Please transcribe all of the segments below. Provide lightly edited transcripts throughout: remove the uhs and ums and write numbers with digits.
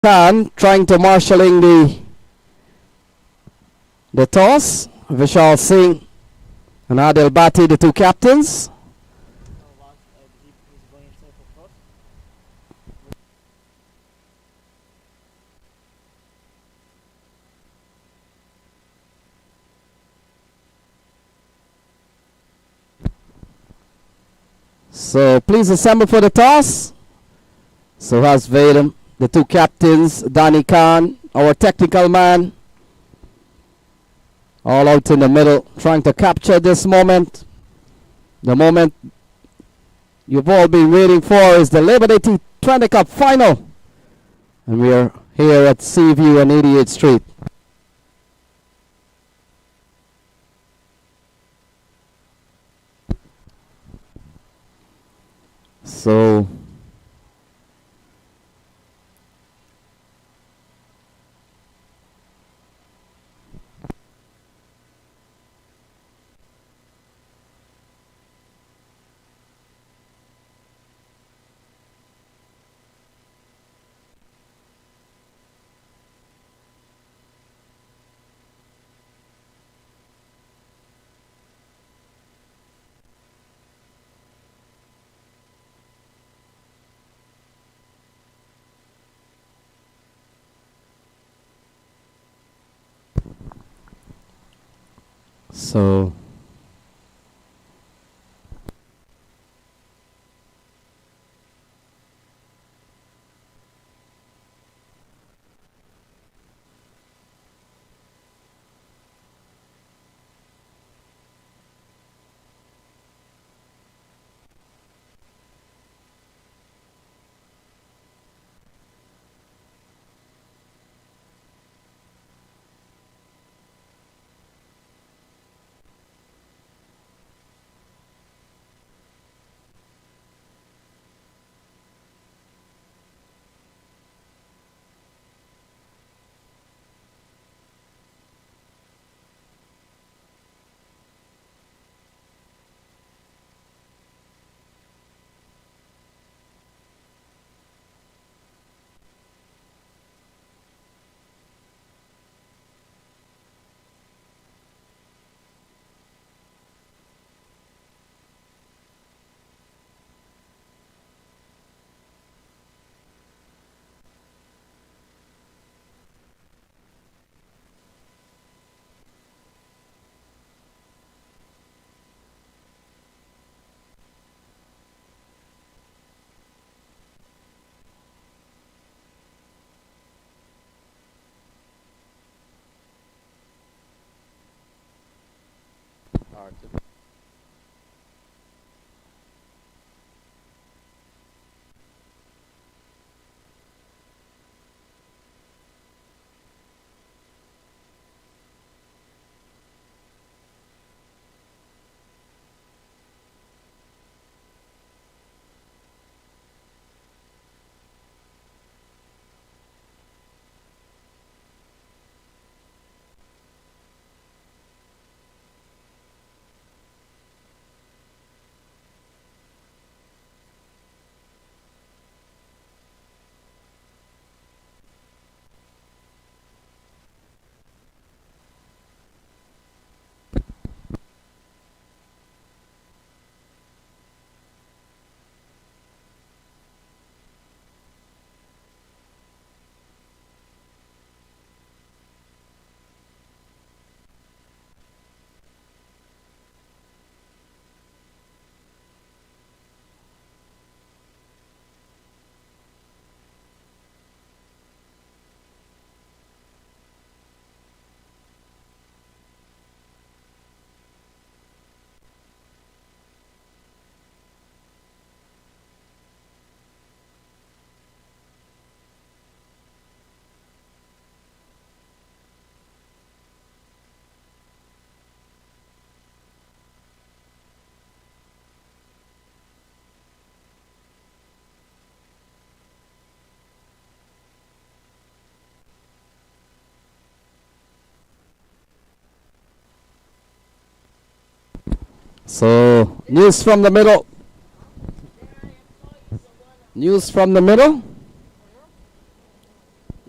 Khan trying to marshalling the toss. Vishal Singh and Adil Bhatti, the two captains. So please assemble for the toss. Suhas Vedam, the two captains, Dani Khan, our technical man, all out in the middle, trying to capture this moment. The moment you've all been waiting for is the Labor Day T20 Cup final. And we are here at Seaview on 88th Street. So So news from the middle. News from the middle.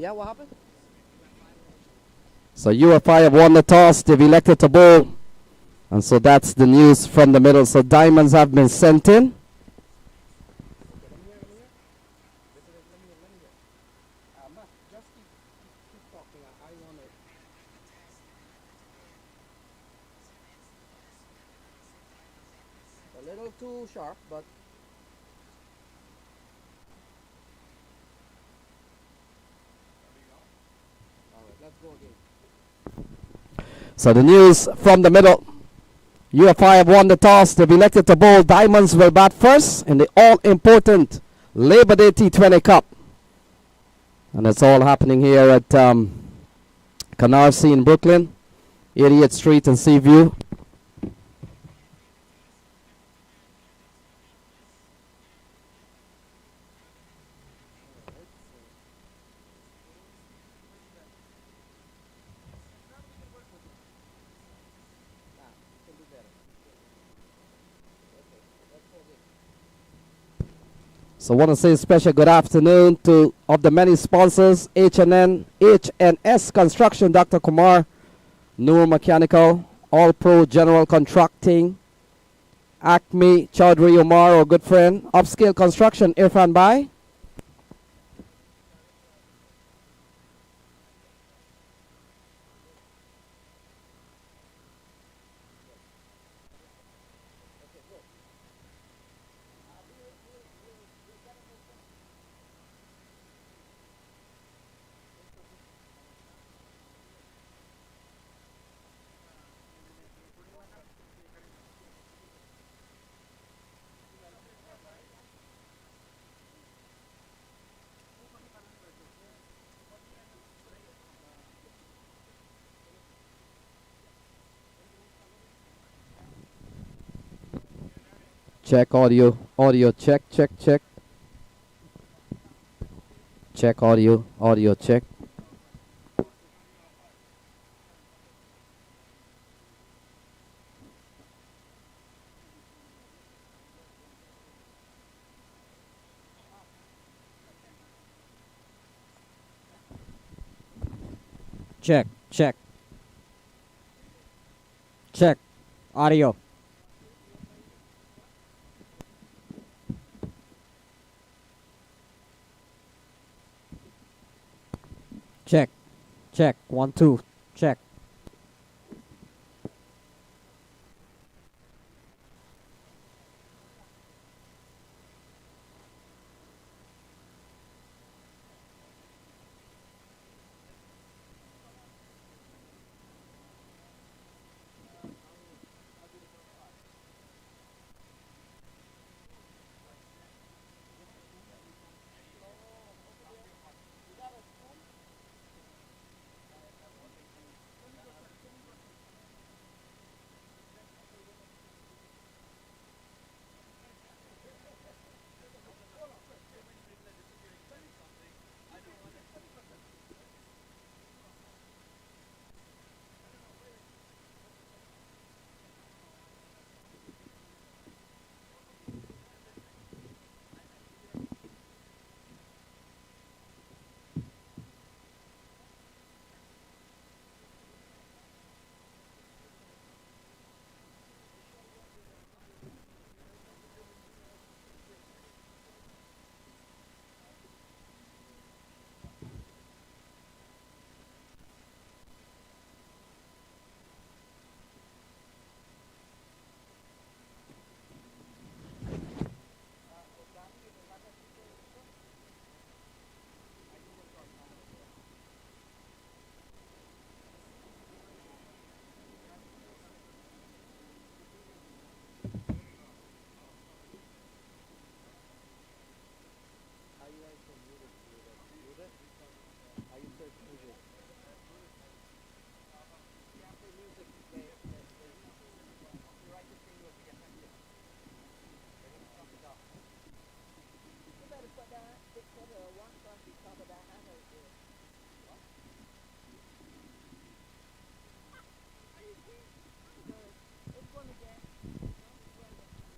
Yeah, what happened? So UFI have won the toss. They've elected to bowl. And so that's the news from the middle. So diamonds have been sent in. A little too sharp, but all right, let's go again. So the news from the middle. UFI have won the toss. They've elected to bowl. Diamonds will bat first in the all-important Labor Day T20 Cup. And it's all happening here at Canarsie in Brooklyn, 88th Street and Seaview. So I want to say a special good afternoon to of the many sponsors: HNS Construction, Dr. Kumar, Noor Mechanical, All Pro General Contracting, Acme, Chaudhry Omar, our good friend, Upscale Construction, Irfan Bhai. Check audio, check, check, check. Check audio, check. Check, check. Check. Audio. Check. Check. 1, 2. Check.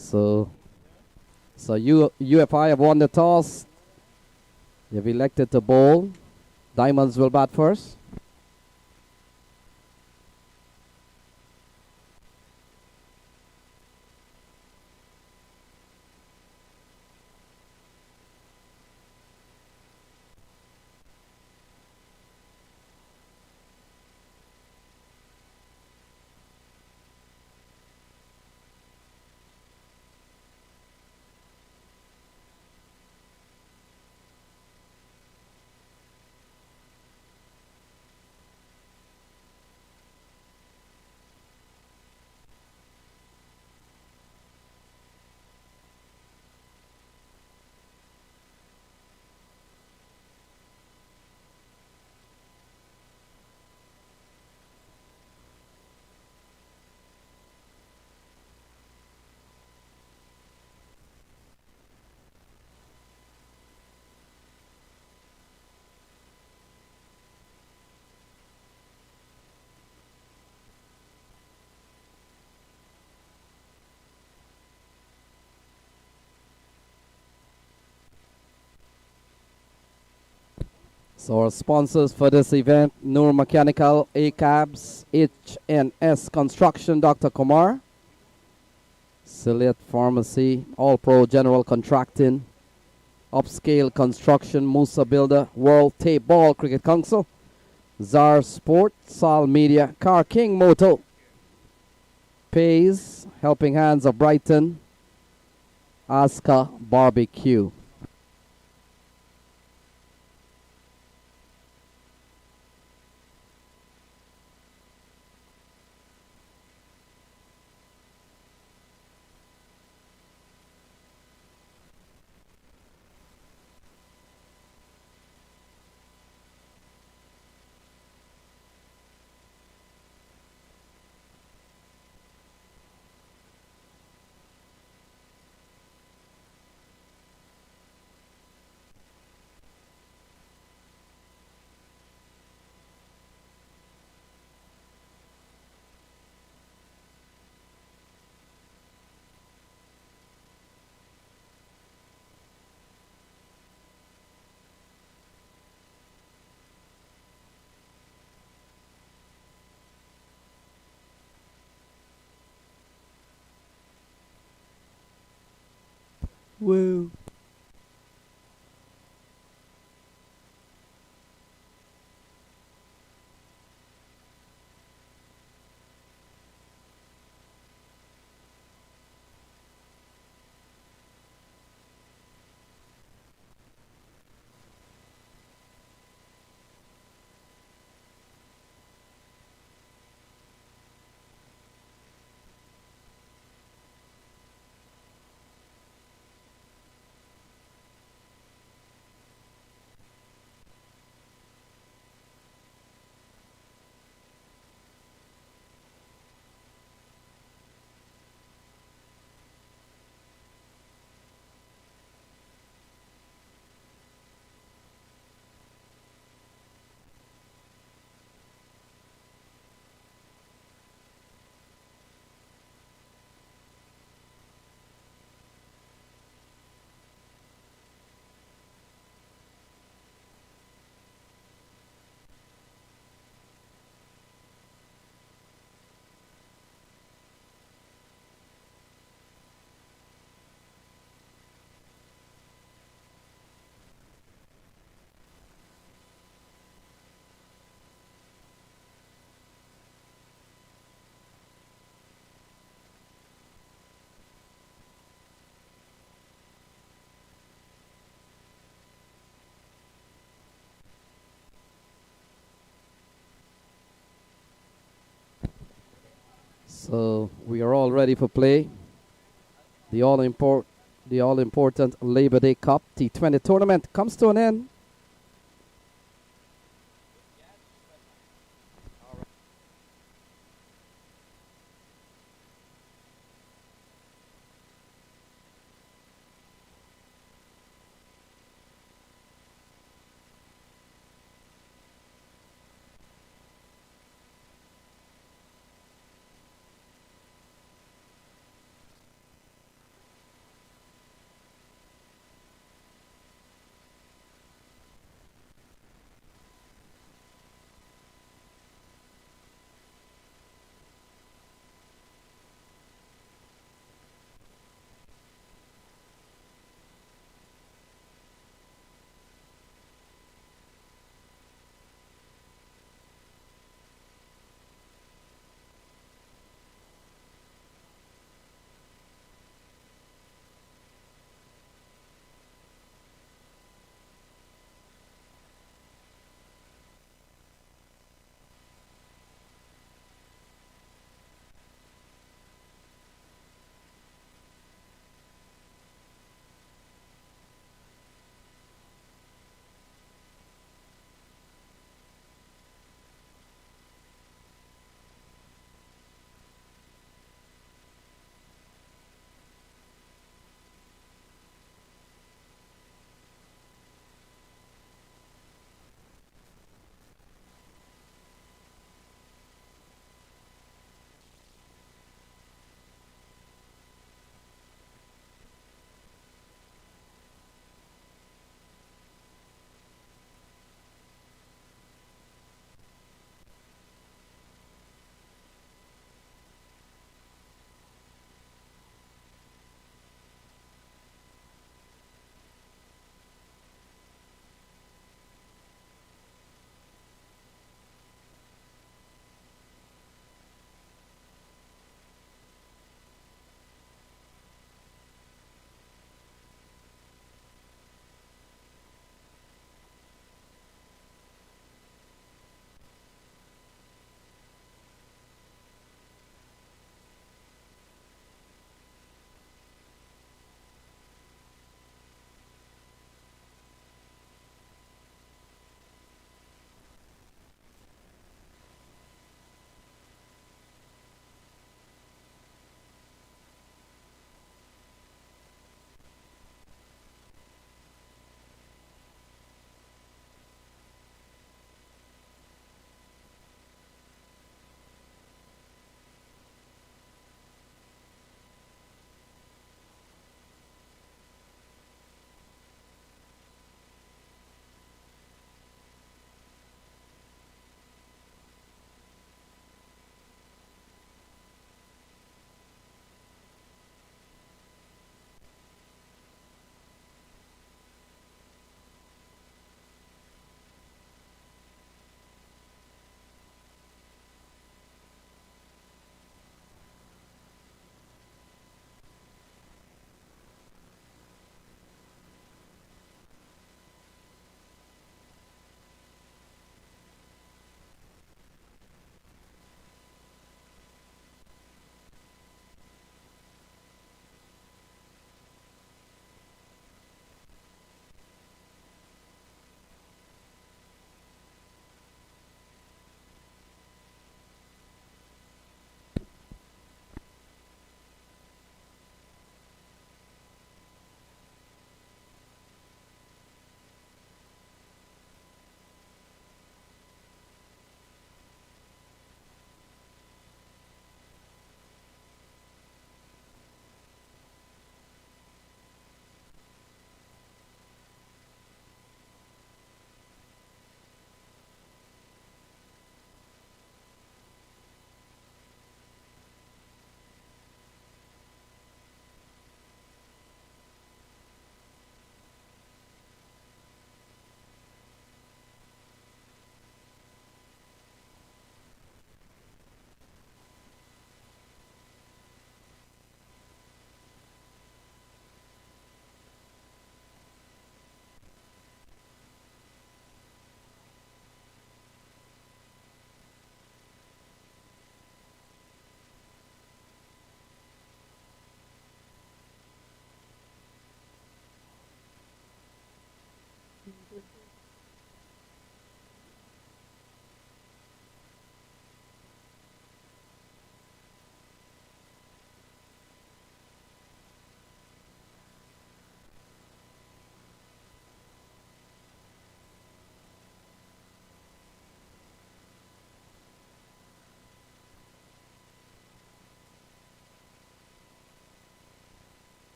So UFI have won the toss. They've elected to bowl. Diamonds will bat first. So our sponsors for this event, Noor Mechanical, ACABS, H&S Construction, Dr. Kumar, Silliet Pharmacy, All Pro General Contracting, Upscale Construction, Musa Builder, World Tape Ball Cricket Council, Zar Sport, Sal Media, Car King Moto, Pays, Helping Hands of Brighton, Aska Barbecue. Woo. So we are all ready for play. The all important Labor Day Cup T20 tournament comes to an end.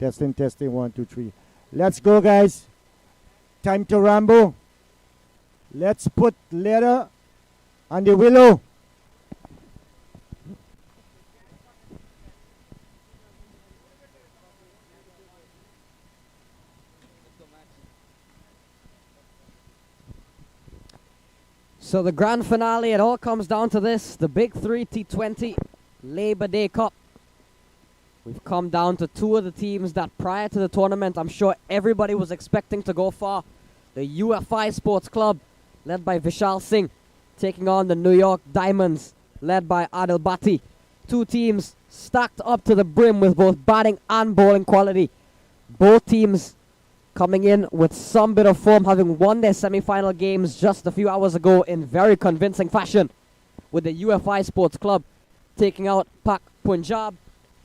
Testing, testing, 1, 2, 3. Let's go, guys. Time to ramble. Let's put leather on the willow. So the grand finale, it all comes down to this. The Big 3 T20 Labor Day Cup. We've come down to two of the teams that prior to the tournament, I'm sure everybody was expecting to go far. The UFI Sports Club, led by Vishal Singh, taking on the New York Diamonds, led by Adil Bhatti. Two teams stacked up to the brim with both batting and bowling quality. Both teams coming in with some bit of form, having won their semi-final games just a few hours ago in very convincing fashion, with the UFI Sports Club taking out Pak Punjab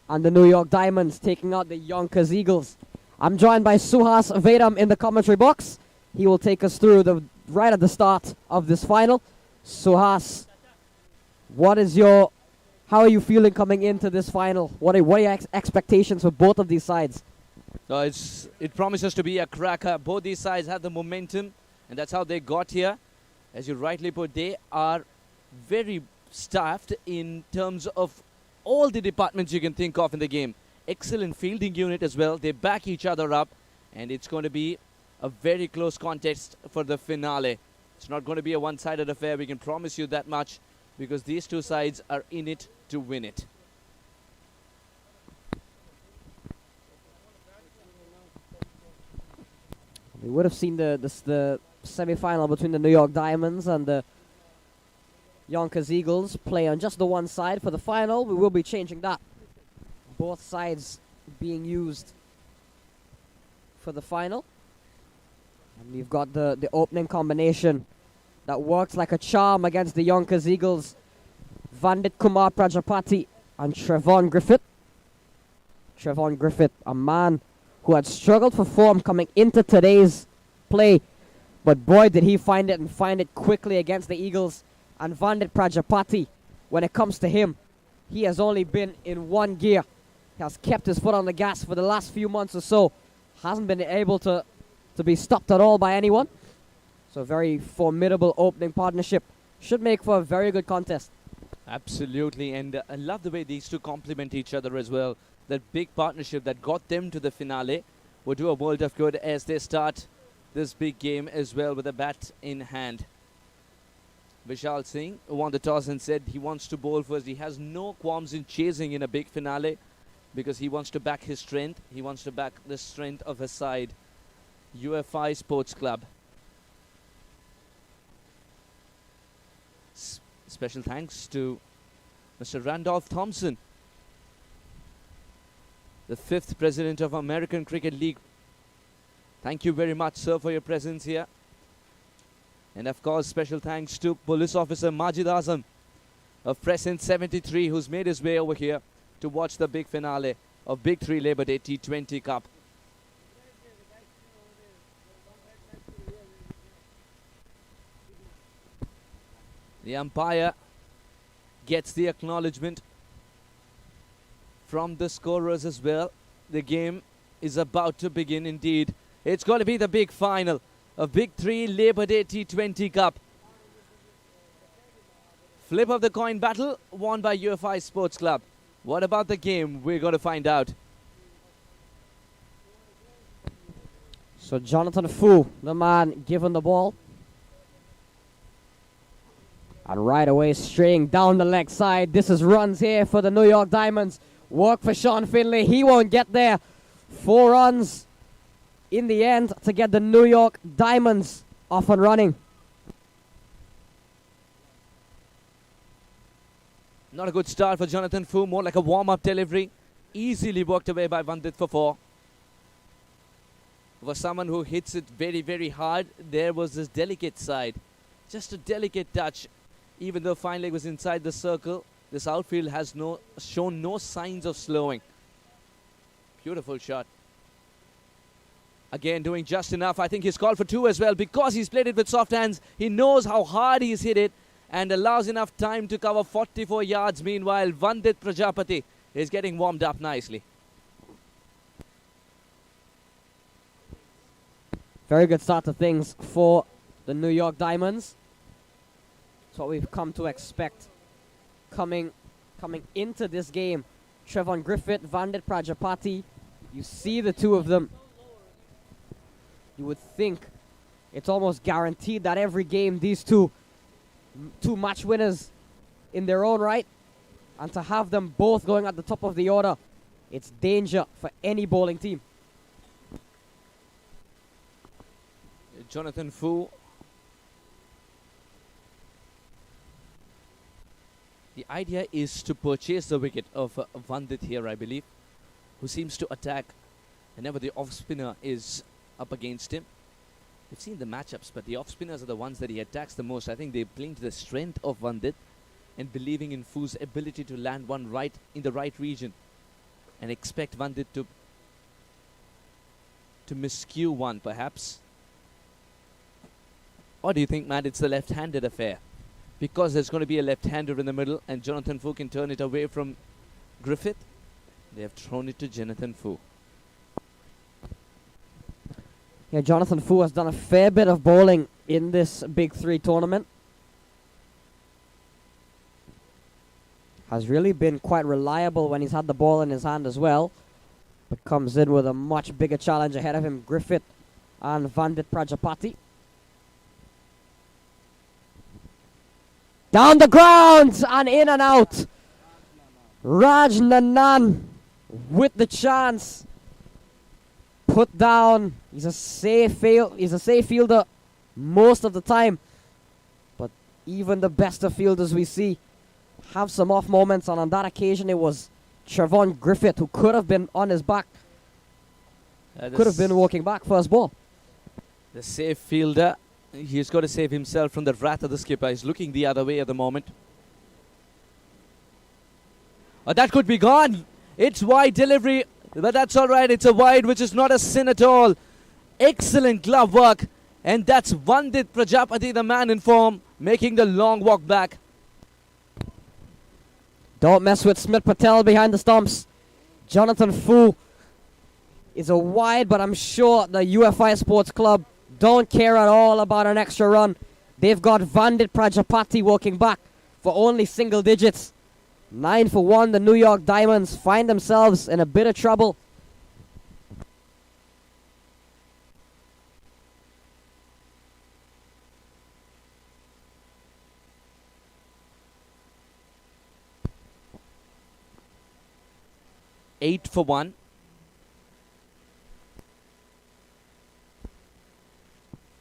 and the New York Diamonds taking out the Yonkers Eagles. I'm joined by Suhas Vedam in the commentary box. He will take us through right at the start of this final. Suhas, how are you feeling coming into this final? What are your expectations for both of these sides? It promises to be a cracker. Both these sides have the momentum, and that's how they got here. As you rightly put, they are very staffed in terms of all the departments you can think of in the game. Excellent fielding unit as well. They back each other up, and it's going to be a very close contest for the finale. It's not going to be a one-sided affair, we can promise you that much, because these two sides are in it to win it. We would have seen the semi-final between the New York Diamonds and the Yonkers Eagles play on just the one side. For the final, we will be changing that. Both sides being used for the final. And we've got the opening combination that works like a charm against the Yonkers Eagles. Vandit Kumar Prajapati and Trevon Griffith. Trevon Griffith, a man who had struggled for form coming into today's play. But boy, did he find it, and find it quickly against the Eagles. And Vandit Prajapati, when it comes to him, he has only been in one gear. He has kept his foot on the gas for the last few months or so. Hasn't been able to be stopped at all by anyone. So a very formidable opening partnership. Should make for a very good contest. Absolutely, and I love the way these two complement each other as well. That big partnership that got them to the finale will do a world of good as they start this big game as well with a bat in hand. Vishal Singh won the toss and said he wants to bowl first. He has no qualms in chasing in a big finale because he wants to back his strength. He wants to back the strength of his side, UFI Sports Club. Special thanks to Mr. Randolph Thompson, the 5th president of American Cricket League. Thank you very much, sir, for your presence here. And of course, special thanks to Police Officer Majid Azam of Present 73, who's made his way over here to watch the big finale of Big 3 Labor Day T20 Cup. The umpire gets the acknowledgement from the scorers as well. The game is about to begin indeed. It's going to be the big final of Big 3 Labor Day T20 Cup. Flip of the coin battle won by UFI Sports Club. What about the game? We're going to find out. So Jonathan Fu, the man given the ball. And right away, straying down the leg side. This is runs here for the New York Diamonds. Work for Sean Finlay. He won't get there. 4 runs in the end to get the New York Diamonds off and running. Not a good start for Jonathan Fu. More like a warm-up delivery. Easily worked away by Vandit for 4. For someone who hits it very, very hard, there was this delicate side. Just a delicate touch. Even though fine leg was inside the circle, this outfield has shown no signs of slowing. Beautiful shot. Again, doing just enough. I think he's called for 2 as well because he's played it with soft hands. He knows how hard he's hit it and allows enough time to cover 44 yards. Meanwhile, Vandit Prajapati is getting warmed up nicely. Very good start to things for the New York Diamonds. That's what we've come to expect coming into this game. Trevon Griffith, Vandit Prajapati. You see the two of them. You would think it's almost guaranteed that every game these two match winners in their own right, and to have them both going at the top of the order, it's danger for any bowling team. Jonathan Fu. The idea is to purchase the wicket of Vandit here, I believe, who seems to attack whenever the off-spinner is up against him. We've seen the matchups, but the off-spinners are the ones that he attacks the most. I think they're playing to the strength of Vandit and believing in Fu's ability to land one right in the right region and expect Vandit to miscue one, perhaps. Or do you think, Matt, it's the left-handed affair? Because there's going to be a left-hander in the middle and Jonathan Fu can turn it away from Griffith. They have thrown it to Jonathan Fu. Yeah, Jonathan Fu has done a fair bit of bowling in this Big Three tournament. Has really been quite reliable when he's had the ball in his hand as well. But comes in with a much bigger challenge ahead of him, Griffith and Vandit Prajapati. Down the ground and in and out. Raj Nanan with the chance. Put down. He's a safe fielder most of the time. But even the best of fielders we see have some off moments, and on that occasion it was Trevon Griffith who could have been on his back. Could have been walking back first ball. The safe fielder. He's got to save himself from the wrath of the skipper. He's looking the other way at the moment. Oh, that could be gone. It's wide delivery, but that's all right. It's a wide, which is not a sin at all. Excellent glove work. And that's Vandit Prajapati, the man in form, making the long walk back. Don't mess with Smith Patel behind the stumps. Jonathan Fu is a wide, but I'm sure the UFI Sports Club don't care at all about an extra run. They've got Vandit Prajapati walking back for only single digits. 9 for 1, the New York Diamonds find themselves in a bit of trouble. Eight for 1.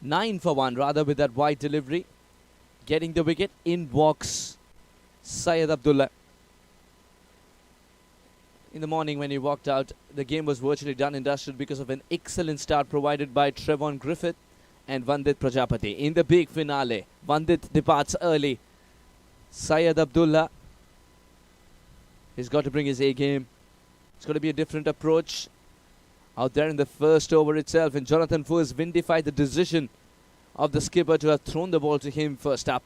9 for 1, rather, with that wide delivery. Getting the wicket, in walks Syed Abdullah. In the morning when he walked out, the game was virtually done and dusted because of an excellent start provided by Trevon Griffith and Vandit Prajapati. In the big finale, Vandit departs early. Syed Abdullah has got to bring his A game. It's going to be a different approach out there in the first over itself, and Jonathan Fu has vindified the decision of the skipper to have thrown the ball to him first up.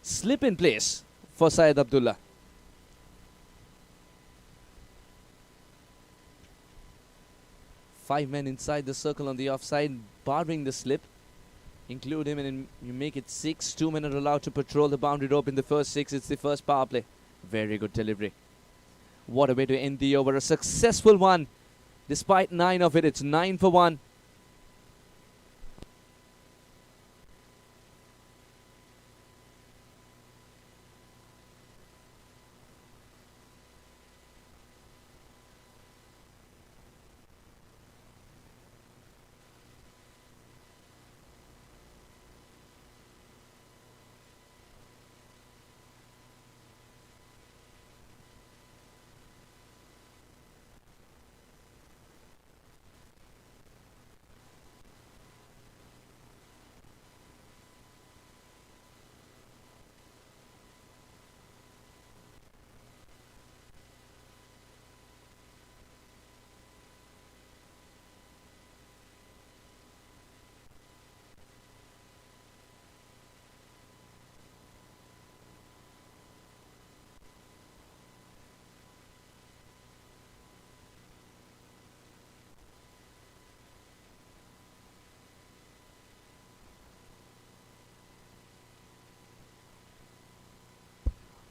Slip in place for Syed Abdullah. Five men inside the circle on the offside, barring the slip. Include him and you make it 6. 2 men are allowed to patrol the boundary rope in the first 6. It's the first power play. Very good delivery. What a way to end the over. A successful one. Despite 9 of it, it's 9 for 1.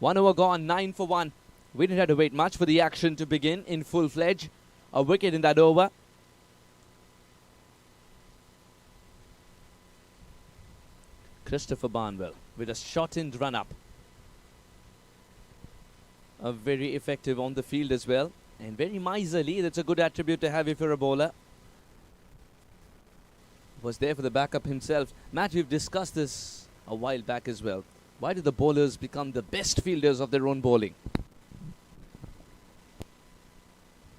1 over gone, 9 for 1. We didn't have to wait much for the action to begin in full-fledged. A wicket in that over. Christopher Barnwell with a shortened run-up. Very effective on the field as well. And very miserly. That's a good attribute to have if you're a bowler. Was there for the backup himself. Matt, we've discussed this a while back as well. Why do the bowlers become the best fielders of their own bowling?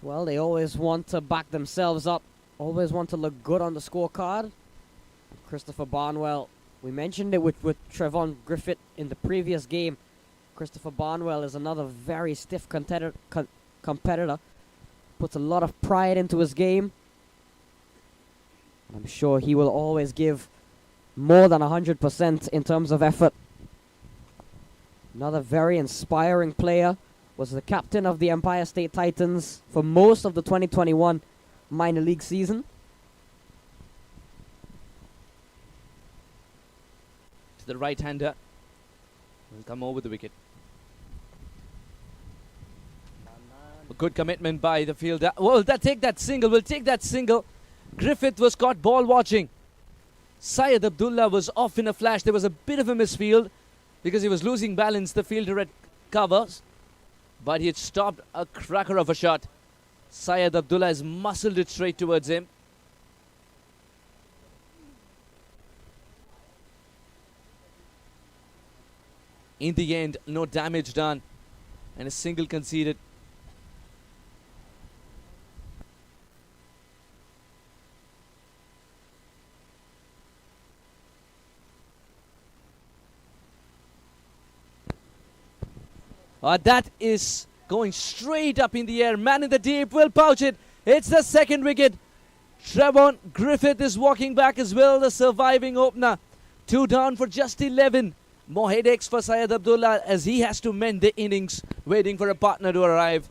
Well, they always want to back themselves up, always want to look good on the scorecard. Christopher Barnwell, we mentioned it with Trevon Griffith in the previous game. Christopher Barnwell is another very stiff competitor. Puts a lot of pride into his game. I'm sure he will always give more than 100% in terms of effort. Another very inspiring player. Was the captain of the Empire State Titans for most of the 2021 minor league season. To the right-hander. Will come over the wicket. A good commitment by the fielder. Well, take that single. We'll take that single. Griffith was caught ball watching. Syed Abdullah was off in a flash. There was a bit of a misfield because he was losing balance. The fielder at covers. But he had stopped a cracker of a shot. Syed Abdullah has muscled it straight towards him. In the end, no damage done. And a single conceded. That is going straight up in the air. Man in the deep will pouch it. It's the second wicket. Trevon Griffith is walking back as well, the surviving opener. 2 down for just 11. More headaches for Syed Abdullah as he has to mend the innings, waiting for a partner to arrive.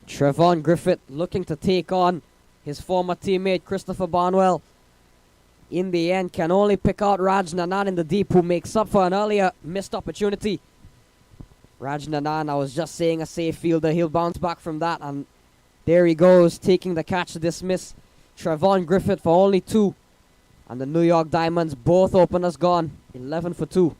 Trevon Griffith looking to take on his former teammate Christopher Barnwell. In the end, can only pick out Raj Nanan in the deep, who makes up for an earlier missed opportunity. Raj Nanan, I was just saying, a safe fielder. He'll bounce back from that. And there he goes, taking the catch to dismiss Trevon Griffith for only 2. And the New York Diamonds, both openers gone. 11 for 2.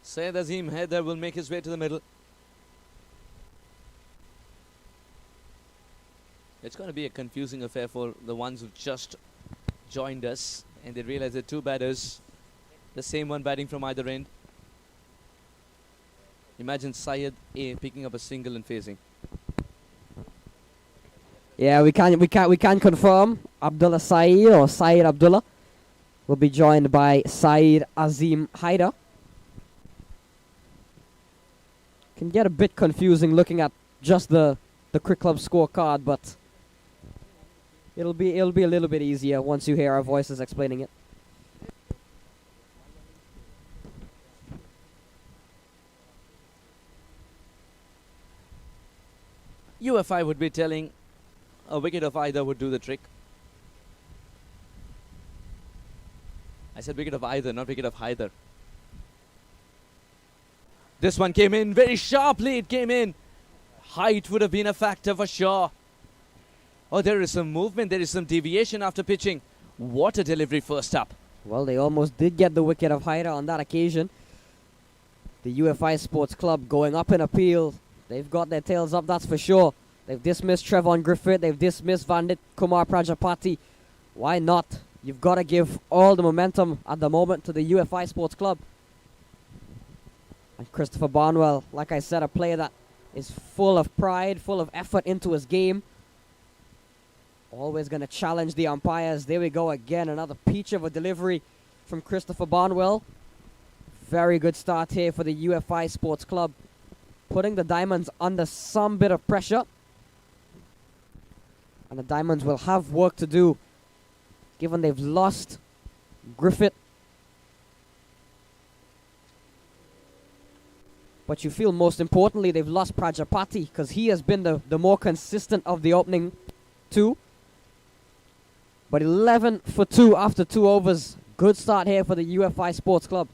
Syed Azim Haider will make his way to the middle. It's going to be a confusing affair for the ones who just joined us and they realize that 2 batters, the same one batting from either end. Imagine Syed A picking up a single and facing. Yeah, we can confirm Abdullah Syed or Syed Abdullah will be joined by Syed Azim Haider. Can get a bit confusing looking at just the Cricket Club scorecard, but it'll be a little bit easier once you hear our voices explaining it. UFI would be telling a wicket of either would do the trick. I said wicket of either, not wicket of Haider. This one came in very sharply. It came in. Height would have been a factor for sure. Oh, there is some movement. There is some deviation after pitching. What a delivery first up. Well, they almost did get the wicket of Haider on that occasion. The UFI Sports Club going up in appeal. They've got their tails up, that's for sure. They've dismissed Trevon Griffith. They've dismissed Vandit Kumar Prajapati Why not? You've got to give all the momentum at the moment to the UFI Sports Club. And Christopher Barnwell, like I said, a player that is full of pride, full of effort into his game. Always going to challenge the umpires. There we go again. Another peach of a delivery from Christopher Barnwell. Very good start here for the UFI Sports Club. Putting the Diamonds under some bit of pressure. And the Diamonds will have work to do, given they've lost Griffith. But you feel most importantly they've lost Prajapati, because he has been the more consistent of the opening two. But 11 for 2 after 2 overs. Good start here for the UFI Sports Club.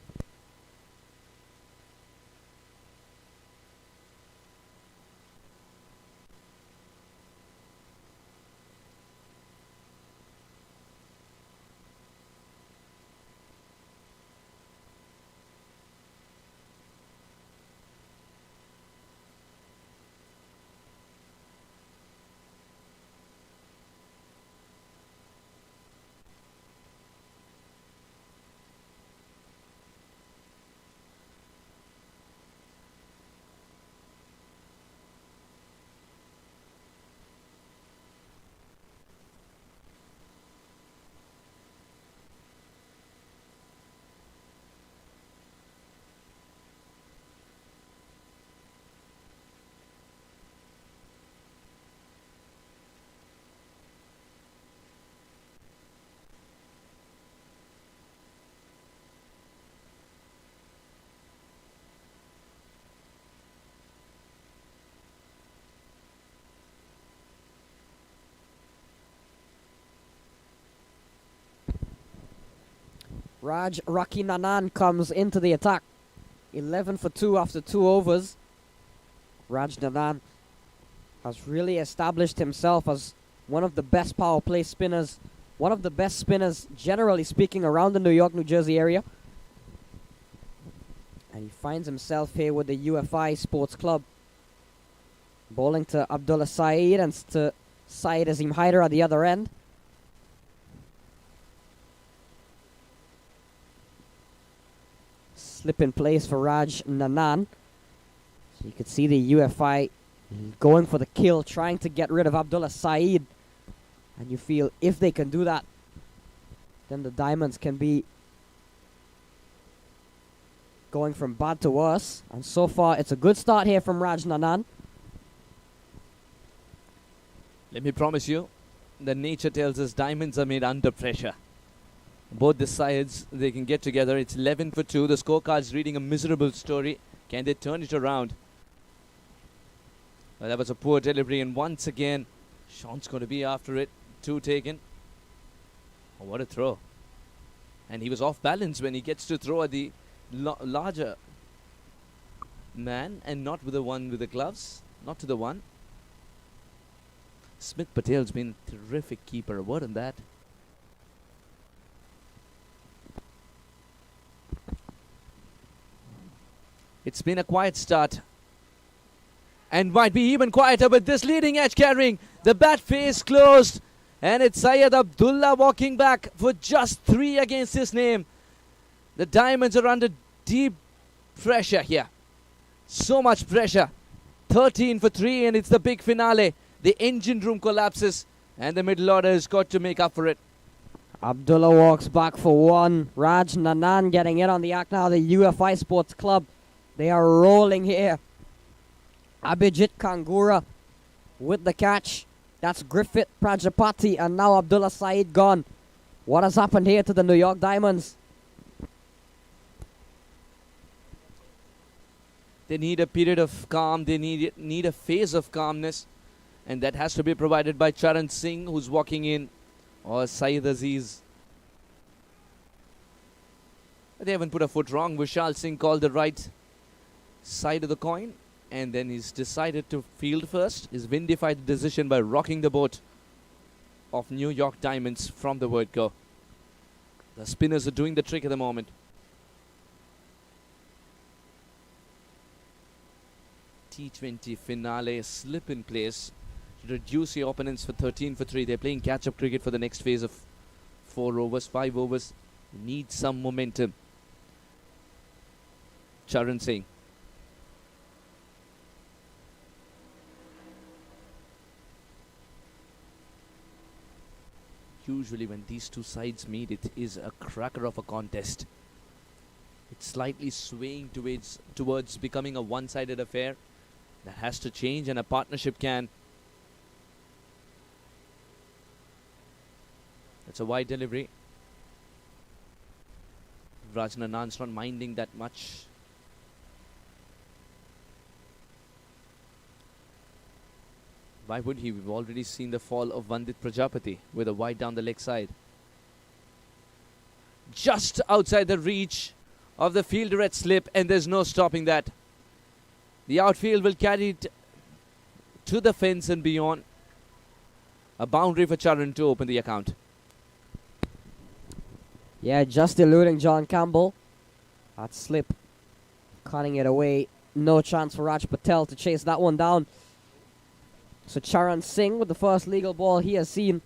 Raj Rakinanan comes into the attack. 11 for 2 after 2 overs. Raj Nanan has really established himself as one of the best power play spinners, one of the best spinners generally speaking around the New York, New Jersey area. And he finds himself here with the UFI Sports Club. Bowling to Abdullah Saeed and to Syed Azim Haider at the other end. Slip in place for Raj Nanan. So you could see the UFI going for the kill, trying to get rid of Abdullah Saeed. And you feel if they can do that, then the Diamonds can be going from bad to worse. And so far, it's a good start here from Raj Nanan. Let me promise you, the nature tells us Diamonds are made under pressure. Both the sides, they can get together. It's 11 for 2. The scorecard's reading a miserable story. Can they turn it around? Well, that was a poor delivery, and once again, Sean's going to be after it. 2 taken. Oh, what a throw. And he was off balance when he gets to throw at the larger man and not with the one with the gloves. Not to the one. Smith Patel's been a terrific keeper. A word on that. It's been a quiet start. And might be even quieter with this leading edge carrying. The bat face closed. And it's Syed Abdullah walking back for just 3 against his name. The Diamonds are under deep pressure here. So much pressure. 13 for 3 and it's the big finale. The engine room collapses and the middle order has got to make up for it. Abdullah walks back for 1. Raj Nanan getting in on the act now. The UFI Sports Club. They are rolling here. Abhijit Kangura with the catch. That's Griffith, Prajapati, and now Abdullah Saeed gone. What has happened here to the New York Diamonds? They need a period of calm. They need a phase of calmness. And that has to be provided by Charan Singh, who's walking in, or Syed Aziz. They haven't put a foot wrong. Vishal Singh called the right side of the coin. And then he's decided to field first. He's vindified the decision by rocking the boat of New York Diamonds from the word go. The spinners are doing the trick at the moment. T20 finale slip in place to reduce the opponents for 13 for 3. They're playing catch-up cricket for the next phase of 4 overs, 5 overs. Need some momentum. Charan Singh. Usually when these two sides meet, it is a cracker of a contest. It's slightly swaying towards becoming a one-sided affair. That has to change, and a partnership can. That's a wide delivery. Rajnanan's not minding that much. Why would he? We've already seen the fall of Vandit Prajapati with a wide down the leg side. Just outside the reach of the fielder at slip, and there's no stopping that. The outfield will carry it to the fence and beyond. A boundary for Charan to open the account. Yeah, just eluding John Campbell. That slip, cutting it away. No chance for Raj Patel to chase that one down. So Charan Singh with the first legal ball he has seen.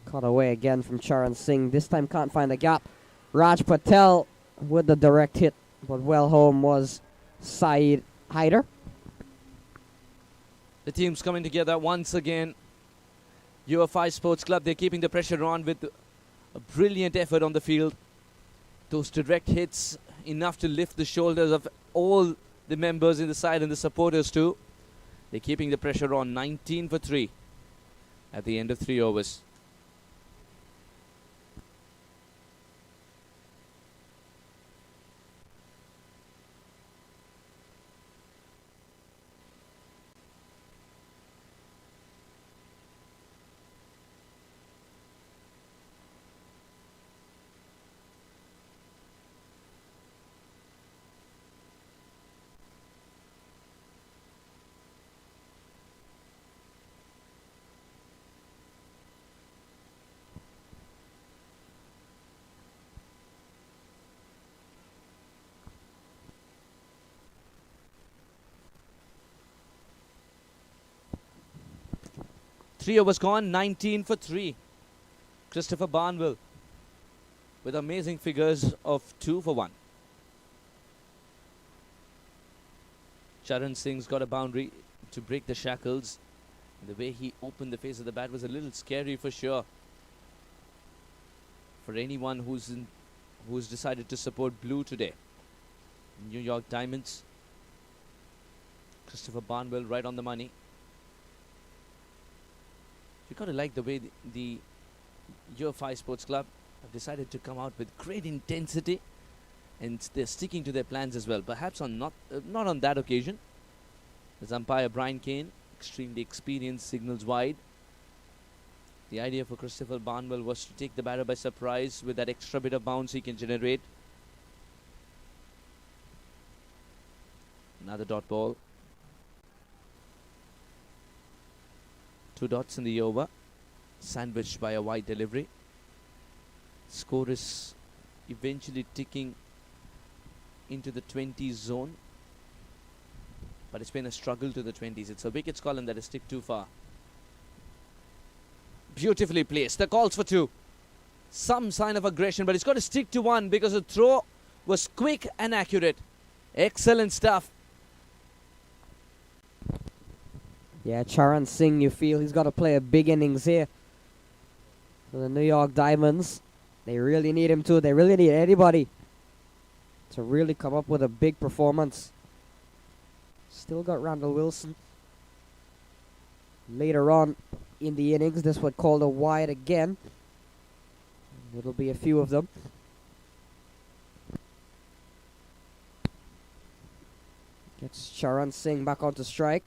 Cut away again from Charan Singh. This time can't find the gap. Raj Patel with the direct hit, but well home was Saeed Haider. The team's coming together once again. UFI Sports Club, they're keeping the pressure on with a brilliant effort on the field. Those direct hits, enough to lift the shoulders of all the members in the side and the supporters too. They're keeping the pressure on. 19 for 3 at the end of 3 overs. Three overs gone, 19 for 3. Christopher Barnwell with amazing figures of 2 for 1. Charan Singh's got a boundary to break the shackles. The way he opened the face of the bat was a little scary for sure. For anyone who's decided to support blue today. New York Diamonds. Christopher Barnwell right on the money. You got to like the way the UFI Sports Club have decided to come out with great intensity, and they're sticking to their plans as well. Perhaps on not on that occasion. As umpire Brian Kane, extremely experienced, signals wide. The idea for Christopher Barnwell was to take the batter by surprise with that extra bit of bounce he can generate. Another dot ball. 2 dots in the over, sandwiched by a wide delivery. Score is eventually ticking into the 20s zone, but it's been a struggle to the 20s. It's a wickets column that has ticked too far. Beautifully placed. The calls for 2. Some sign of aggression, but it's got to stick to 1 because the throw was quick and accurate. Excellent stuff. Yeah, Charan Singh, you feel he's got to play a big innings here. For the New York Diamonds, they really need him too. They really need anybody to really come up with a big performance. Still got Randall Wilson. Later on in the innings, this was called a wide again. It'll be a few of them. Gets Charan Singh back onto strike.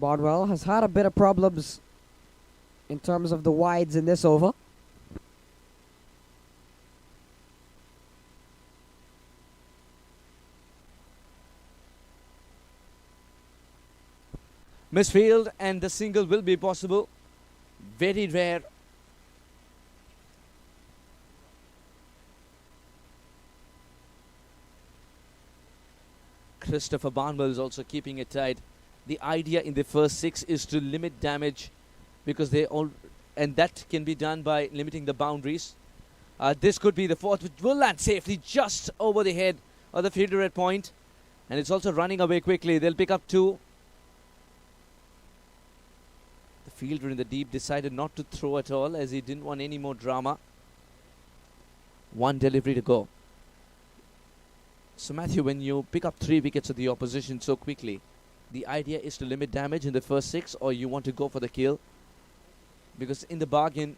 Barnwell has had a bit of problems in terms of the wides in this over. Misfield, and the single will be possible. Very rare. Christopher Barnwell is also keeping it tight. The idea in the first 6 is to limit damage because and that can be done by limiting the boundaries. This could be the 4th, which will land safely just over the head of the fielder at point. And it's also running away quickly. They'll pick up 2. The fielder in the deep decided not to throw at all as he didn't want any more drama. 1 delivery to go. So Matthew, when you pick up 3 wickets of the opposition so quickly, the idea is to limit damage in the first 6, or you want to go for the kill? Because in the bargain,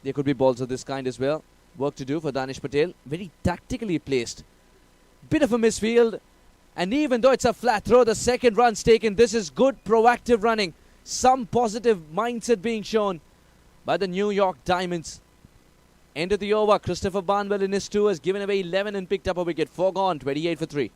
there could be balls of this kind as well. Work to do for Danish Patel. Very tactically placed. Bit of a misfield. And even though it's a flat throw, the second run's taken. This is good proactive running. Some positive mindset being shown by the New York Diamonds. End of the over. Christopher Barnwell in his 2 has given away 11 and picked up a wicket. 4 gone, 28 for 3.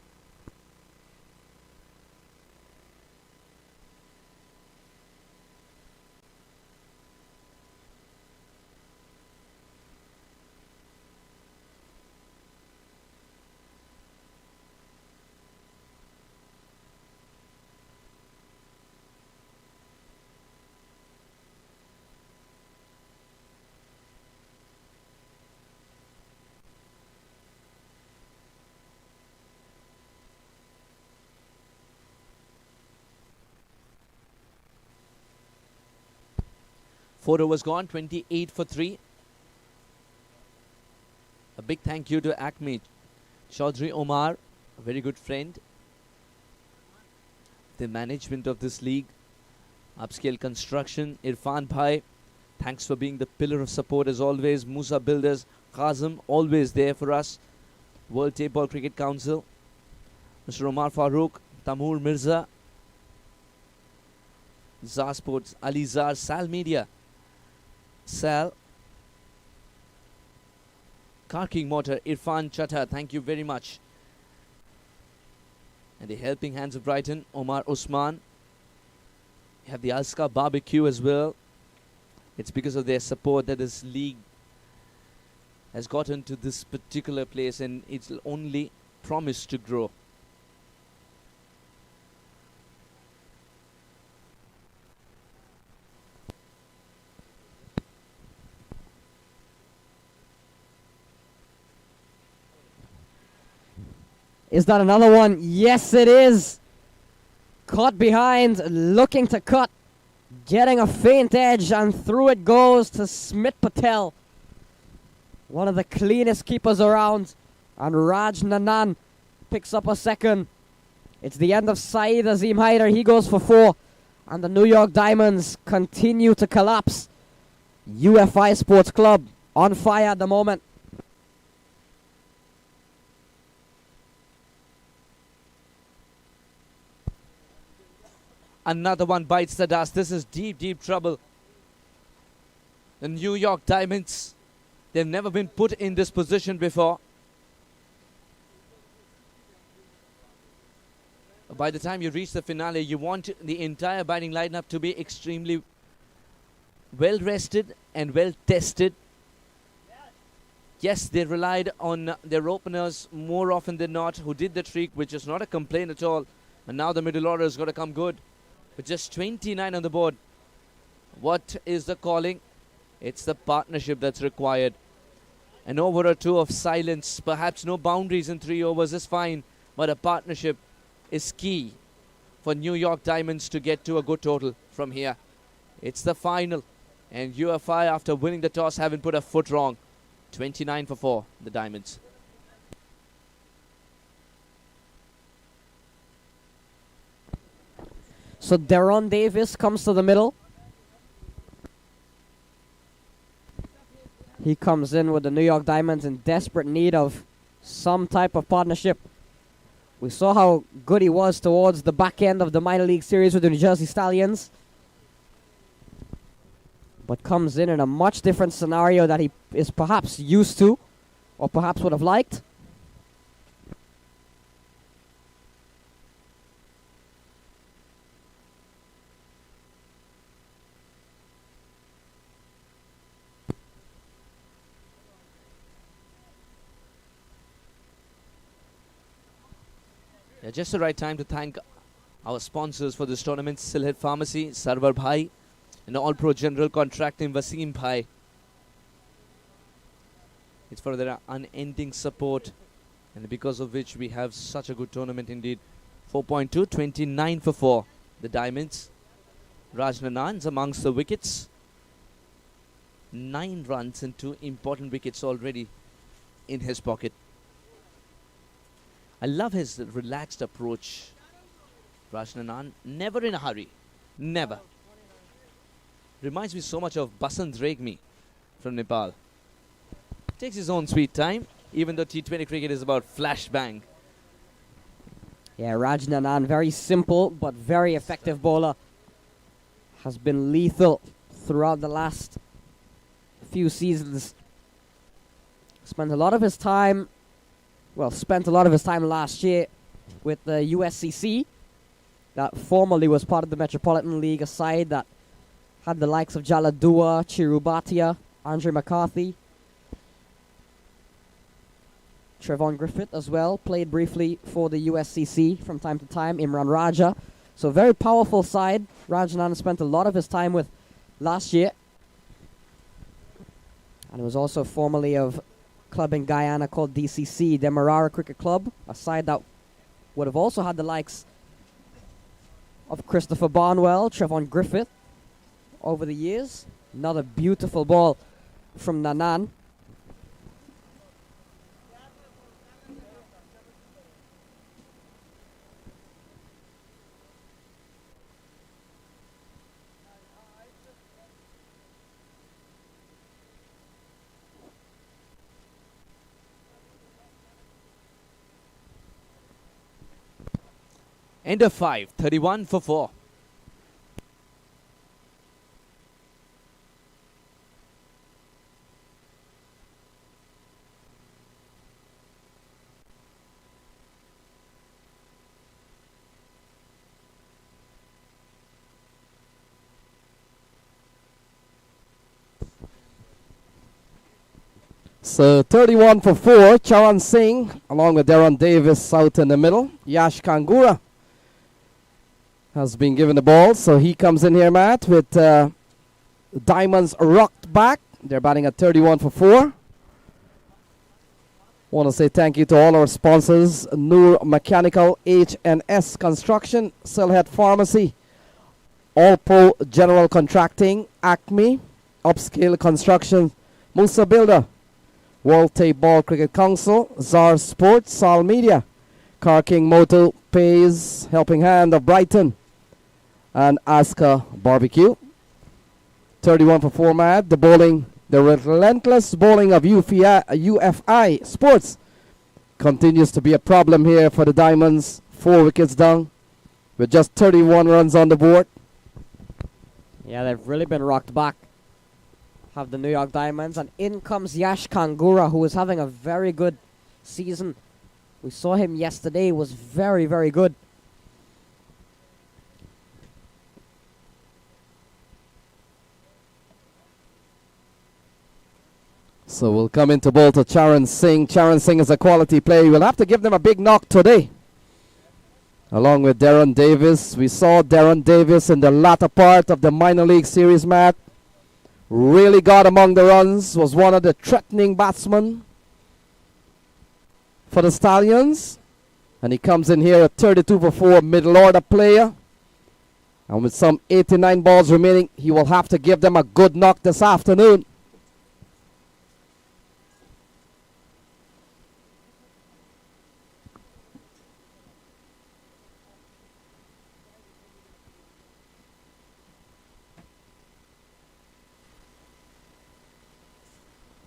Four overs gone, 28 for 3. A big thank you to Acme Chaudhry Omar, a very good friend. The management of this league, Upscale Construction, Irfan Bhai, thanks for being the pillar of support as always. Musa Builders, Kazim, always there for us. World Tape Ball Cricket Council, Mr. Omar Farooq, Tamur Mirza, Zar Sports, Ali Zar, Sal Media, Sal, Car King Motor, Irfan Chatta, thank you very much. And the helping hands of Brighton, Omar Osman. You have the Alska Barbecue as well. It's because of their support that this league has gotten to this particular place, and it's only promised to grow. Is that another one? Yes, it is. Caught behind, looking to cut. Getting a faint edge, and through it goes to Smith Patel. One of the cleanest keepers around. And Raj Nanan picks up a second. It's the end of Saeed Azim Haider. He goes for 4. And the New York Diamonds continue to collapse. UFI Sports Club on fire at the moment. Another one bites the dust. This is deep, deep trouble. The New York Diamonds, they've never been put in this position before. By the time you reach the finale, you want the entire batting lineup to be extremely well rested and well tested. Yes, they relied on their openers more often than not, who did the trick, which is not a complaint at all. And now the middle order has got to come good. With just 29 on the board, what is the calling? It's the partnership that's required. An over or 2 of silence, perhaps no boundaries in 3 overs is fine, but a partnership is key for New York Diamonds to get to a good total from here. It's the final, and UFI, after winning the toss, haven't put a foot wrong. 29 for 4, the Diamonds. So Deron Davis comes to the middle. He comes in with the New York Diamonds in desperate need of some type of partnership. We saw how good he was towards the back end of the minor league series with the New Jersey Stallions. But comes in a much different scenario that he is perhaps used to, or perhaps would have liked. Just the right time to thank our sponsors for this tournament, Silhet Pharmacy, Sarwar Bhai, and All-Pro General Contracting, Wasim Bhai. It's for their unending support, and because of which we have such a good tournament indeed. 4.2, 29 for 4. The Diamonds. Raj Nanan's amongst the wickets. 9 runs and 2 important wickets already in his pocket. I love his relaxed approach. Raj Nanan, never in a hurry. Never. Reminds me so much of Basant Regmi from Nepal. Takes his own sweet time, even though T20 cricket is about flashbang. Yeah, Raj Nanan, very simple but very effective bowler. Has been lethal throughout the last few seasons. Spent a lot of his time last year with the USCC. That formerly was part of the Metropolitan League, a side that had the likes of Jaladua, Chiru Bhatia, Andre McCarthy, Trevon Griffith as well, played briefly for the USCC from time to time, Imran Raja. So very powerful side. Rajnan spent a lot of his time with last year. And it was also formerly of club in Guyana called DCC, Demerara Cricket Club, a side that would have also had the likes of Christopher Barnwell, Trevon Griffith over the years. Another beautiful ball from Nanan. End of 5, 31 for 4. So 31 for 4, Charan Singh along with Darren Davis out in the middle. Yash Kangura has been given the ball, so he comes in here, Matt, with Diamonds rocked back. They're batting at 31 for 4. Want to say thank you to all our sponsors: Noor Mechanical, H&S Construction, Silhet Pharmacy, All-Pro General Contracting, Acme, Upscale Construction, Musa Builder, World Tape Ball Cricket Council, Zar Sports, Sal Media, Car King Moto, Pays, Helping Hand of Brighton, and Aska Barbecue. 31 for 4, Matt. The bowling, the relentless bowling of UFI Sports continues to be a problem here for the Diamonds. 4 wickets down with just 31 runs on the board. Yeah, they've really been rocked back, have the New York Diamonds. And in comes Yash Kangura, who is having a very good season. We saw him yesterday, was very, very good. So we'll come into bowl to Charan Singh. Charan Singh is a quality player. We'll have to give them a big knock today. Along with Darren Davis. We saw Darren Davis in the latter part of the minor league series, Matt. Really got among the runs. Was one of the threatening batsmen for the Stallions. And he comes in here at 32 for 4, middle order player. And with some 89 balls remaining, he will have to give them a good knock this afternoon.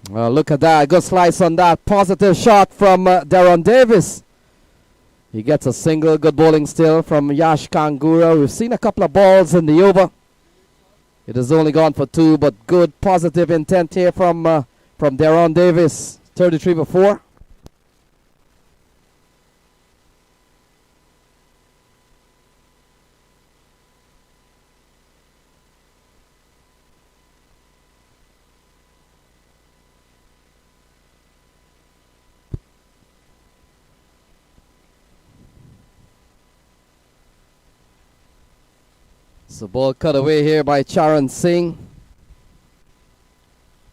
Well, look at that. Good slice on that. Positive shot from Darren Davis. He gets a single. Good bowling still from Yash Kangura. We've seen a couple of balls in the over. It has only gone for 2, but good positive intent here from Darren Davis. 33 for 4. So ball cut away here by Charan Singh.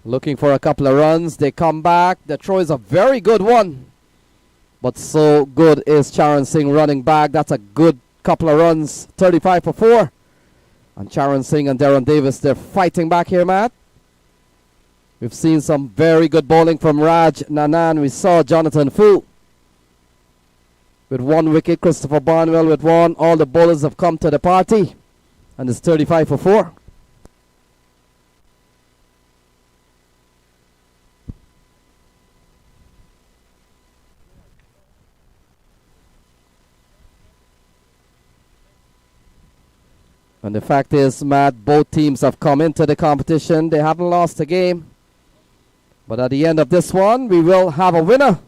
Looking for a couple of runs. They come back. The throw is a very good one. But so good is Charan Singh running back. That's a good couple of runs. 35 for 4. And Charan Singh and Darren Davis, they're fighting back here, Matt. We've seen some very good bowling from Raj Nanan. We saw Jonathan Fu with 1 wicket. Christopher Barnwell with 1. All the bowlers have come to the party. And it's 35 for 4. And the fact is, Matt, both teams have come into the competition. They haven't lost a game. But at the end of this one, we will have a winner.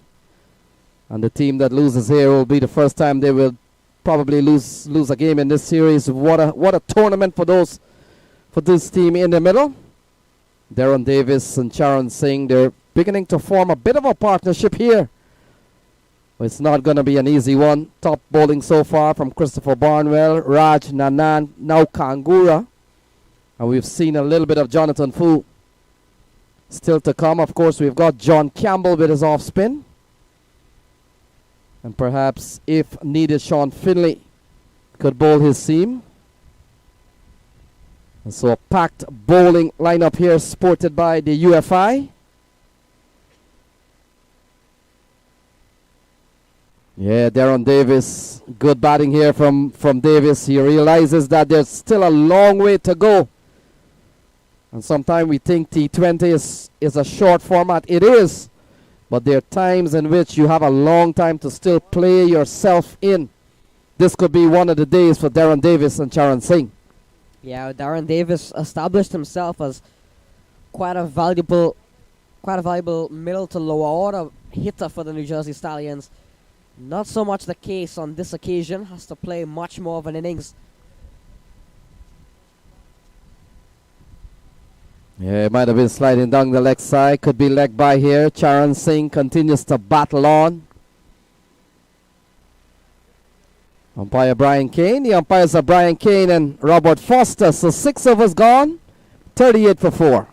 And the team that loses here will be the first time they will probably lose a game in this series. What a tournament for this team in the middle. Darren Davis and Charan Singh, they're beginning to form a bit of a partnership here. But it's not going to be an easy one. Top bowling so far from Christopher Barnwell, Raj Nanan, now Kangura. And we've seen a little bit of Jonathan Fu. Still to come, of course, we've got John Campbell with his off spin. And perhaps, if needed, Sean Finley could bowl his seam. And so a packed bowling lineup here sported by the UFI. Yeah, Darren Davis, good batting here from Davis. He realizes that there's still a long way to go. And sometimes we think T20 is a short format. It is. But there are times in which you have a long time to still play yourself in. This could be one of the days for Darren Davis and Charan Singh. Yeah, Darren Davis established himself as quite a valuable middle to lower order hitter for the New Jersey Stallions. Not so much the case on this occasion. Has to play much more of an innings. Yeah, it might have been sliding down the leg side. Could be leg by here. Charan Singh continues to battle on. Umpire Brian Kane. The umpires are Brian Kane and Robert Foster. So 6 overs gone. 38 for 4.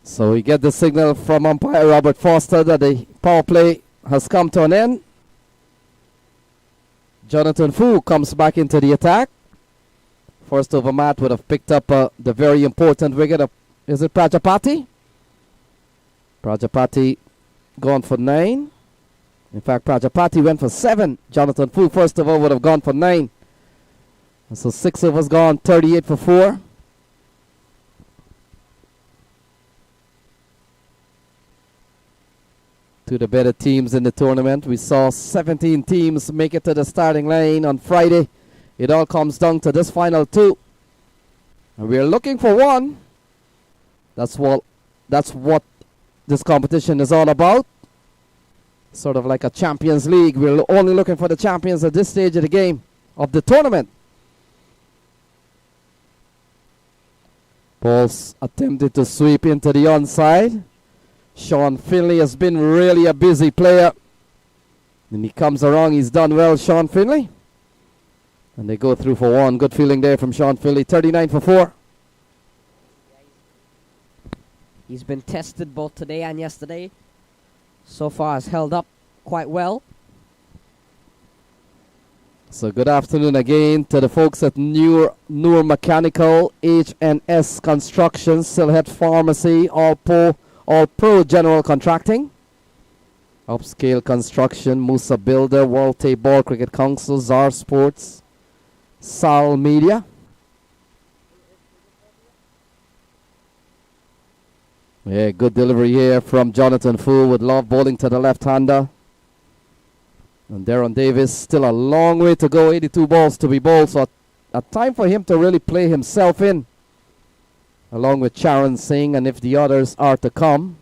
So we get the signal from umpire Robert Foster that the power play has come to an end. Jonathan Fu comes back into the attack. First over, Matt would have picked up the very important wicket of, is it Prajapati? Prajapati gone for 9. In fact, Prajapati went for 7. Jonathan Fu, first of all, would have gone for 9. And so 6 overs gone, 38 for 4. To the better teams in the tournament. We saw 17 teams make it to the starting line on Friday. It all comes down to this final 2. And we're looking for one. That's what this competition is all about. Sort of like a Champions League. We're only looking for the champions at this stage of the game, of the tournament. Balls attempted to sweep into the onside. Sean Finley has been really a busy player. And he comes around, he's done well, Sean Finley. And they go through for 1. Good feeling there from Sean Finley, 39 for 4. He's been tested both today and yesterday. So far has held up quite well. So good afternoon again to the folks at Noor Mechanical, H&S Construction, Silhet Pharmacy, All Pro General Contracting, Upscale Construction, Musa Builder, Walte Ball Cricket Council, Zar Sports, Sal Media. Yeah, good delivery here from Jonathan Fu with love bowling to the left-hander. And Darren Davis still a long way to go, 82 balls to be bowled, so a time for him to really play himself in, along with Charan Singh, and if the others are to come.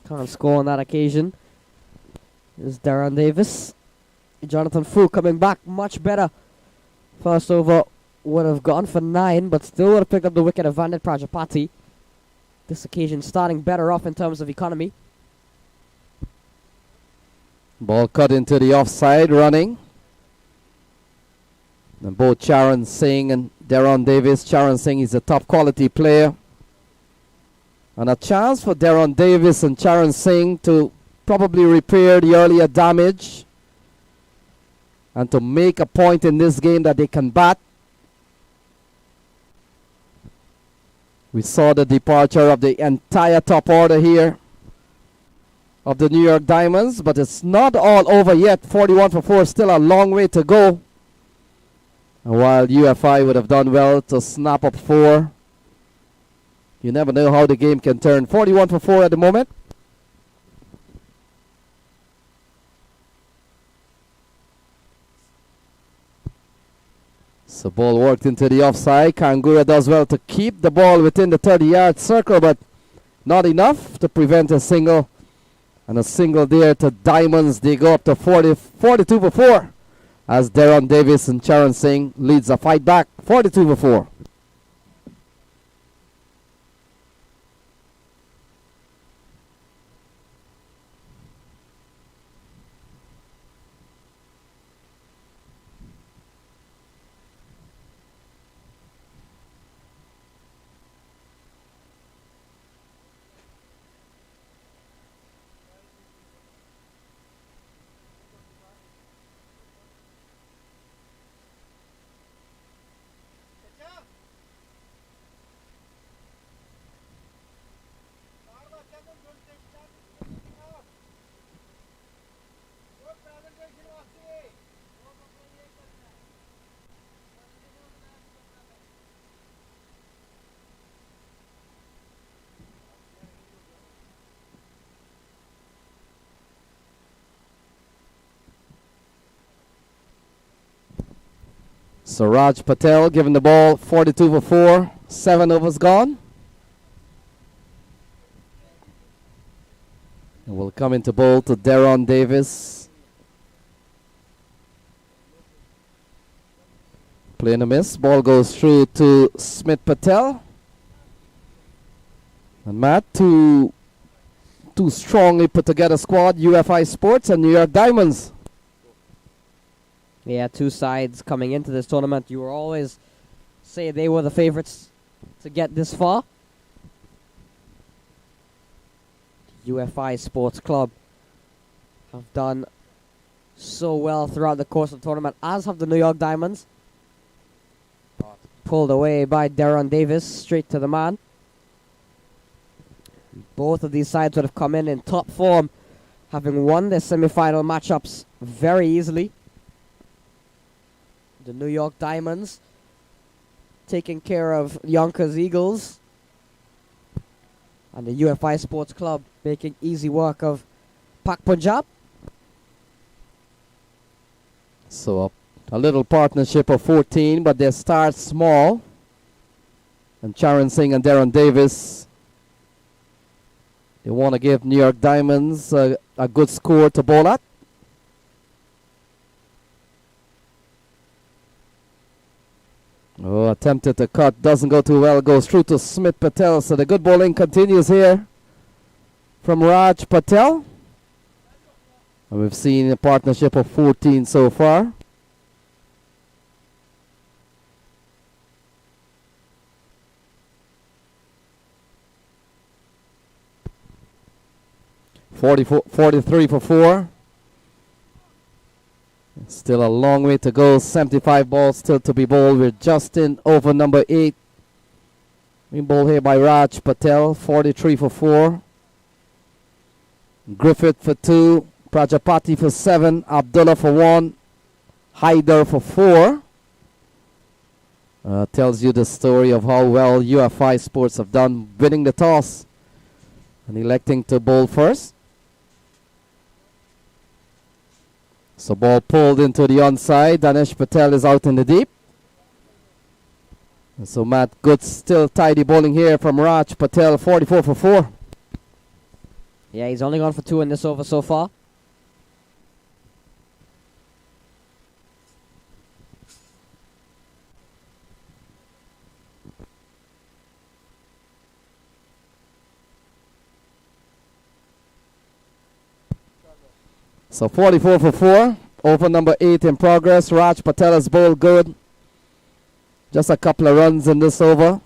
Can't score on that occasion. Is Darren Davis. Jonathan Fu coming back much better. First over would have gone for 9, but still would have picked up the wicket of Vandit Prajapati. This occasion starting better off in terms of economy. Ball cut into the offside, running. And both Charan Singh and Darren Davis. Charan Singh is a top quality player. And a chance for Darren Davis and Charan Singh to probably repair the earlier damage and to make a point in this game that they can bat. We saw the departure of the entire top order here of the New York Diamonds, but it's not all over yet. 41 for 4, still a long way to go. And while UFI would have done well to snap up 4, you never know how the game can turn. 41 for 4 at the moment. So ball worked into the offside. Kangura does well to keep the ball within the 30-yard circle, but not enough to prevent a single. And a single there to Diamonds. They go up to 42 for 4 as Darren Davis and Charan Singh leads a fight back. 42 for 4. Suraj Patel giving the ball. 42 for 4. 7 overs gone. And will come into bowl to Darren Davis. Playing a miss. Ball goes through to Smith Patel. And Matt, two strongly put together squad, UFI Sports and New York Diamonds. Yeah, two sides coming into this tournament. You were always say they were the favorites to get this far. UFI Sports Club have done so well throughout the course of the tournament, as have the New York Diamonds. Pulled away by Darren Davis, straight to the man. Both of these sides would have come in top form, having won their semi-final matchups very easily. The New York Diamonds taking care of Yonkers Eagles, and the UFI Sports Club making easy work of Pak Punjab. So a little partnership of 14, but they start small. And Charan Singh and Darren Davis, they want to give New York Diamonds a good score to bowl at. Oh, attempted to cut, doesn't go too well, goes through to Smith Patel. So the good bowling continues here from Raj Patel. And we've seen a partnership of 14 so far. .43 for 4. Still a long way to go. 75 balls still to be bowled. We're just in over number 8. Being bowled here by Raj Patel. 43 for 4. Griffith for 2. Prajapati for 7. Abdullah for 1. Haider for 4. Tells you the story of how well UFI Sports have done winning the toss and electing to bowl first. So ball pulled into the onside. Danesh Patel is out in the deep. And so Matt Goods still tidy bowling here from Raj Patel, 44 for 4. Yeah, he's only gone for 2 in this over so far. So 44 for 4. Over number 8 in progress. Raj Patel has bowled good. Just a couple of runs in this over.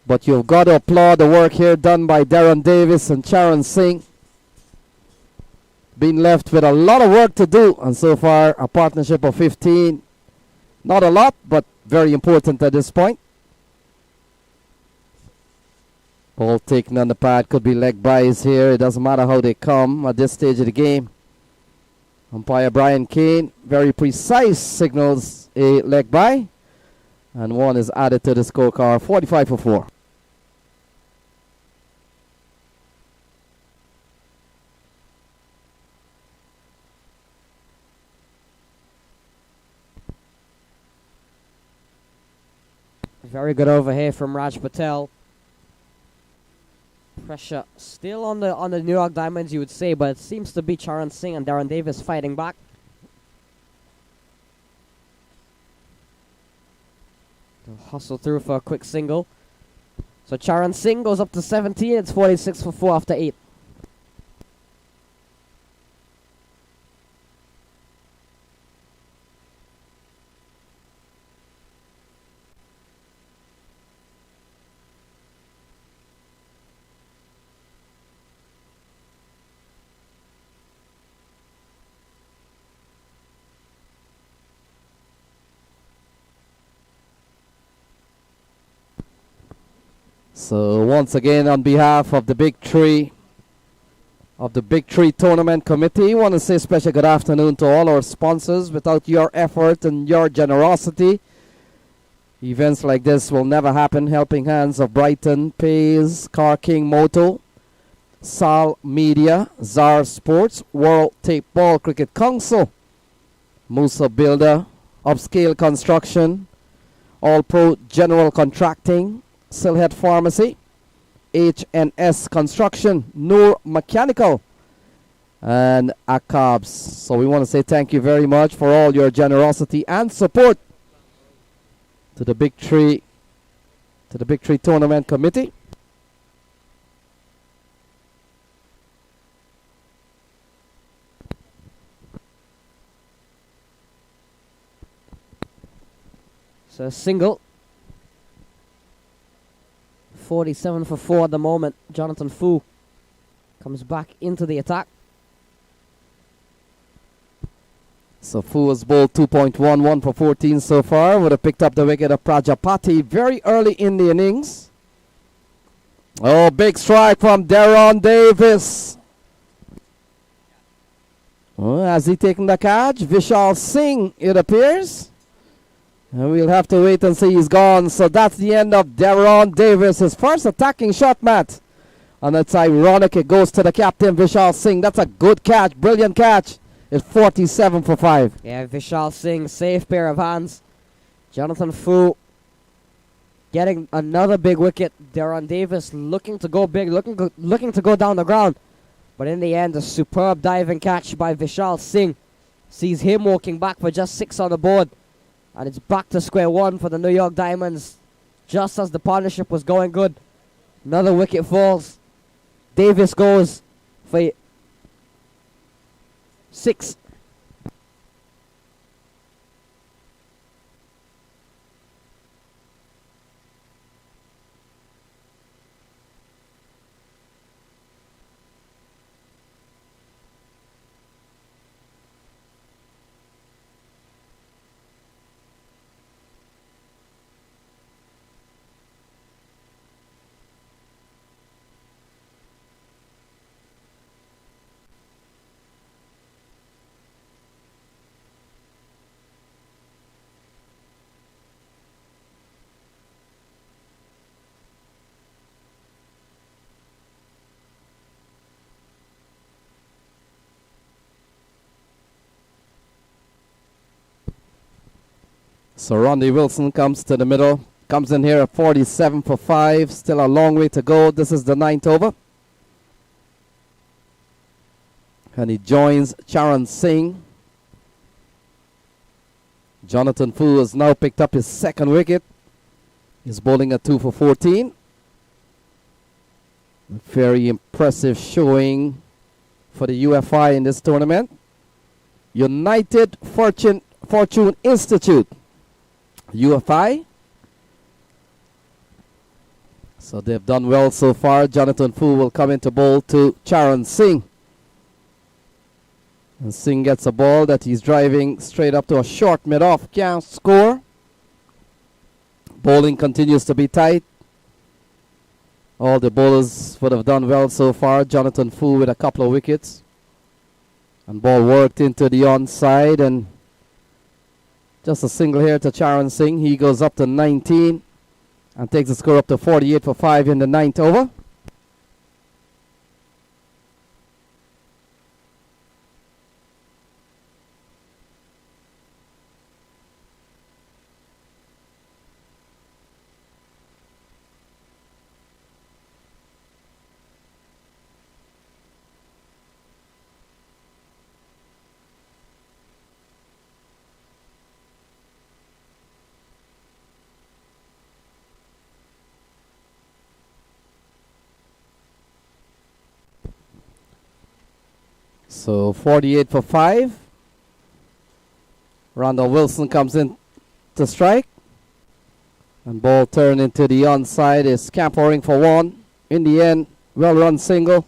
But you've got to applaud the work here done by Darren Davis and Charan Singh. Been left with a lot of work to do. And so far, a partnership of 15. Not a lot, but very important at this point. Ball taken on the pad, could be leg byes here. It doesn't matter how they come at this stage of the game. Umpire Brian Kane, very precise, signals a leg by. And 1 is added to the scorecard, 45 for 4. Very good over here from Raj Patel. Pressure still on the New York Diamonds, you would say, but it seems to be Charan Singh and Darren Davis fighting back. They'll hustle through for a quick single. So Charan Singh goes up to 17. It's 46 for 4 after 8. So once again, on behalf of the Big Tree, Tournament Committee, I want to say special good afternoon to all our sponsors. Without your effort and your generosity, events like this will never happen. Helping Hands of Brighton, Pays, Car King Moto, Sal Media, Zar Sports, World Tape Ball Cricket Council, Musa Builder, Upscale Construction, All Pro General Contracting, Silhead Pharmacy, H&S Construction, Noor Mechanical, and Akabs. So we want to say thank you very much for all your generosity and support to the Big Tree Tournament Committee. So single. 47 for 4 at the moment. Jonathan Fu comes back into the attack. So Fu has bowled 2.1, 1 for 14 so far. Would have picked up the wicket of Prajapati very early in the innings. Oh, big strike from Darren Davis. Oh, has he taken the catch? Vishal Singh, it appears. And we'll have to wait and see he's gone. So that's the end of Darren Davis. His first attacking shot, Matt. And it's ironic it goes to the captain, Vishal Singh. That's a good catch, brilliant catch. It's 47 for 5. Yeah, Vishal Singh, safe pair of hands. Jonathan Fu getting another big wicket. Darren Davis looking to go big, looking to go down the ground. But in the end, a superb diving catch by Vishal Singh sees him walking back for just 6 on the board. And it's back to square one for the New York Diamonds. Just as the partnership was going good, another wicket falls. Davis goes for 6. So Randy Wilson comes to the middle. Comes in here at 47 for 5. Still a long way to go. This is the 9th over. And he joins Charan Singh. Jonathan Fu has now picked up his 2nd wicket. He's bowling at 2 for 14. A very impressive showing for the UFI in this tournament. United Fortune Institute, UFI. So they've done well so far. Jonathan Fu will come into bowl to Charan Singh. And Singh gets a ball that he's driving straight up to a short mid-off. Can't score. Bowling continues to be tight. All the bowlers would have done well so far. Jonathan Fu with a couple of wickets. And ball worked into the onside. And just a single here to Charan Singh. He goes up to 19. And takes the score up to 48 for 5 in the 9th over. So 48 for 5. Randall Wilson comes in to strike. And ball turned into the onside is scampering for 1. In the end, well run single.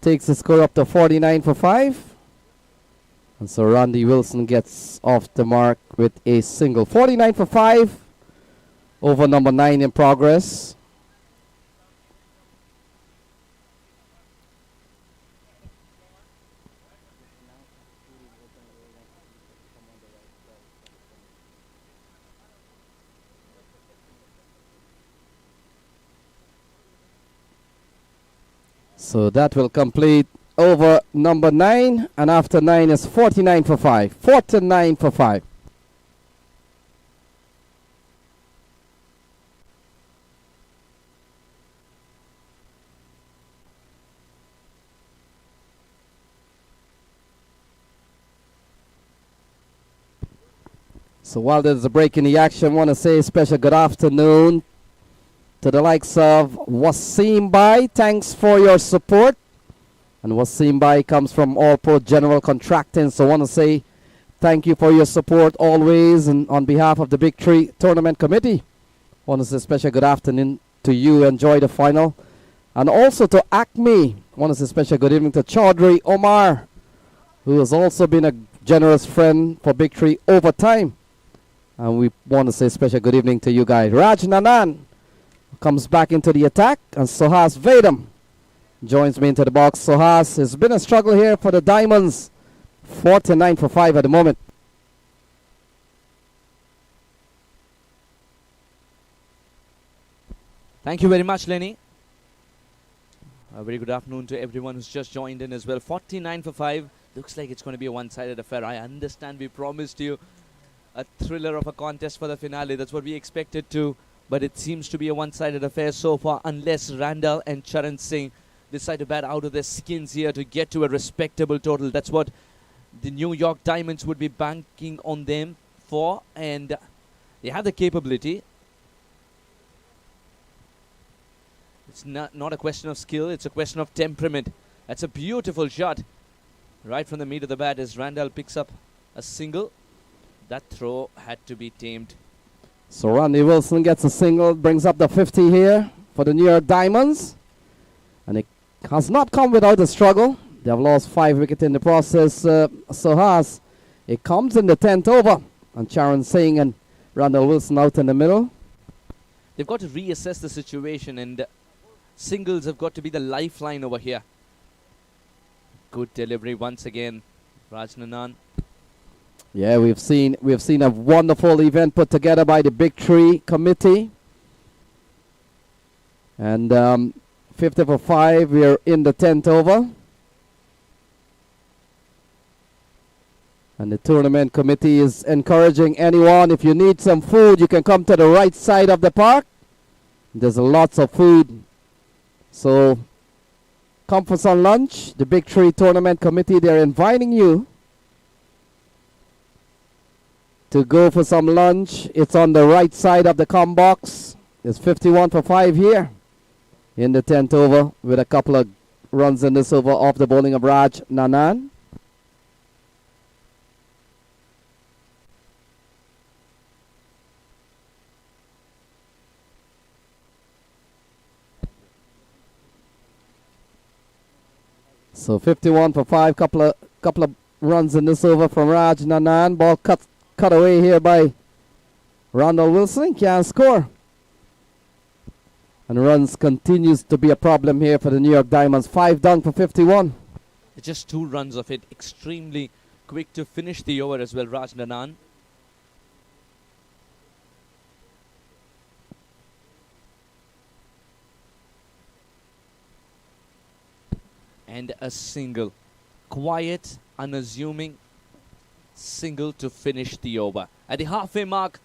Takes the score up to 49 for 5. And so Randy Wilson gets off the mark with a single. 49 for 5. Over number 9 in progress. So that will complete over number 9. And after 9 is 49 for 5. 49 for 5. So while there's a break in the action, I want to say a special good afternoon to the likes of Wasim Bai. Thanks for your support. And Wasim Bai comes from All Pro General Contracting. So I want to say thank you for your support always. And on behalf of the Big Tree Tournament Committee, I want to say a special good afternoon to you. Enjoy the final. And also to Acme, I want to say a special good evening to Chaudhry Omar, who has also been a generous friend for Big Tree over time. And we want to say a special good evening to you guys. Raj Nanan comes back into the attack, and Sohas Vedam joins me into the box. Sohas, has been a struggle here for the Diamonds. 49 for 5 at the moment. Thank you very much, Lenny. A very good afternoon to everyone who's just joined in as well. 49 for 5. Looks like it's going to be a one-sided affair. I understand we promised you a thriller of a contest for the finale. That's what we expected to. But it seems to be a one-sided affair so far, unless Randall and Charan Singh decide to bat out of their skins here to get to a respectable total. That's what the New York Diamonds would be banking on them for, and they have the capability. It's not a question of skill, it's a question of temperament. That's a beautiful shot right from the meat of the bat as Randall picks up a single. That throw had to be tamed. So Randy Wilson gets a single, brings up the 50 here for the New York Diamonds. And it has not come without a struggle. They have lost 5 wickets in the process. Sohas, it comes in the 10th over. And Charan Singh and Randall Wilson out in the middle. They've got to reassess the situation, and singles have got to be the lifeline over here. Good delivery once again, Raj Nanan. Yeah, we've seen a wonderful event put together by the Big Tree Committee. And 50 for 5, we're in the 10th over. And the tournament committee is encouraging anyone, if you need some food, you can come to the right side of the park. There's lots of food. So come for some lunch. The Big Tree Tournament Committee, they're inviting you to go for some lunch. It's on the right side of the com box. It's 51 for 5 here in the 10th over with a couple of runs in this over off the bowling of Raj Nanan. So 51 for 5, couple of runs in this over from Raj Nanan. Ball cut away here by Randall Wilson. Can't score. And runs continues to be a problem here for the New York Diamonds. 5 down for 51. Just 2 runs of it. Extremely quick to finish the over as well, Raj Nanan. And a single. Quiet, unassuming single to finish the over. At the halfway mark,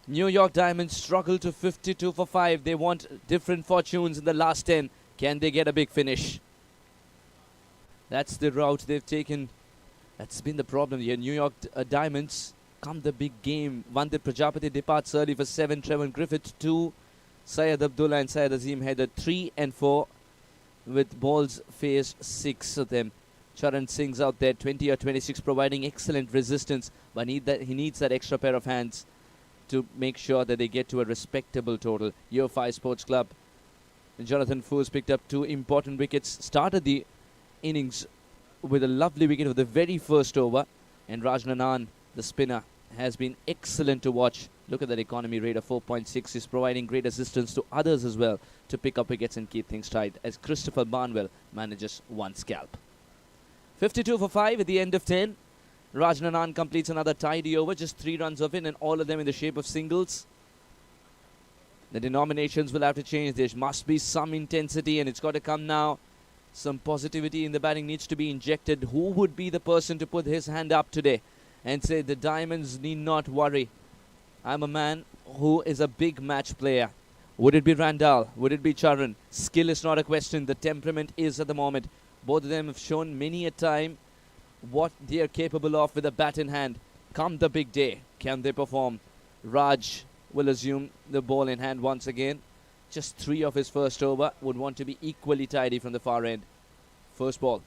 New York Diamonds struggle to 52 for 5. They want different fortunes in the last 10. Can they get a big finish? That's the route they've taken. That's been the problem here. New York Diamonds come the big game. Vandit Prajapati departs early for 7. Trevor Griffith 2. Syed Abdullah and Syed Azim headed 3 and 4. With balls faced 6 of them. Charan Singh's out there 20 or 26, providing excellent resistance, but he needs that extra pair of hands to make sure that they get to a respectable total. UFI Sports Club. Jonathan Foos picked up 2 important wickets, started the innings with a lovely wicket of the very first over, and Raj Nanan, the spinner, has been excellent to watch. Look at that economy rate of 4.6. He's providing great assistance to others as well to pick up wickets and keep things tight as Christopher Barnwell manages 1 scalp. 52 for 5 at the end of 10. Raj Nanan completes another tidy over, just 3 runs of it, and all of them in the shape of singles. The denominations will have to change. There must be some intensity, and it's got to come now. Some positivity in the batting needs to be injected. Who would be the person to put his hand up today and say the Diamonds need not worry? I'm a man who is a big match player. Would it be Randall? Would it be Charan? Skill is not a question. The temperament is at the moment. Both of them have shown many a time what they are capable of with a bat in hand. Come the big day, can they perform? Raj will assume the ball in hand once again. Just 3 of his first over. Would want to be equally tidy from the far end. First ball.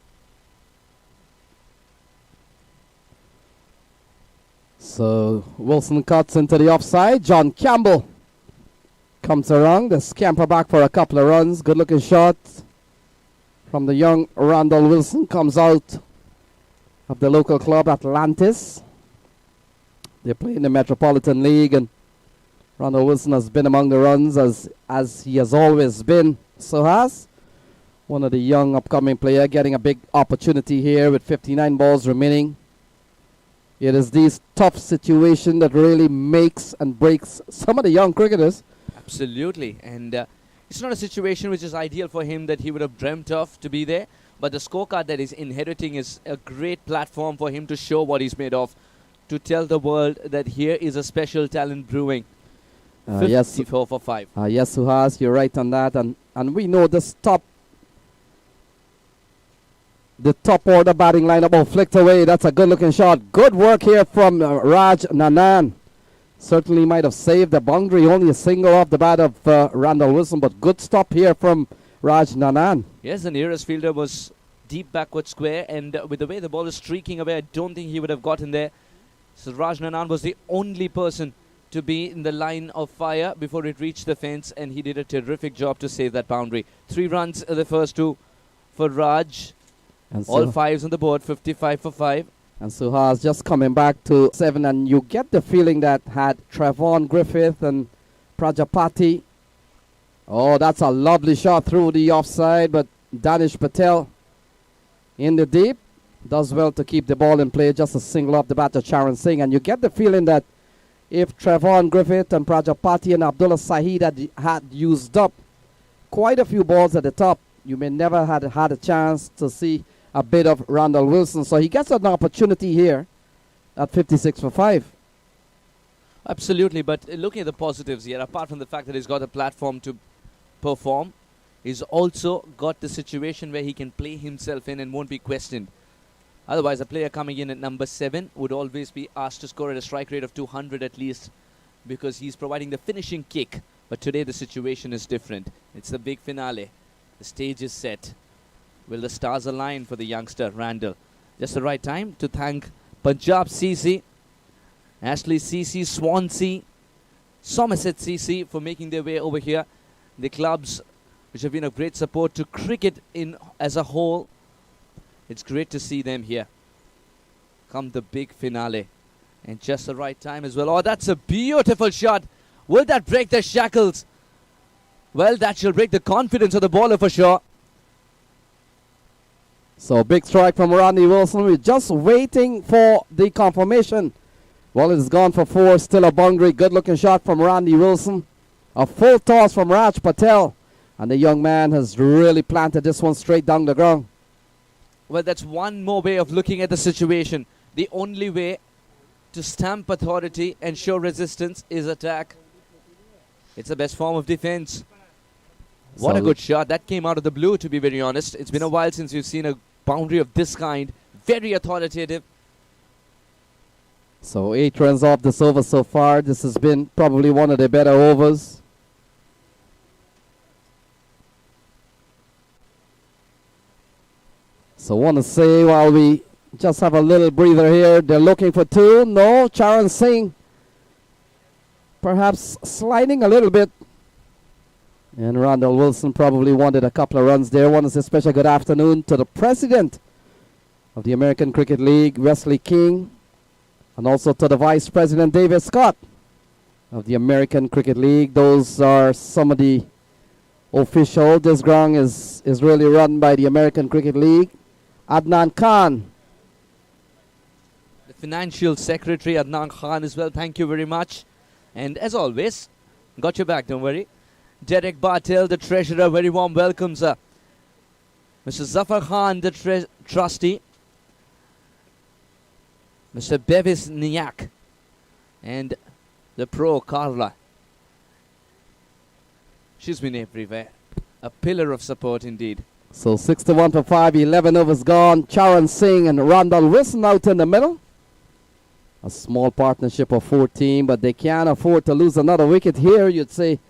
So Wilson cuts into the offside. John Campbell comes around. The scamper back for a couple of runs. Good looking shot from the young Randall Wilson. Comes out of the local club Atlantis. They play in the Metropolitan League, and Randall Wilson has been among the runs as he has always been. So has one of the young upcoming player getting a big opportunity here with 59 balls remaining. It is these tough situations that really makes and breaks some of the young cricketers. Absolutely. And it's not a situation which is ideal for him that he would have dreamt of to be there. But the scorecard that he's inheriting is a great platform for him to show what he's made of. To tell the world that here is a special talent brewing. 54 for 5. Yes, Suhas, you're right on that. And we know the top order batting lineup. Oh, flicked away. That's a good looking shot. Good work here from Raj Nanan. Certainly might have saved the boundary. Only a single off the bat of Randall Wilson, but good stop here from Raj Nanan. Yes, the nearest fielder was deep backward square, and with the way the ball is streaking away, I don't think he would have gotten there. So Raj Nanan was the only person to be in the line of fire before it reached the fence, and he did a terrific job to save that boundary. 3 runs the first 2 for Raj. And all 5s on the board, 55 for 5. And Suhas just coming back to 7, and you get the feeling that had Trevon Griffith and Prajapati. Oh, that's a lovely shot through the offside, but Danish Patel in the deep does well to keep the ball in play. Just a single off the bat of Charan Singh, and you get the feeling that if Trevon Griffith and Prajapati and Abdullah Saeed had used up quite a few balls at the top, you may never had a chance to see a bit of Randall Wilson. So he gets an opportunity here at 56 for 5. Absolutely, but looking at the positives here, apart from the fact that he's got a platform to perform, he's also got the situation where he can play himself in and won't be questioned. Otherwise, a player coming in at number 7 would always be asked to score at a strike rate of 200 at least, because he's providing the finishing kick. But today the situation is different. It's the big finale. The stage is set. Will the stars align for the youngster, Randall? Just the right time to thank Punjab CC, Ashley CC, Swansea, Somerset CC for making their way over here. The clubs which have been of great support to cricket in as a whole. It's great to see them here. Come the big finale. And just the right time as well. Oh, that's a beautiful shot. Will that break the shackles? Well, that shall break the confidence of the bowler for sure. So big strike from Randy Wilson. We're just waiting for the confirmation. Well, it's gone for 4. Still a boundary. Good looking shot from Randy Wilson. A full toss from Raj Patel. And the young man has really planted this one straight down the ground. Well, that's one more way of looking at the situation. The only way to stamp authority and show resistance is attack. It's the best form of defense. What a good shot. That came out of the blue, to be very honest. It's been a while since you've seen a boundary of this kind. Very authoritative. So 8 runs off this over so far. This has been probably one of the better overs. So want to say, while we just have a little breather here, they're looking for 2. No, Charan Singh perhaps sliding a little bit. And Randall Wilson probably wanted a couple of runs there. Want to say special good afternoon to the president of the American Cricket League, Wesley King, and also to the vice president, David Scott, of the American Cricket League. Those are some of the officials. This ground is really run by the American Cricket League. Adnan Khan, The financial secretary, Adnan Khan, as well. Thank you very much. And as always, got your back, don't worry. Derek Bartel, the treasurer, very warm welcome, sir. Mr. Zafar Khan, the trustee. Mr. Bevis Niak. And the pro, Carla. She's been everywhere. A pillar of support indeed. so 61 for 5, 11 overs gone. Charan Singh and Randall Wilson out in the middle. A small partnership of 14, but they can't afford to lose another wicket here, you'd say.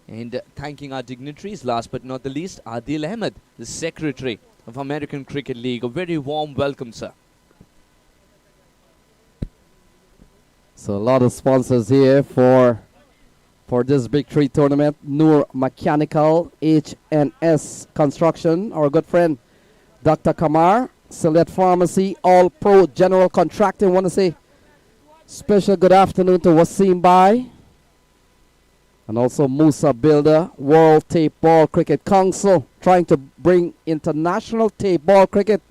And thanking our dignitaries, last but not the least, Adil Ahmed, the secretary of American Cricket League. A very warm welcome, sir. So a lot of sponsors here for this Big 3 tournament. Noor Mechanical, HNS Construction, our good friend Dr. Kamar, Select Pharmacy, All Pro General Contracting. Want to say special good afternoon to Wasim Bai. And also Musa Builder, World Tape Ball Cricket Council, trying to bring international tape ball cricket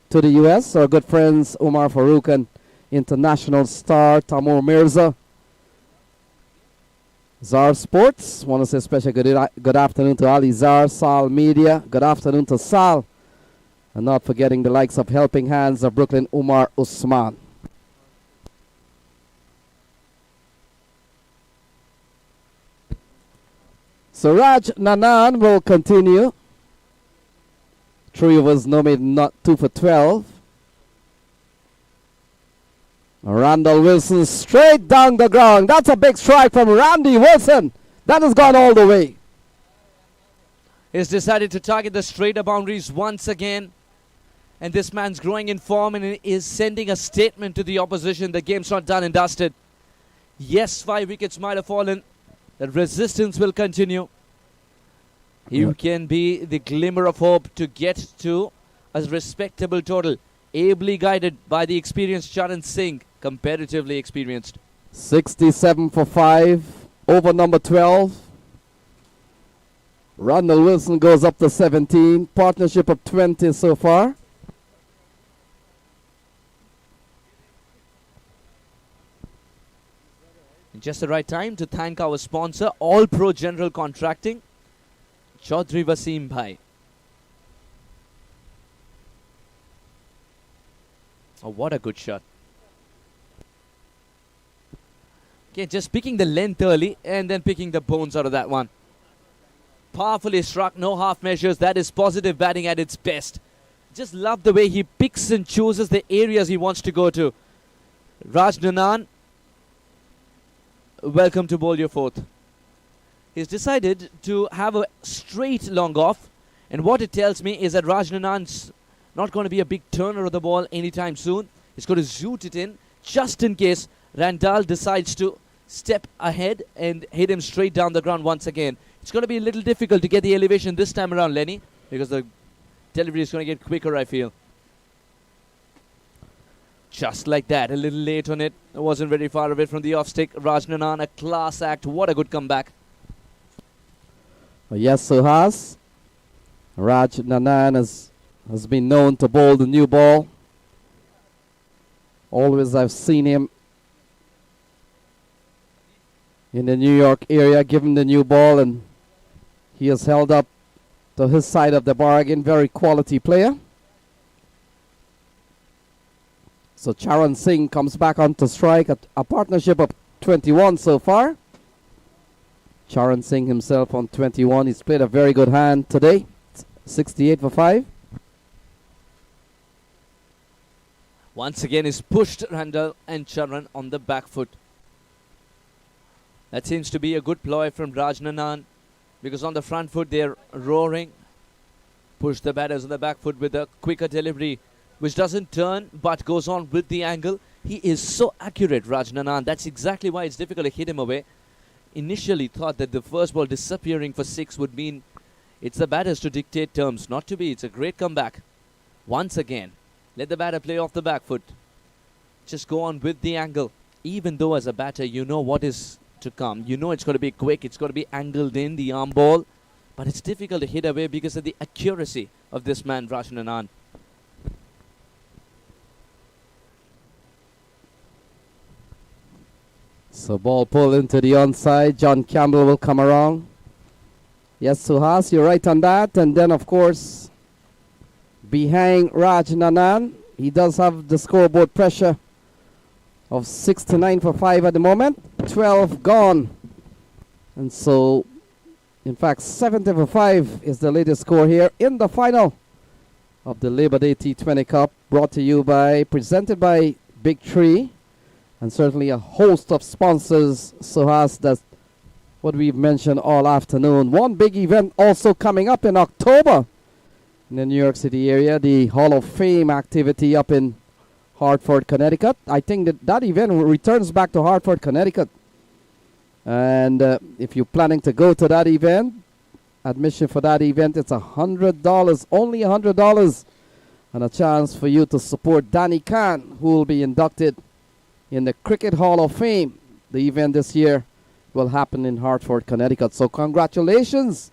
to the U.S. Our good friends Umar Farouk and international star Tamur Mirza. Zar Sports, want to say special good afternoon to Ali Zar, Sal Media, good afternoon to Sal. And not forgetting the likes of Helping Hands of Brooklyn, Umar Usman. So Raj Nanan will continue. 3 overs, no made, not 2 for 12. Randall Wilson straight down the ground. That's a big strike from Randy Wilson. That has gone all the way. He's decided to target the straighter boundaries once again. And this man's growing in form and is sending a statement to the opposition. The game's not done and dusted. Yes, 5 wickets might have fallen. The resistance will continue. You can be the glimmer of hope to get to a respectable total. Ably guided by the experienced Charan Singh, comparatively experienced. 67 for 5, over number 12. Randall Wilson goes up to 17, partnership of 20 so far. Just the right time to thank our sponsor, All Pro General Contracting, Chaudhry Wasim Bhai. Oh, what a good shot. Okay, just picking the length early and then picking the bones out of that one. Powerfully struck, no half measures. That is positive batting at its best. Just love the way he picks and chooses the areas he wants to go to. Raj Nanan, welcome to bowl your fourth. He's decided to have a straight long off, and what it tells me is that Raj Nanan's not going to be a big turner of the ball anytime soon. He's going to zoot it in just in case Randall decides to step ahead and hit him straight down the ground once again. It's going to be a little difficult to get the elevation this time around, Lenny, because the delivery is going to get quicker, I feel. Just like that, a little late on it. It wasn't very far away from the off stick. Raj Nanan, a class act. What a good comeback. Yes, Suhas. Raj Nanan has been known to bowl the new ball. Always I've seen him in the New York area, give him the new ball, and he has held up to his side of the bargain. Very quality player. So Charan Singh comes back onto strike at a partnership of 21 so far. Charan Singh himself on 21. He's played a very good hand today. 68 for 5. Once again, he's pushed Randall and Charan on the back foot. That seems to be a good ploy from Raj Nanan, because on the front foot they're roaring. Push the batters on the back foot with a quicker delivery, which doesn't turn but goes on with the angle. He is so accurate, Raj Nanan. That's exactly why it's difficult to hit him away. Initially thought that the first ball disappearing for 6 would mean it's the batters to dictate terms. Not to be. It's a great comeback. Once again, let the batter play off the back foot. Just go on with the angle. Even though as a batter you know what is to come. You know it's going to be quick. It's going to be angled in, the arm ball. But it's difficult to hit away because of the accuracy of this man, Raj Nanan. So ball pulled into the onside. John Campbell will come around. Yes, Suhas, you're right on that. And then, of course, behind Raj Nanan, he does have the scoreboard pressure of 69 for 5 at the moment. 12 gone. And so, in fact, 70 for 5 is the latest score here in the final of the Labor Day T20 Cup, brought to you by, presented by Big Tree, and certainly a host of sponsors. Suhas, that's what we've mentioned all afternoon. One big event also coming up in October in the New York City area, the Hall of Fame activity up in Hartford, Connecticut. I think that event returns back to Hartford, Connecticut. And if you're planning to go to that event, admission for that event, it's $100, only $100, and a chance for you to support Danny Kahn, who will be inducted in the Cricket Hall of Fame. The event this year will happen in Hartford, Connecticut. So congratulations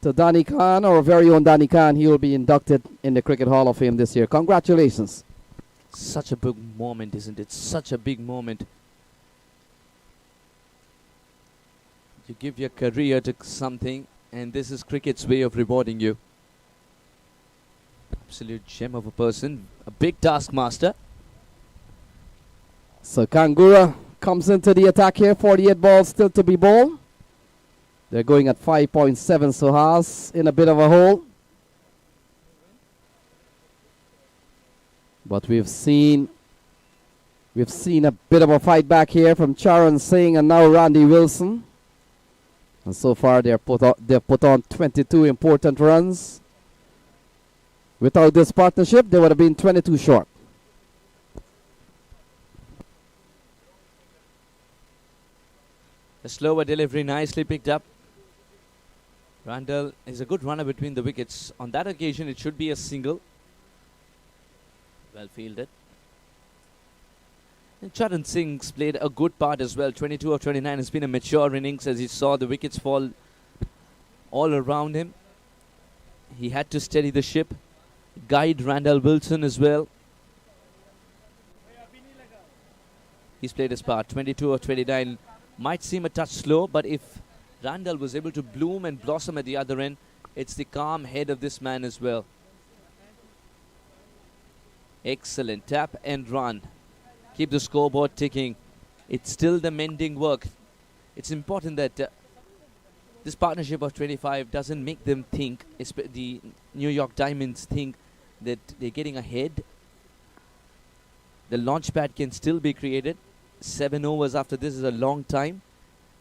to Danny Kahn, our very own Danny Kahn. He will be inducted in the Cricket Hall of Fame this year. Congratulations. Such a big moment, isn't it? Such a big moment. You give your career to something, and this is cricket's way of rewarding you. Absolute gem of a person. A big taskmaster. So Kangura comes into the attack here. 48 balls still to be bowled. They're going at 5.7. Suhas in a bit of a hole. But we've seen a bit of a fight back here from Charan Singh and now Randy Wilson. And so far they've put on 22 important runs. Without this partnership, they would have been 22 short. A slower delivery, nicely picked up. Randall is a good runner between the wickets. On that occasion, it should be a single. Well fielded. And Charan Singh's played a good part as well. 22 of 29 has been a mature innings, as he saw the wickets fall all around him. He had to steady the ship, guide Randall Wilson as well. He's played his part. 22 of 29 might seem a touch slow, but if Randall was able to bloom and blossom at the other end, it's the calm head of this man as well. Excellent tap and run. Keep the scoreboard ticking. It's still the mending work. It's important that this partnership of 25 doesn't make them think, the New York Diamonds think that they're getting ahead. The launch pad can still be created. 7 overs after this is a long time.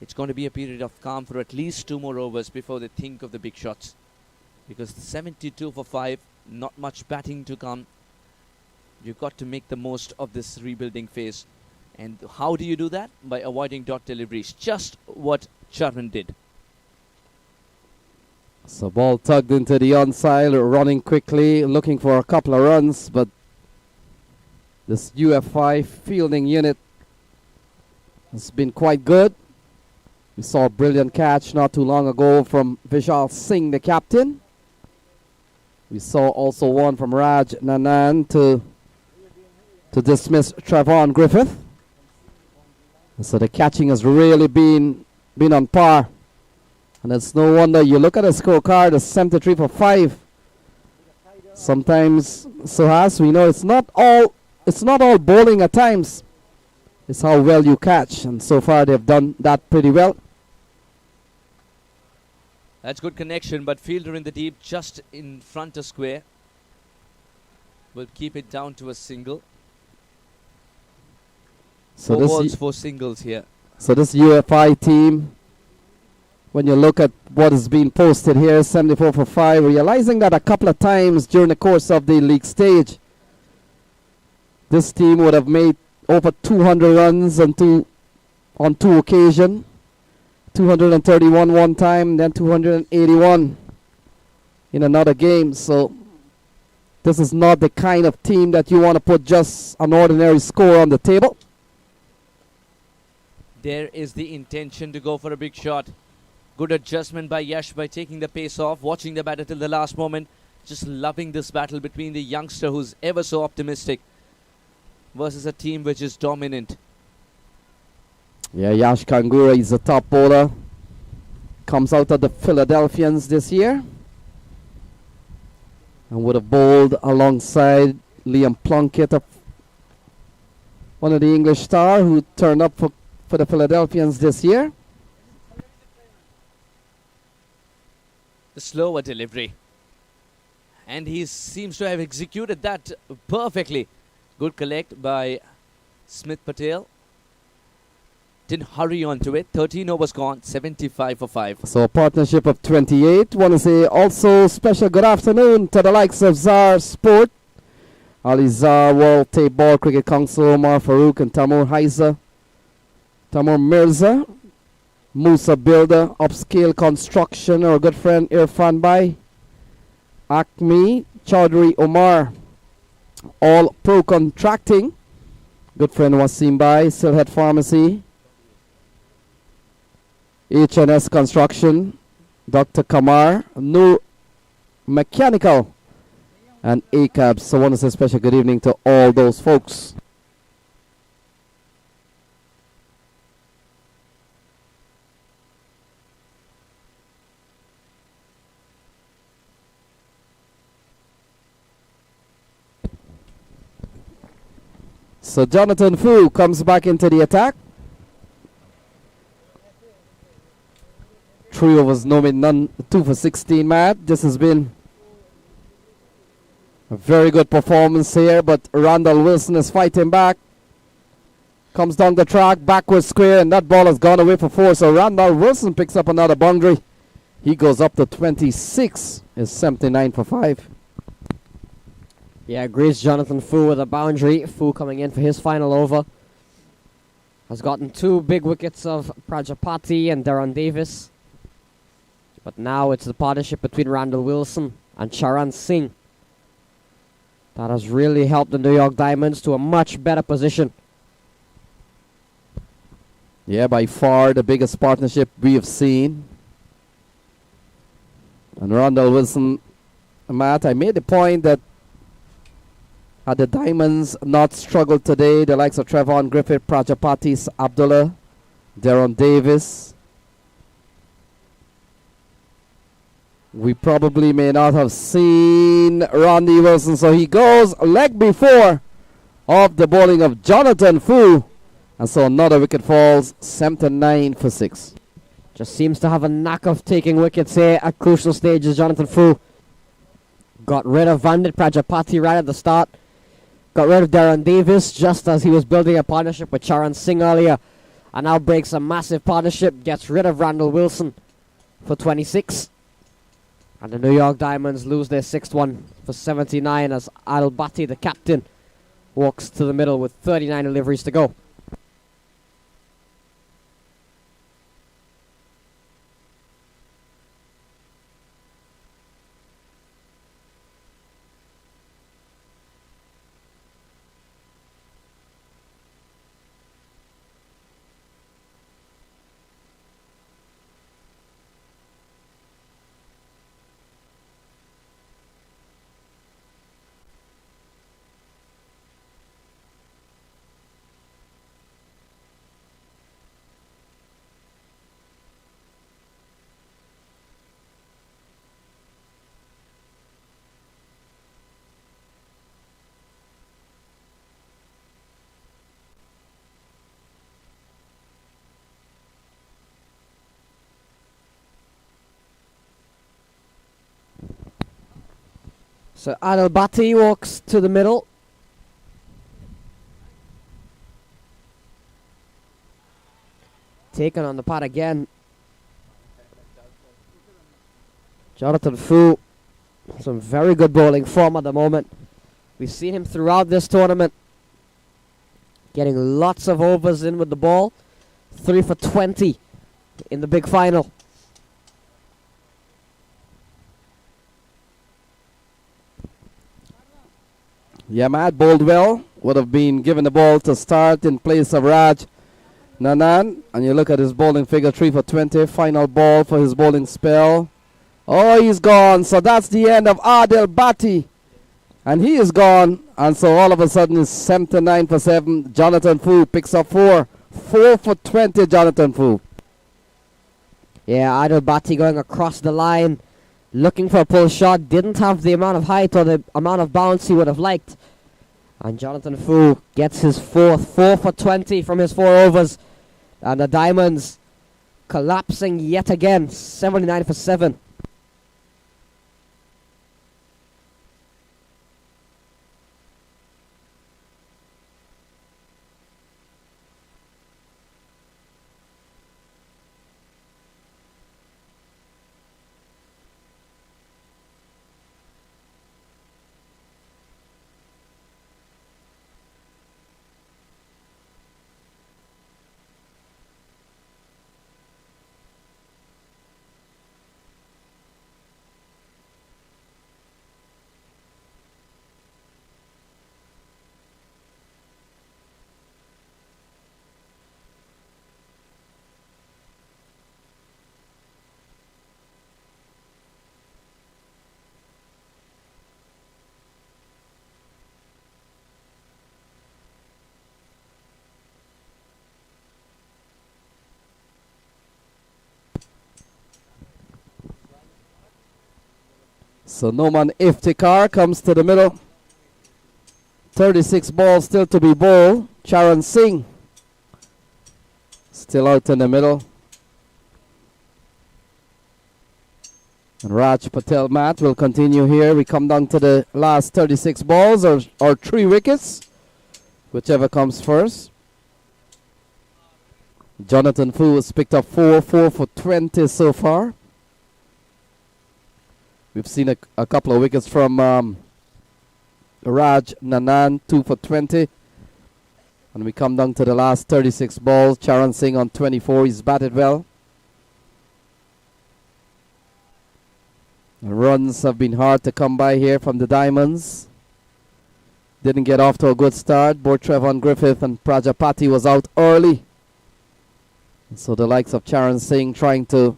It's going to be a period of calm for at least 2 more overs before they think of the big shots. Because 72 for 5, not much batting to come. You've got to make the most of this rebuilding phase. And how do you do that? By avoiding dot deliveries. Just what Charan did. So ball tugged into the onside, running quickly, looking for a couple of runs, but this UFI fielding unit has been quite good. We saw a brilliant catch not too long ago from Vishal Singh, the captain. We saw also one from Raj Nanan to dismiss Trevon Griffith. And so the catching has really been on par. And it's no wonder you look at the scorecard, it's 73 for 5. Sometimes, Suhas, we know it's not all bowling at times. It's how well you catch, and so far they've done that pretty well. That's good connection, but fielder in the deep just in front of square. Will keep it down to a single. So 4 balls, 4 singles here. So this UFI team, when you look at what is being posted here, 74 for 5, realizing that a couple of times during the course of the league stage, this team would have made over 200 runs on two occasions. 231 one time, then 281 in another game. So this is not the kind of team that you want to put just an ordinary score on the table. There is the intention to go for a big shot. Good adjustment by Yash by taking the pace off, watching the batter till the last moment. Just loving this battle between the youngster who's ever so optimistic versus a team which is dominant. Yeah, Yash Kangura is a top bowler. Comes out of the Philadelphians this year. And would have bowled alongside Liam Plunkett, one of the English stars who turned up for the Philadelphians this year. The slower delivery. And he seems to have executed that perfectly. Good collect by Smith Patel. Didn't hurry onto it. 13 overs gone, 75 for 5. So a partnership of 28. Want to say also special good afternoon to the likes of Zar Sport, Ali Zar, World Tape Ball Cricket Council, Omar Farouk and Tamur Haiza, Tamur Mirza, Musa Builder, Upscale Construction, our good friend Irfan Bai, Acme, Chaudhry Omar, All Pro Contracting, good friend Wasim Bai, Silhead Pharmacy, HNS Construction, Dr. Kamar, Noor Mechanical, and ACAB. So I want to say a special good evening to all those folks. So Jonathan Fu comes back into the attack. 3 overs, no mid, none, 2 for 16, Matt. This has been a very good performance here, but Randall Wilson is fighting back. Comes down the track, backward square, and that ball has gone away for 4. So Randall Wilson picks up another boundary. He goes up to 26. Is 79 for 5. Yeah, agrees Jonathan Fu with a boundary. Fu coming in for his final over. Has gotten 2 big wickets of Prajapati and Darren Davis. But now it's the partnership between Randall Wilson and Charan Singh that has really helped the New York Diamonds to a much better position. Yeah, by far the biggest partnership we have seen. And Randall Wilson, Matt, I made the point that had the Diamonds not struggled today, the likes of Trevon Griffith, Prajapati Abdullah, Darren Davis, we probably may not have seen Randy Wilson. So he goes leg before of the bowling of Jonathan Fu. And so another wicket falls, 79 for 6. Just seems to have a knack of taking wickets here at crucial stages. Jonathan Fu got rid of Vandit Prajapati right at the start. Got rid of Darren Davis just as he was building a partnership with Charan Singh earlier. And now breaks a massive partnership. Gets rid of Randall Wilson for 26. And the New York Diamonds lose their 6th one for 79 as Adil Bhatti, the captain, walks to the middle with 39 deliveries to go. So Adil Bhatti walks to the middle. Taken on the pot again. Jonathan Fu, some very good bowling form at the moment. We've seen him throughout this tournament, getting lots of overs in with the ball. 3 for 20 in the big final. Yamad bowled well. Would have been given the ball to start in place of Raj Nanan. And you look at his bowling figure, 3 for 20. Final ball for his bowling spell. Oh, he's gone. So that's the end of Adil Bhatti. And he is gone. And so all of a sudden it's 79 for 7. Jonathan Fu picks up 4. 4 for 20, Jonathan Fu. Yeah, Adil Bhatti going across the line, looking for a pull shot. Didn't have the amount of height or the amount of bounce he would have liked. And Jonathan Fu gets his 4th. 4 for 20 from his 4 overs. And the Diamonds collapsing yet again. 79 for 7. So Noman Iftikhar comes to the middle. 36 balls still to be bowled. Charan Singh still out in the middle. And Raj Patel Matt will continue here. We come down to the last 36 balls or 3 wickets, whichever comes first. Jonathan Fu has picked up 4 for 20 so far. We've seen a couple of wickets from Raj Nanan, 2 for 20. And we come down to the last 36 balls. Charan Singh on 24. He's batted well. The runs have been hard to come by here from the Diamonds. Didn't get off to a good start. Both Trevon Griffith and Prajapati was out early. So the likes of Charan Singh trying to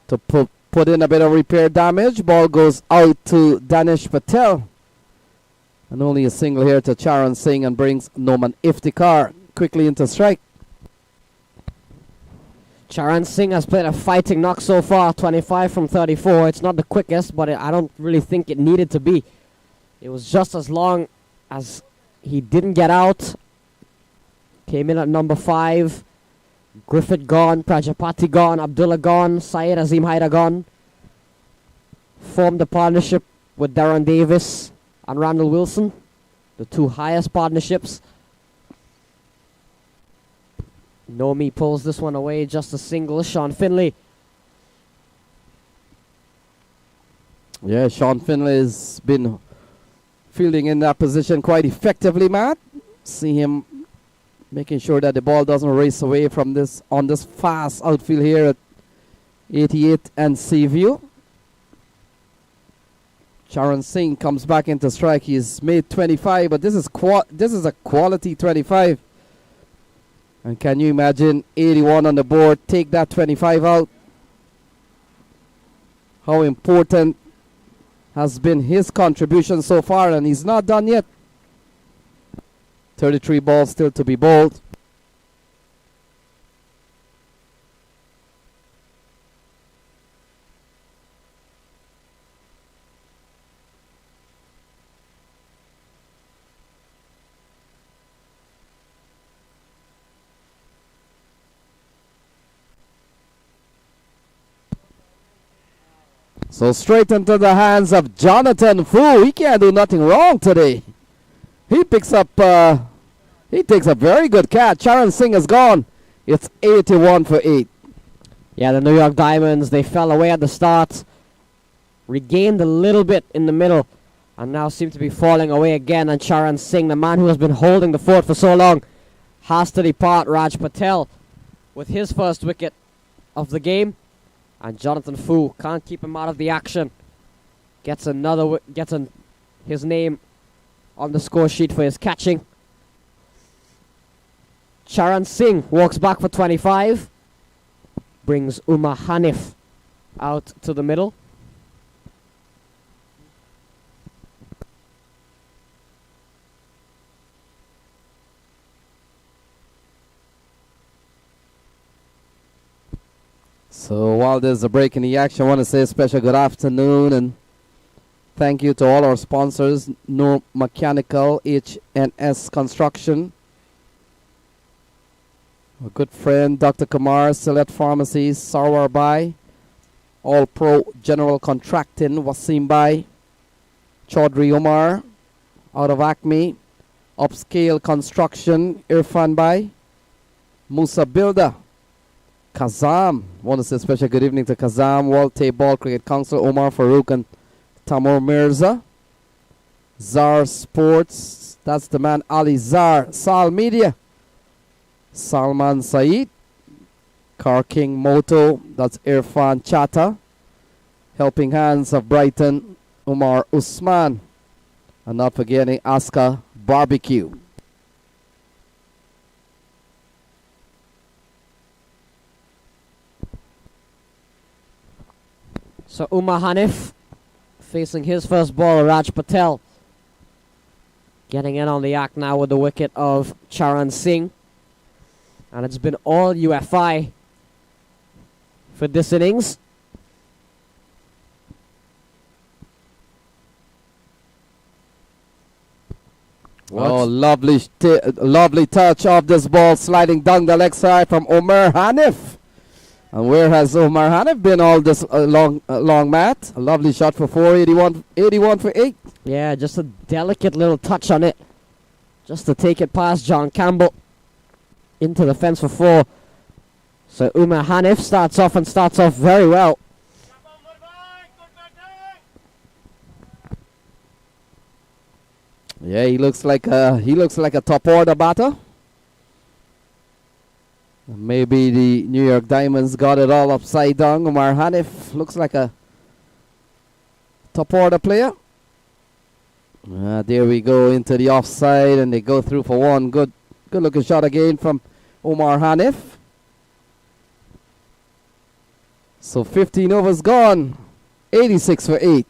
put in a bit of repair damage. Ball goes out to Danish Patel. And only a single here to Charan Singh and brings Noman Iftikhar quickly into strike. Charan Singh has played a fighting knock so far, 25 from 34. It's not the quickest, but I don't really think it needed to be. It was just as long as he didn't get out came in at number 5. Griffith gone, Prajapati gone, Abdullah gone, Syed Azim Haida gone. Formed a partnership with Darren Davis and Randall Wilson, the 2 highest partnerships. Nomi pulls this one away, just a single. Sean Finley. Yeah, Sean Finley has been fielding in that position quite effectively, Matt. See him making sure that the ball doesn't race away from this on this fast outfield here at 88 and Seaview. Charan Singh comes back into strike. He's made 25, but this is a quality 25. And can you imagine 81 on the board, take that 25 out? How important has been his contribution so far, and he's not done yet. 33 balls still to be bowled. So straight into the hands of Jonathan Fu. He can't do nothing wrong today. He takes a very good catch. Charan Singh is gone. It's 81 for 8. Yeah, the New York Diamonds, they fell away at the start. Regained a little bit in the middle. And now seem to be falling away again. And Charan Singh, the man who has been holding the fort for so long, has to depart. Raj Patel with his first wicket of the game. And Jonathan Fu can't keep him out of the action. Gets his name on the score sheet for his catching. Charan Singh walks back for 25. Brings Umar Hanif out to the middle. So while there's a break in the action, I want to say a special good afternoon and thank you to all our sponsors, No Mechanical, HNS Construction, our good friend Dr. Kumar, Select Pharmacies, Sarwar Bai, All Pro General Contracting, Wasim Bai, Chaudhry Omar, out of Acme, Upscale Construction, Irfan Bai, Musa Builder, Kazam. Want to say a special good evening to Kazam, Walte Ball Cricket Council, Omar Farouk and Tamur Mirza. Zar Sports, that's the man Ali Zar. Sal Media, Salman Saeed. Car King Moto, that's Irfan Chata. Helping Hands of Brighton, Umar Usman. And not forgetting Aska Barbecue. So Umar Hanif facing his first ball, Raj Patel. Getting in on the act now with the wicket of Charan Singh. And it's been all UFI for this innings. Oh, lovely touch of this ball sliding down the leg side from Umar Hanif. And where has Umar Hanif been all this long, Matt? A lovely shot for 81 for 8. Yeah, just a delicate little touch on it. Just to take it past John Campbell into the fence for 4. So Umar Hanif starts off very well. Yeah, he looks like a top order batter. Maybe the New York Diamonds got it all upside down. Umar Hanif looks like a top order player. There we go into the offside, and they go through for one. Good looking shot again from Umar Hanif. So 15 overs gone. 86 for 8.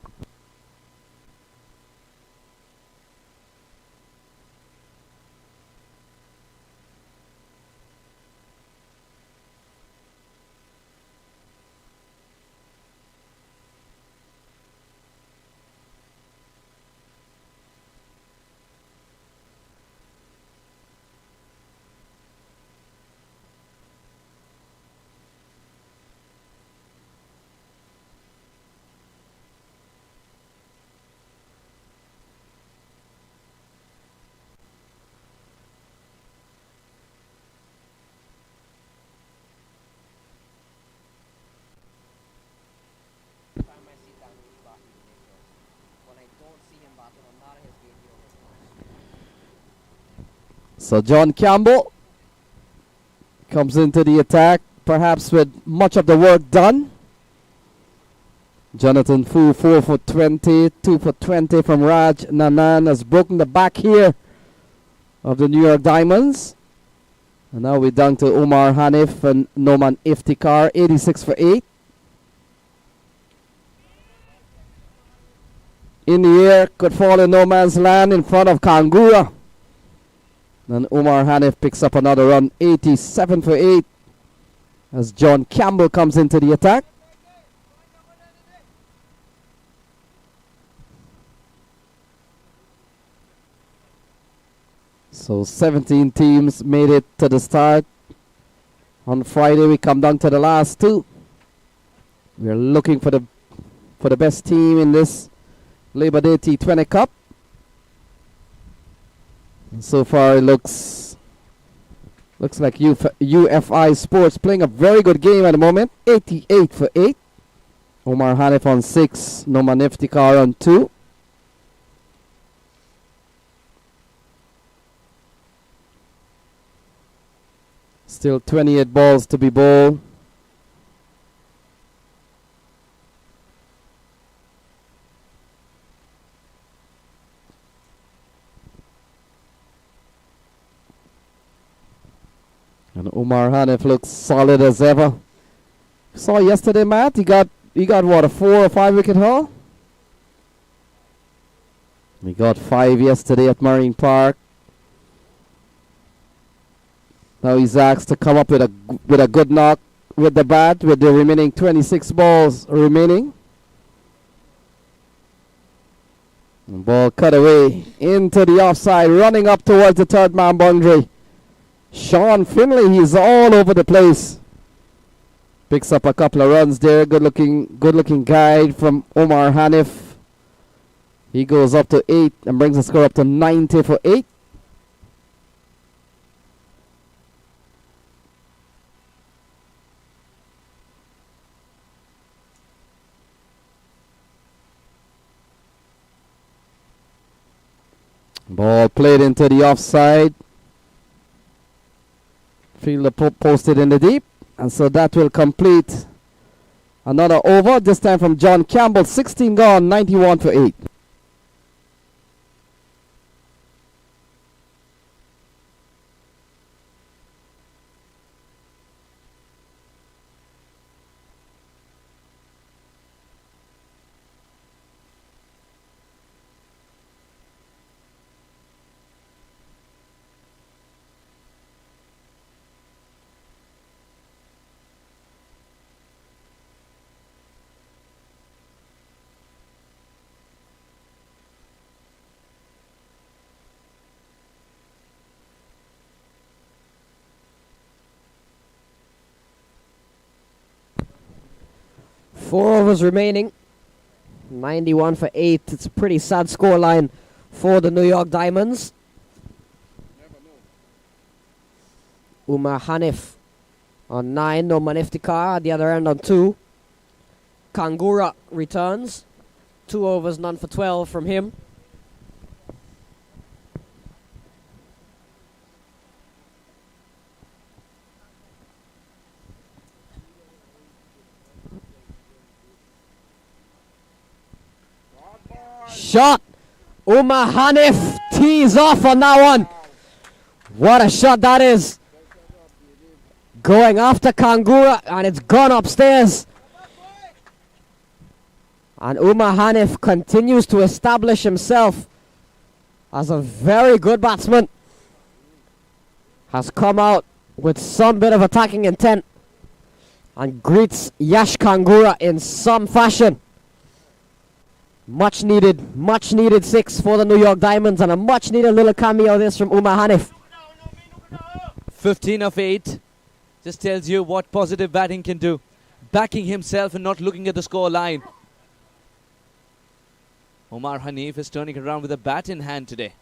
So John Campbell comes into the attack, perhaps with much of the work done. Jonathan Fu, 4 for 20, 2 for 20 from Raj Nanan, has broken the back here of the New York Diamonds. And now we're down to Omar Hanif and Noman Iftikhar, 86 for 8. In the air, could fall in no man's land in front of Kangura. Then Omar Hanif picks up another run, 87 for 8, as John Campbell comes into the attack. So 17 teams made it to the start. On Friday we come down to the last two. We're looking for the best team in this Labor Day T20 Cup. And so far it looks like UFI Sports playing a very good game at the moment. 88 for 8. Omar Hanif on 6, Noman Iftikhar on 2. Still 28 balls to be bowled. And Omar Hanif looks solid as ever. Saw yesterday, Matt. He got what, a 4 or 5 wicket haul? He got 5 yesterday at Marine Park. Now he's asked to come up with a good knock with the bat with the remaining 26 balls remaining. And ball cut away into the offside, running up towards the third man boundary. Sean Finley, he's all over the place. Picks up a couple of runs there. Good looking guide from Omar Hanif. He goes up to 8 and brings the score up to 90 for 8. Ball played into the offside. Fielder posted in the deep. And so that will complete another over. This time from John Campbell. 16 gone, 91 for 8. Four overs remaining. 91 for 8. It's a pretty sad scoreline for the New York Diamonds. Umar Hanif on 9. Noman Iftikhar at the other end on 2. Kangura returns. 2 overs, none for 12 from him. Shot. Umar Hanif tees off on that one. What a shot that is. Going after Kangura, and it's gone upstairs. And Umar Hanif continues to establish himself as a very good batsman. Has come out with some bit of attacking intent and greets Yash Kangura in some fashion. Much needed 6 for the New York Diamonds, and a much needed little cameo this from Umar Hanif. 15 of 8 just tells you what positive batting can do. Backing himself and not looking at the score line. Omar Hanif is turning around with a bat in hand today.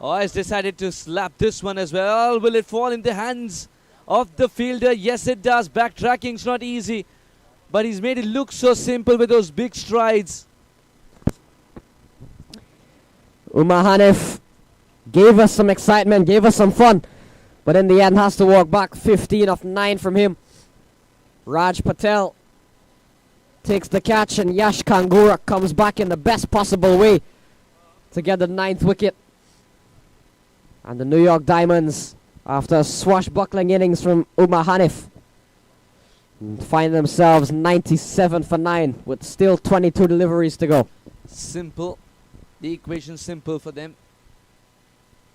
Oh, he's decided to slap this one as well. Will it fall in the hands of the fielder? Yes, it does. Backtracking's not easy. But he's made it look so simple with those big strides. Umar Hanif Gave us some excitement, gave us some fun. But in the end, has to walk back. 15 of 9 from him. Raj Patel takes the catch, and Yash Kangura comes back in the best possible way to get the 9th wicket. And the New York Diamonds, after a swashbuckling innings from Umar Hanif, find themselves 97 for 9 with still 22 deliveries to go. Simple. The equation simple for them.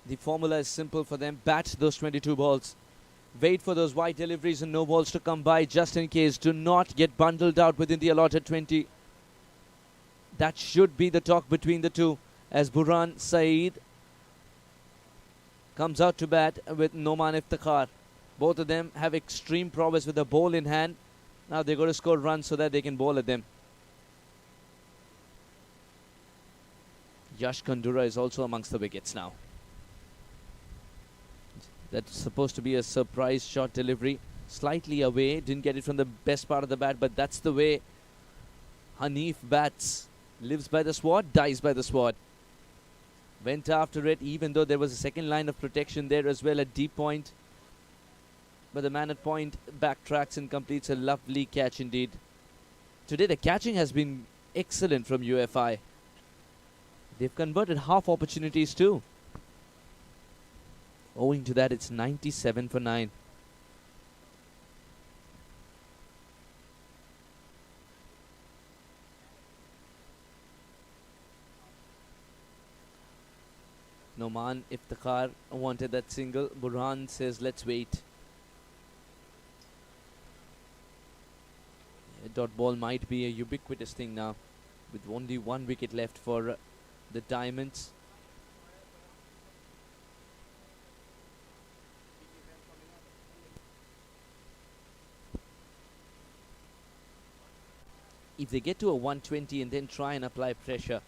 The formula is simple for them. Bat those 22 balls. Wait for those wide deliveries and no balls to come by just in case. Do not get bundled out within the allotted 20. That should be the talk between the two, as Burhan Saeed comes out to bat with Noman Iftikhar. Both of them have extreme prowess with the ball in hand. Now they're going to score runs so that they can bowl at them. Yash Kandura is also amongst the wickets now. That's supposed to be a surprise shot delivery. Slightly away. Didn't get it from the best part of the bat, but that's the way Hanif bats. Lives by the sword, dies by the sword. Went after it, even though there was a second line of protection there as well at deep point. But the man at point backtracks and completes a lovely catch indeed. Today the catching has been excellent from UFI. They've converted half opportunities too. Owing to that, it's 97 for 9. Noman Iftikhar wanted that single. Burhan says, let's wait. A dot ball might be a ubiquitous thing now, with only 1 wicket left for the Diamonds. If they get to a 120 and then try and apply pressure,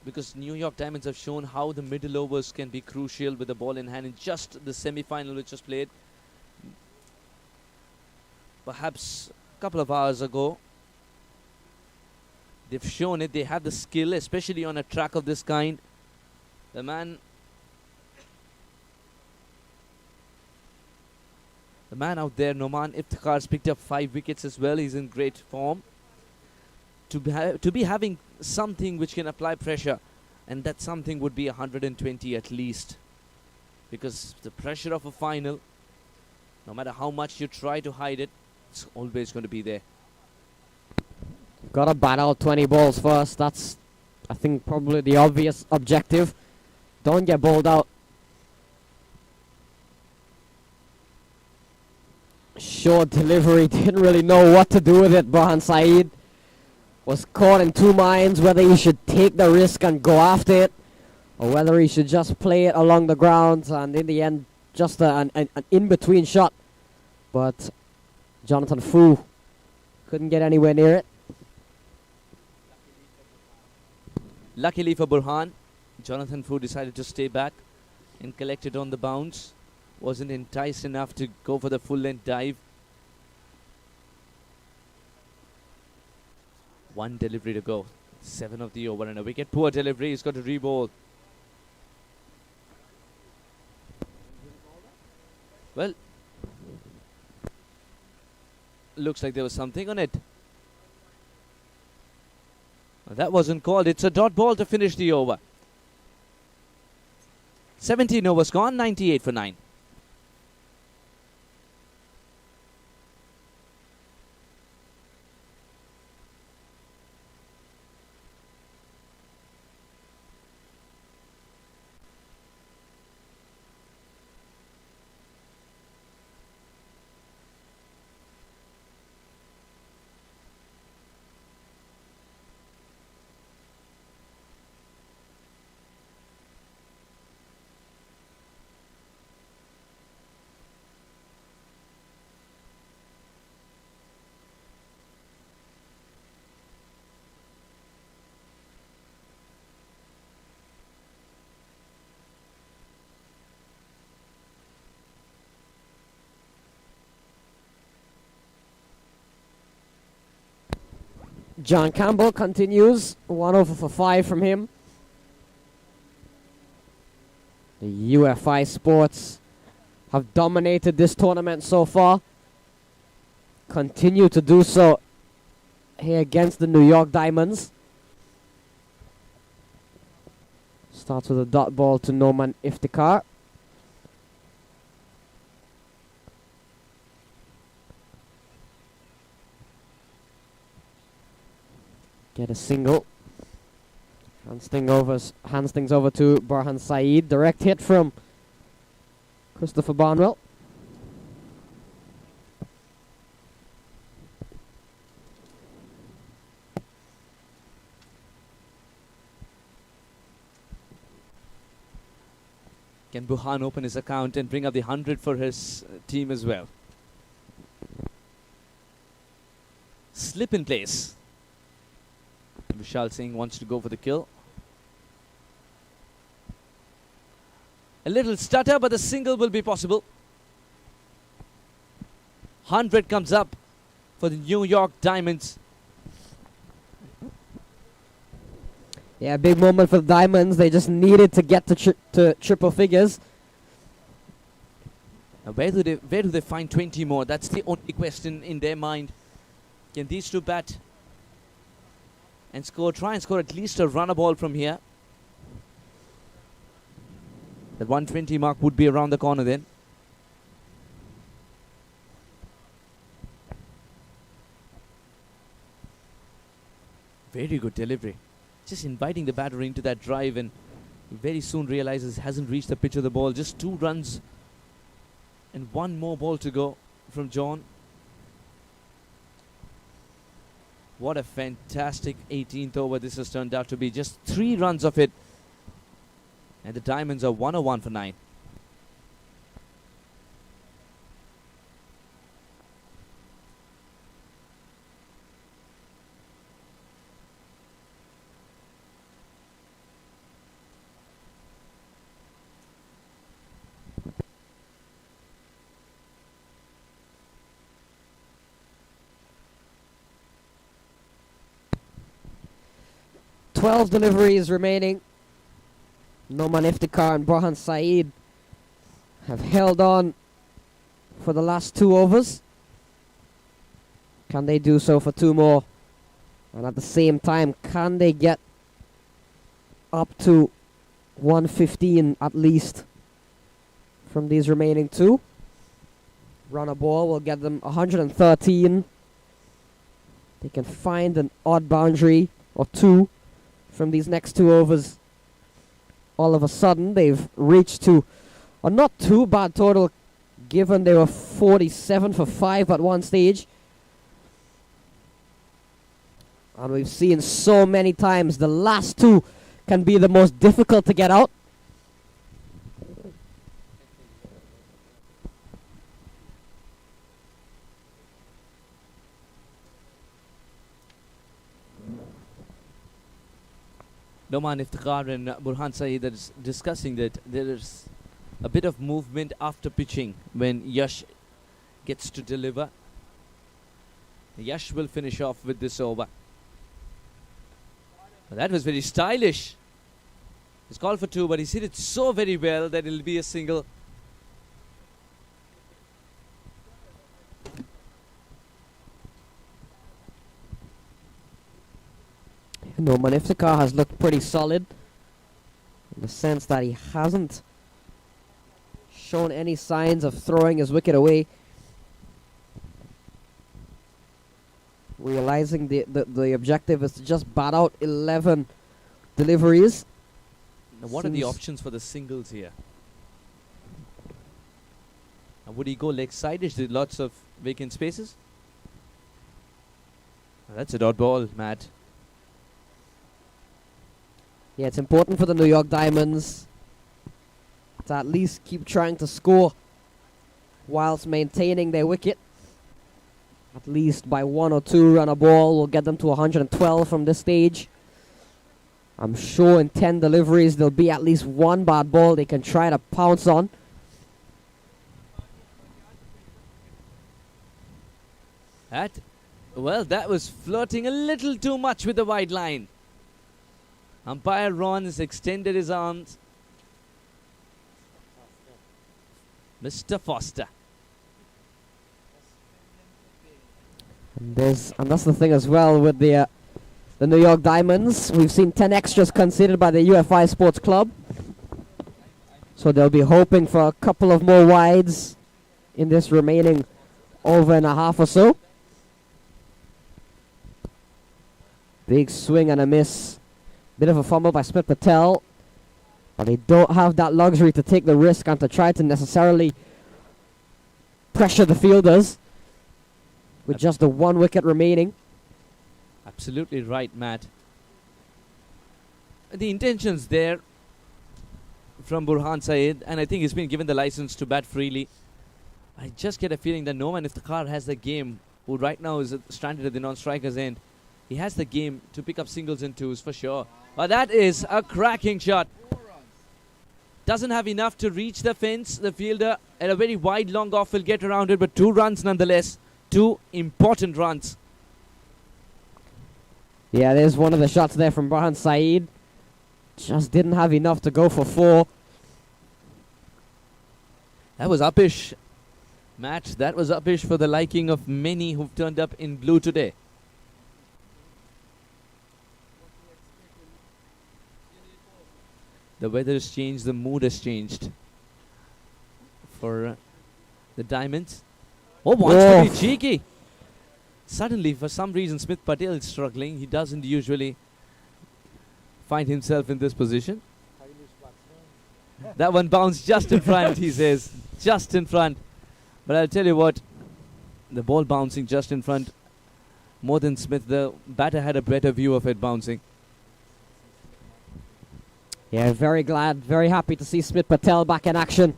because New York Diamonds have shown how the middle overs can be crucial with the ball in hand in just the semi-final which was played perhaps a couple of hours ago. They've shown it. They have the skill, especially on a track of this kind. The man out there, Noman Iftikhar's picked up 5 wickets as well. He's in great form. To be having something which can apply pressure, and that something would be 120 at least, because the pressure of a final, no matter how much you try to hide it, it's always going to be there. Gotta bat out 20 balls first. That's, I think, probably the obvious objective. Don't get bowled out. Short delivery, didn't really know what to do with it. Burhan Saeed was caught in 2 minds whether he should take the risk and go after it, or whether he should just play it along the ground, and in the end just an in-between shot. But Jonathan Fu couldn't get anywhere near it. Luckily for Burhan, Jonathan Fu decided to stay back and collect it on the bounce. Wasn't enticed enough to go for the full-length dive. 1 delivery to go. 7 of the over and a wicket. Poor delivery. He's got to re-bowl. Well, looks like there was something on it. That wasn't called. It's a dot ball to finish the over. 17 overs gone. 98 for 9. John Campbell continues. 1 over for 5 from him. The UFI Sports have dominated this tournament so far. Continue to do so here against the New York Diamonds. Starts with a dot ball to Noman Iftikhar. Get a single. Hands things over to Burhan Saeed. Direct hit from Christopher Barnwell. Can Burhan open his account and bring up the 100 for his team as well? Slip in place. Vishal Singh wants to go for the kill. A little stutter, but the single will be possible. 100 comes up for the New York Diamonds. Yeah, big moment for the Diamonds. They just needed to get to triple figures. Now where do they find 20 more? That's the only question in their mind. Can these two bat and try and score at least a runner ball from here? That 120 mark would be around the corner then. Very good delivery. Just inviting the batter into that drive, and very soon realizes hasn't reached the pitch of the ball. Just 2 runs and 1 more ball to go from John. What a fantastic 18th over this has turned out to be. Just 3 runs of it. And the Diamonds are 101 for 9. Twelve deliveries remaining. Noman Iftikhar and Burhan Saeed have held on for the last 2 overs. Can they do so for 2 more? And at the same time, can they get up to 115 at least from these remaining 2? Run a ball will get them 113. They can find an odd boundary or 2 from these next 2 overs. All of a sudden, they've reached to a not too bad total, given they were 47 for 5 at one stage. And we've seen so many times the last 2 can be the most difficult to get out. Noman Iftikhar and Burhan Saeed are discussing that there is a bit of movement after pitching when Yash gets to deliver. Yash will finish off with this over. That was very stylish. He's called for 2, but he's hit it so very well that it'll be a single. Noman Iftikhar has looked pretty solid in the sense that he hasn't shown any signs of throwing his wicket away. Realizing the objective is to just bat out 11 deliveries. Now what are the options for the singles here? Now would he go leg side? Is there lots of vacant spaces? Now that's a dot ball, Matt. Yeah, it's important for the New York Diamonds to at least keep trying to score whilst maintaining their wicket. At least by 1 or 2 run a ball will get them to 112 from this stage. I'm sure in 10 deliveries there'll be at least 1 bad ball they can try to pounce on. That was flirting a little too much with the wide line. Umpire Ron has extended his arms. Mr. Foster. And that's the thing as well with the New York Diamonds. We've seen 10 extras conceded by the UFI Sports Club. So they'll be hoping for a couple of more wides in this remaining over and a half or so. Big swing and a miss. Bit of a fumble by Smith Patel. But they don't have that luxury to take the risk and to try to necessarily pressure the fielders with just the 1 wicket remaining. Absolutely right, Matt. The intention's there from Burhan Saeed, and I think he's been given the license to bat freely. I just get a feeling that Noman Iftikhar has the game, who right now is stranded at the non-striker's end. He has the game to pick up singles and twos for sure. But that is a cracking shot. Doesn't have enough to reach the fence. The fielder at a very wide long off will get around it, but 2 runs nonetheless. 2 important runs. Yeah, there's one of the shots there from Burhan Saeed. Just didn't have enough to go for 4. That was uppish, Matt. That was uppish for the liking of many who've turned up in blue today. The weather has changed, the mood has changed for the Diamonds. Oh, wants to be cheeky. Suddenly, for some reason, Smith Patel is struggling. He doesn't usually find himself in this position. That one bounced just in front, he says. Just in front. But I'll tell you what, the ball bouncing just in front, more than Smith, the batter had a better view of it bouncing. Yeah, very glad, very happy to see Smith Patel back in action.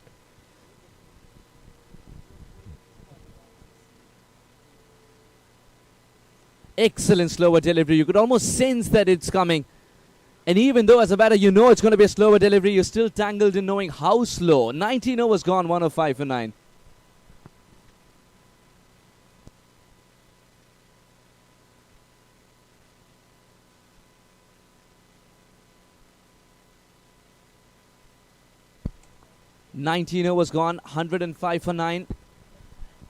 Excellent slower delivery. You could almost sense that it's coming. And even though as a batter you know it's going to be a slower delivery, you're still tangled in knowing how slow. 19 overs gone, 105 for 9. Was gone, 105 for 9.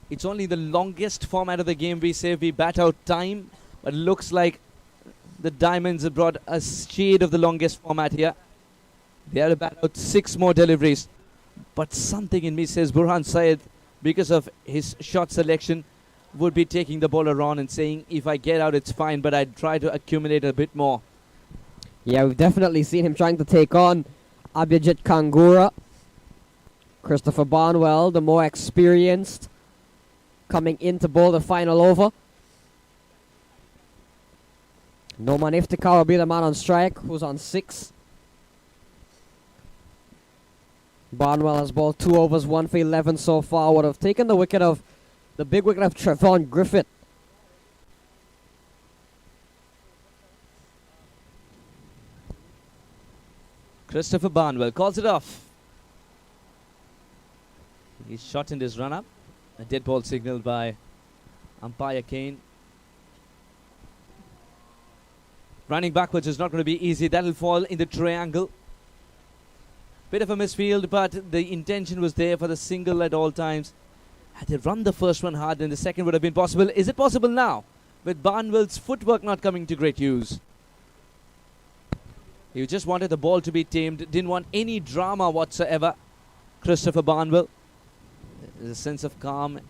It's only the longest format of the game. We say we bat out time, but it looks like the Diamonds have brought a shade of the longest format here. They have to bat out 6 more deliveries. But something in me says Burhan Saeed, because of his shot selection, would be taking the ball around and saying, if I get out, it's fine, but I'd try to accumulate a bit more. Yeah, we've definitely seen him trying to take on Abhijit Kangura. Christopher Barnwell, the more experienced, coming in to bowl the final over. Noman Iftikhar will be the man on strike, who's on 6. Barnwell has bowled 2 overs, 1 for 11 so far. Would have taken the big wicket of Trevon Griffith. Christopher Barnwell calls it off. He's shot in his run-up. A dead ball signaled by umpire Kane. Running backwards is not going to be easy. That'll fall in the triangle. Bit of a misfield, but the intention was there for the single at all times. Had they run the first one hard, then the second would have been possible. Is it possible now? With Barnwell's footwork not coming to great use. He just wanted the ball to be tamed. Didn't want any drama whatsoever. Christopher Barnwell. There's a sense of calm.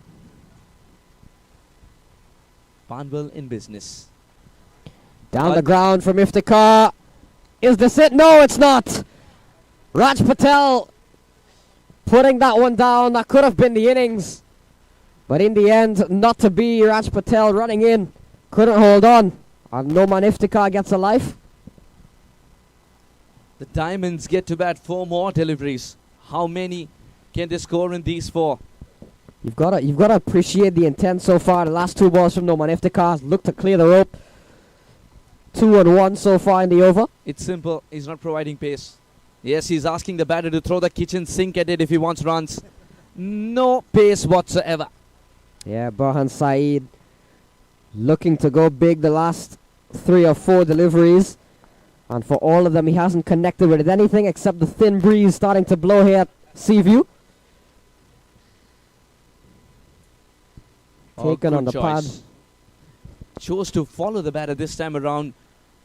Barnwell in business. Down the ground from Iftikhar. Is this it? No, it's not. Raj Patel putting that one down. That could have been the innings. But in the end, not to be. Raj Patel running in. Couldn't hold on. And Noman Iftikhar gets a life. The Diamonds get to bat 4 more deliveries. How many can they score in these 4? You've got to appreciate the intent so far. The last 2 balls from Noman Iftikhar look to clear the rope. 2 and 1 so far in the over. It's simple. He's not providing pace. Yes, he's asking the batter to throw the kitchen sink at it if he wants runs. No pace whatsoever. Yeah, Burhan Saeed looking to go big the last 3 or 4 deliveries. And for all of them, he hasn't connected with anything except the thin breeze starting to blow here at Seaview. Taken good on the pad. choice. Chose to follow the batter this time around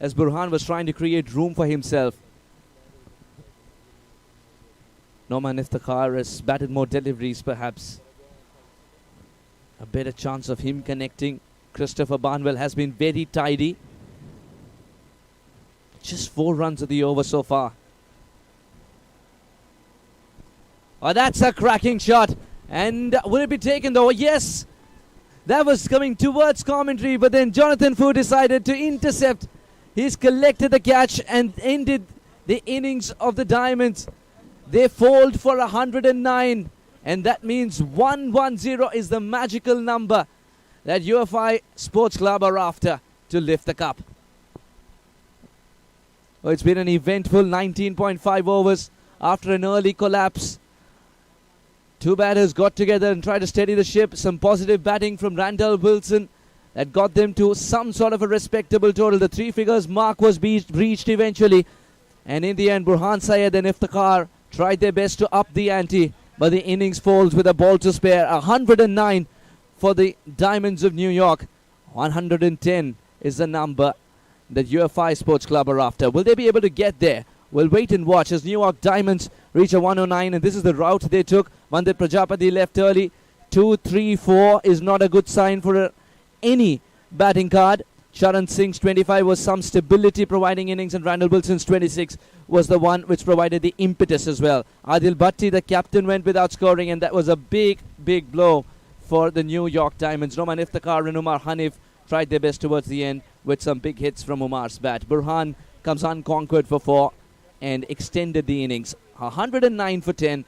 as Burhan was trying to create room for himself. Noman Iftikhar has batted more deliveries perhaps. A better chance of him connecting. Christopher Barnwell has been very tidy. Just 4 runs of the over so far. Oh, that's a cracking shot. And will it be taken though? Yes. That was coming towards commentary, but then Jonathan Fu decided to intercept. He's collected the catch and ended the innings of the Diamonds. They fold for 109, and that means 110 is the magical number that UFI Sports Club are after to lift the cup. Oh, it's been an eventful 19.5 overs after an early collapse. 2 batters got together and tried to steady the ship. Some positive batting from Randall Wilson that got them to some sort of a respectable total. The 3 figures mark was reached eventually. And in the end, Burhan Syed and Iftikhar tried their best to up the ante. But the innings folds with a ball to spare. 109 for the Diamonds of New York. 110 is the number that UFI Sports Club are after. Will they be able to get there? We'll wait and watch as New York Diamonds reach a 109, and this is the route they took. Mandip Prajapati left early. 2-3-4 is not a good sign for any batting card. Sharan Singh's 25 was some stability providing innings, and Randall Wilson's 26 was the one which provided the impetus as well. Adil Bhatti, the captain, went without scoring, and that was a big, big blow for the New York Diamonds. Noman Iftikhar and Umar Hanif tried their best towards the end with some big hits from Umar's bat. Burhan comes unconquered for 4 and extended the innings. 109 for 10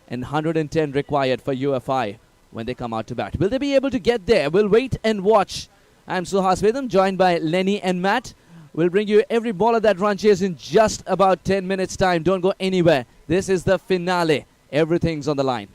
and 110 required for UFI when they come out to bat. Will they be able to get there? We'll wait and watch. I'm Suhas Vedam, joined by Lenny and Matt. We'll bring you every baller that run chase in just about 10 minutes time. Don't go anywhere. This is the finale. Everything's on the line.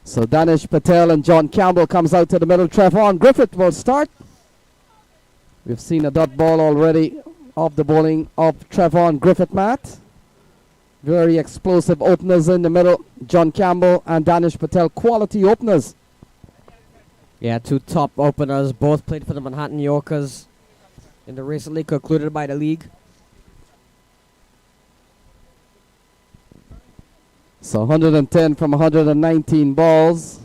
So Danish Patel and John Campbell comes out to the middle. Trevon Griffith will start. We've seen a dot ball already of the bowling of Trevon Griffith, Matt. Very explosive openers in the middle. John Campbell and Danish Patel, quality openers. Yeah, two top openers, both played for the Manhattan Yorkers in the recently concluded by the league. So 110 from 119 balls.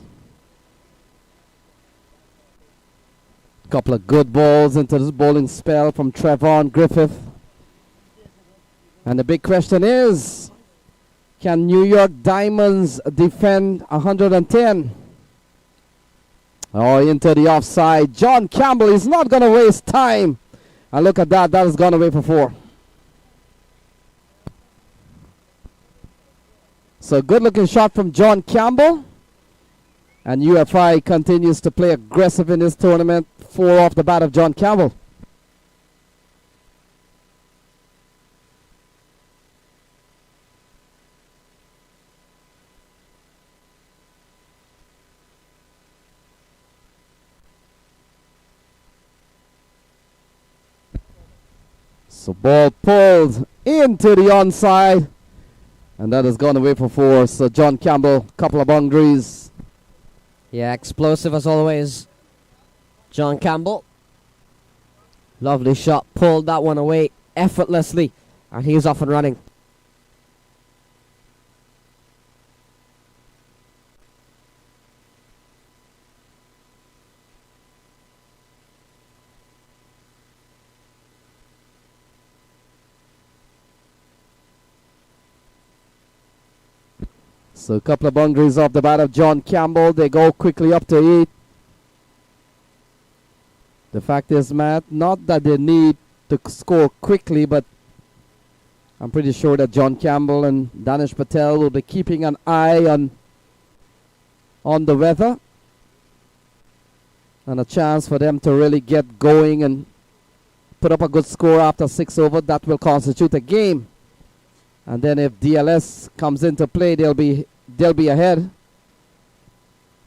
Couple of good balls into this bowling spell from Trevon Griffith. And the big question is, can New York Diamonds defend 110? Oh, into the offside. John Campbell is not going to waste time. And look at that. That has gone away for 4. So good looking shot from John Campbell. And UFI continues to play aggressive in this tournament. 4 off the bat of John Campbell. So ball pulled into the onside. And that has gone away for 4. So John Campbell, couple of boundaries. Yeah, explosive as always. John Campbell. Lovely shot. Pulled that one away effortlessly. And he's off and running. So a couple of boundaries off the bat of John Campbell. They go quickly up to 8. The fact is, Matt, not that they need to score quickly, but I'm pretty sure that John Campbell and Danish Patel will be keeping an eye on the weather. And a chance for them to really get going and put up a good score after 6 over. That will constitute a game. And then if DLS comes into play, they'll be ahead.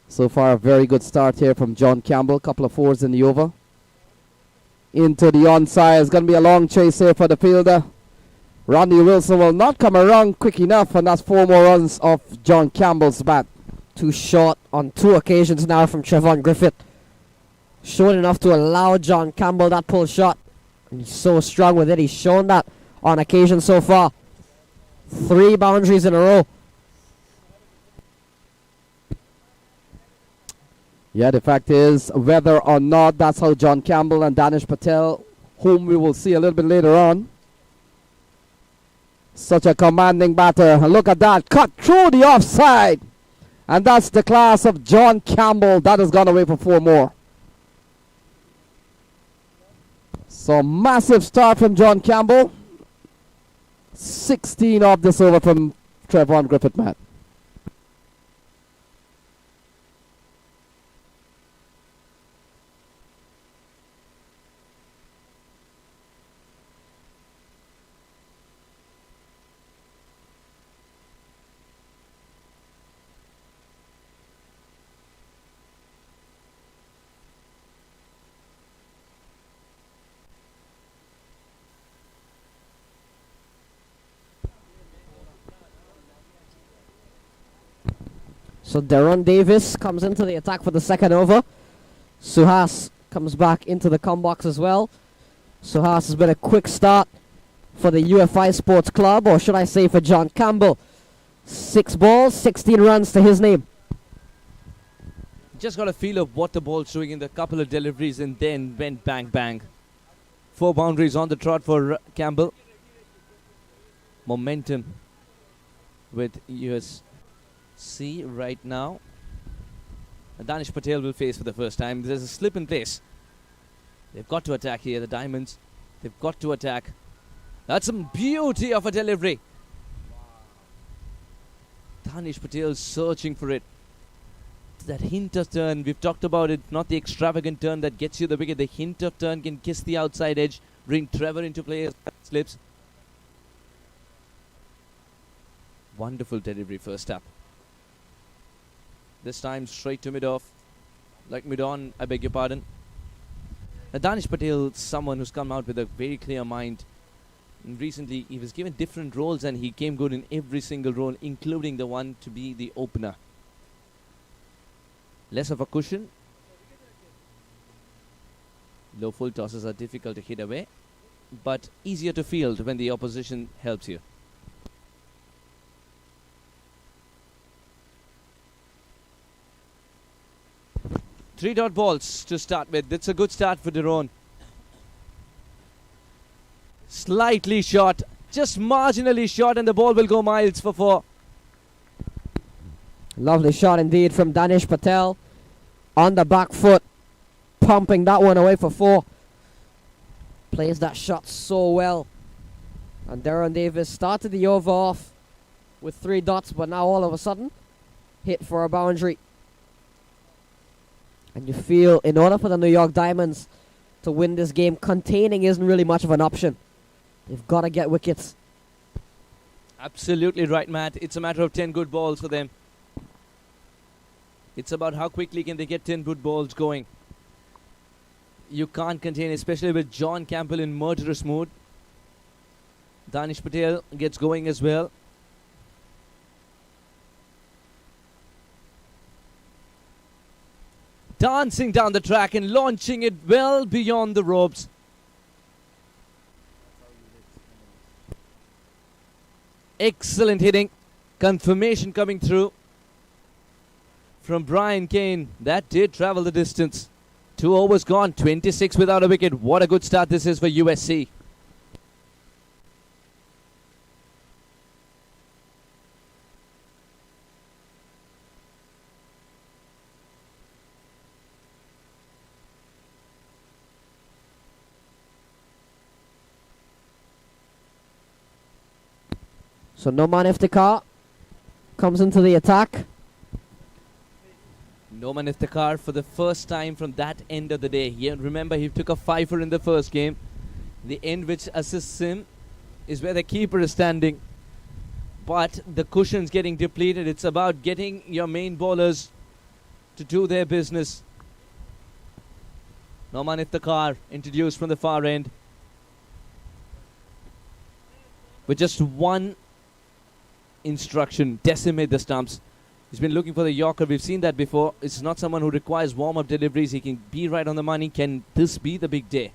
So far, a very good start here from John Campbell. Couple of 4s in the over. Into the onside. It's going to be a long chase here for the fielder. Rodney Wilson will not come around quick enough, and that's 4 more runs off John Campbell's bat. Too short on 2 occasions now from Trevon Griffith. Short enough to allow John Campbell that pull shot. And he's so strong with it. He's shown that on occasion so far. 3 boundaries in a row. Yeah, the fact is, whether or not, that's how John Campbell and Danish Patel, whom we will see a little bit later on. Such a commanding batter. And look at that. Cut through the offside. And that's the class of John Campbell. That has gone away for 4 more. So massive start from John Campbell. 16 off this over from Trevon Griffith, Matt. So Deron Davis comes into the attack for the second over. Suhas comes back into the come box as well. Suhas has been a quick start for the UFI Sports Club, or should I say for John Campbell. 6 balls, 16 runs to his name. Just got a feel of what the ball's doing in the couple of deliveries and then went bang bang. 4 boundaries on the trot for Campbell. Momentum with USC right now. Danish Patel will face for the first time. There's a slip in place. They've got to attack here, the Diamonds. They've got to attack. That's some beauty of a delivery. Danish Patel searching for it. That hint of turn, we've talked about it, not the extravagant turn that gets you the wicket. The hint of turn can kiss the outside edge, bring Trevor into play as slips. Wonderful delivery first up. This time straight to mid-off. Like mid-on, I beg your pardon. Now, Danish Patel, someone who's come out with a very clear mind. And recently, he was given different roles and he came good in every single role, including the one to be the opener. Less of a cushion. Low full tosses are difficult to hit away, but easier to field when the opposition helps you. Three dot balls to start with. That's a good start for Daron. Slightly short, just marginally short, and the ball will go miles for 4. Lovely shot indeed from Danish Patel. On the back foot, pumping that one away for 4. Plays that shot so well. And Darren Davis started the over off with 3 dots, but now all of a sudden, hit for a boundary. And you feel, in order for the New York Diamonds to win this game, containing isn't really much of an option. They've got to get wickets. Absolutely right, Matt. It's a matter of 10 good balls for them. It's about how quickly can they get 10 good balls going. You can't contain, especially with John Campbell in murderous mood. Danish Patel gets going as well. Dancing down the track and launching it well beyond the ropes. Excellent hitting. Confirmation coming through from Brian Kane. That did travel the distance. 2 overs gone, 26 without a wicket. What a good start this is for USC. So Noman Iftikhar comes into the attack. Noman Iftikhar for the first time from that end of the day. Yeah, remember, he took a 5-er in the first game. The end which assists him is where the keeper is standing. But the cushion's getting depleted. It's about getting your main bowlers to do their business. Noman Iftikhar introduced from the far end. With just one instruction: decimate the stumps. He's been looking for the Yorker. We've seen that before. It's not someone who requires warm-up deliveries. He can be right on the money. Can this be the big day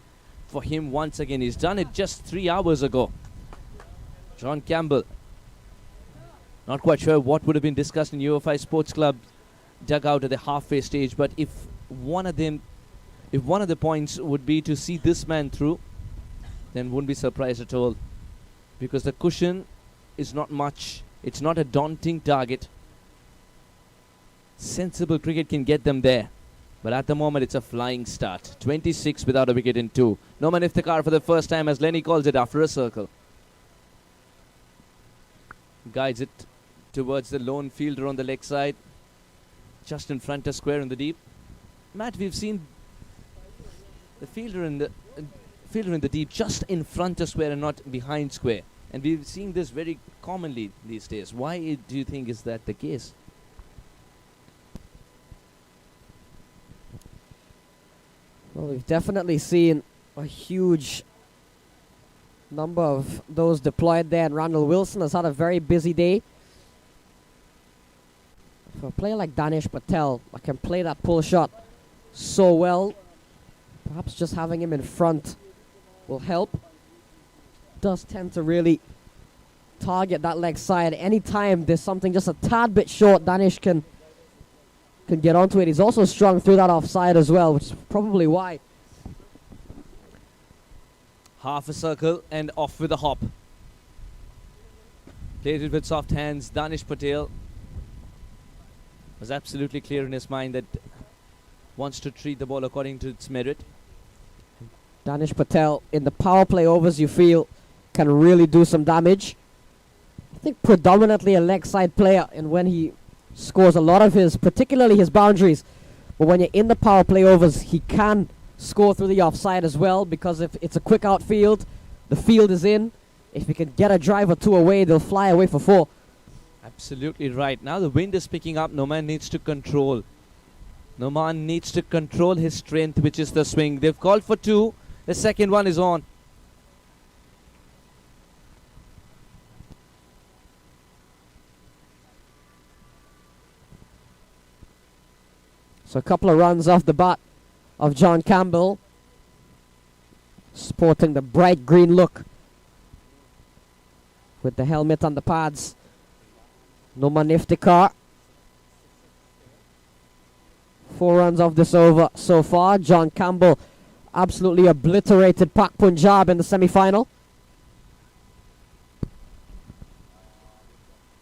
for him once again? He's done it just 3 hours ago. John Campbell. Not quite sure what would have been discussed in UFI Sports Club dugout at the halfway stage, but if one of the points would be to see this man through, then wouldn't be surprised at all. Because the cushion is not much. It's not a daunting target. Sensible cricket can get them there. But at the moment, it's a flying start. 26 without a wicket in 2. Noman Iftikhar for the first time, as Lenny calls it, after a circle. Guides it towards the lone fielder on the leg side. Just in front of square in the deep. Matt, we've seen the fielder in the deep just in front of square and not behind square. And we've seen this very commonly these days. Why do you think is that the case? Well, we've definitely seen a huge number of those deployed there, and Randall Wilson has had a very busy day. For a player like Danish Patel, I can play that pull shot so well. Perhaps just having him in front will help. Does tend to really target that leg side. Anytime there's something just a tad bit short, Danish can get onto it. He's also strong through that offside as well, which is probably why. Half a circle and off with a hop. Played it with soft hands. Danish Patel was absolutely clear in his mind that wants to treat the ball according to its merit. Danish Patel, in the power play overs, you feel can really do some damage. I think predominantly a leg side player, and when he scores a lot of his, particularly his boundaries, but when you're in the power play overs, he can score through the offside as well, because if it's a quick outfield, the field is in. If he can get a drive or two away, they'll fly away for 4. Absolutely right. Now the wind is picking up. Noman needs to control. Noman needs to control his strength, which is the swing. They've called for 2. The second one is on. So a couple of runs off the bat of John Campbell, sporting the bright green look with the helmet and the pads. Noman Iftikhar. 4 runs off this over so far. John Campbell absolutely obliterated Pak Punjab in the semi-final.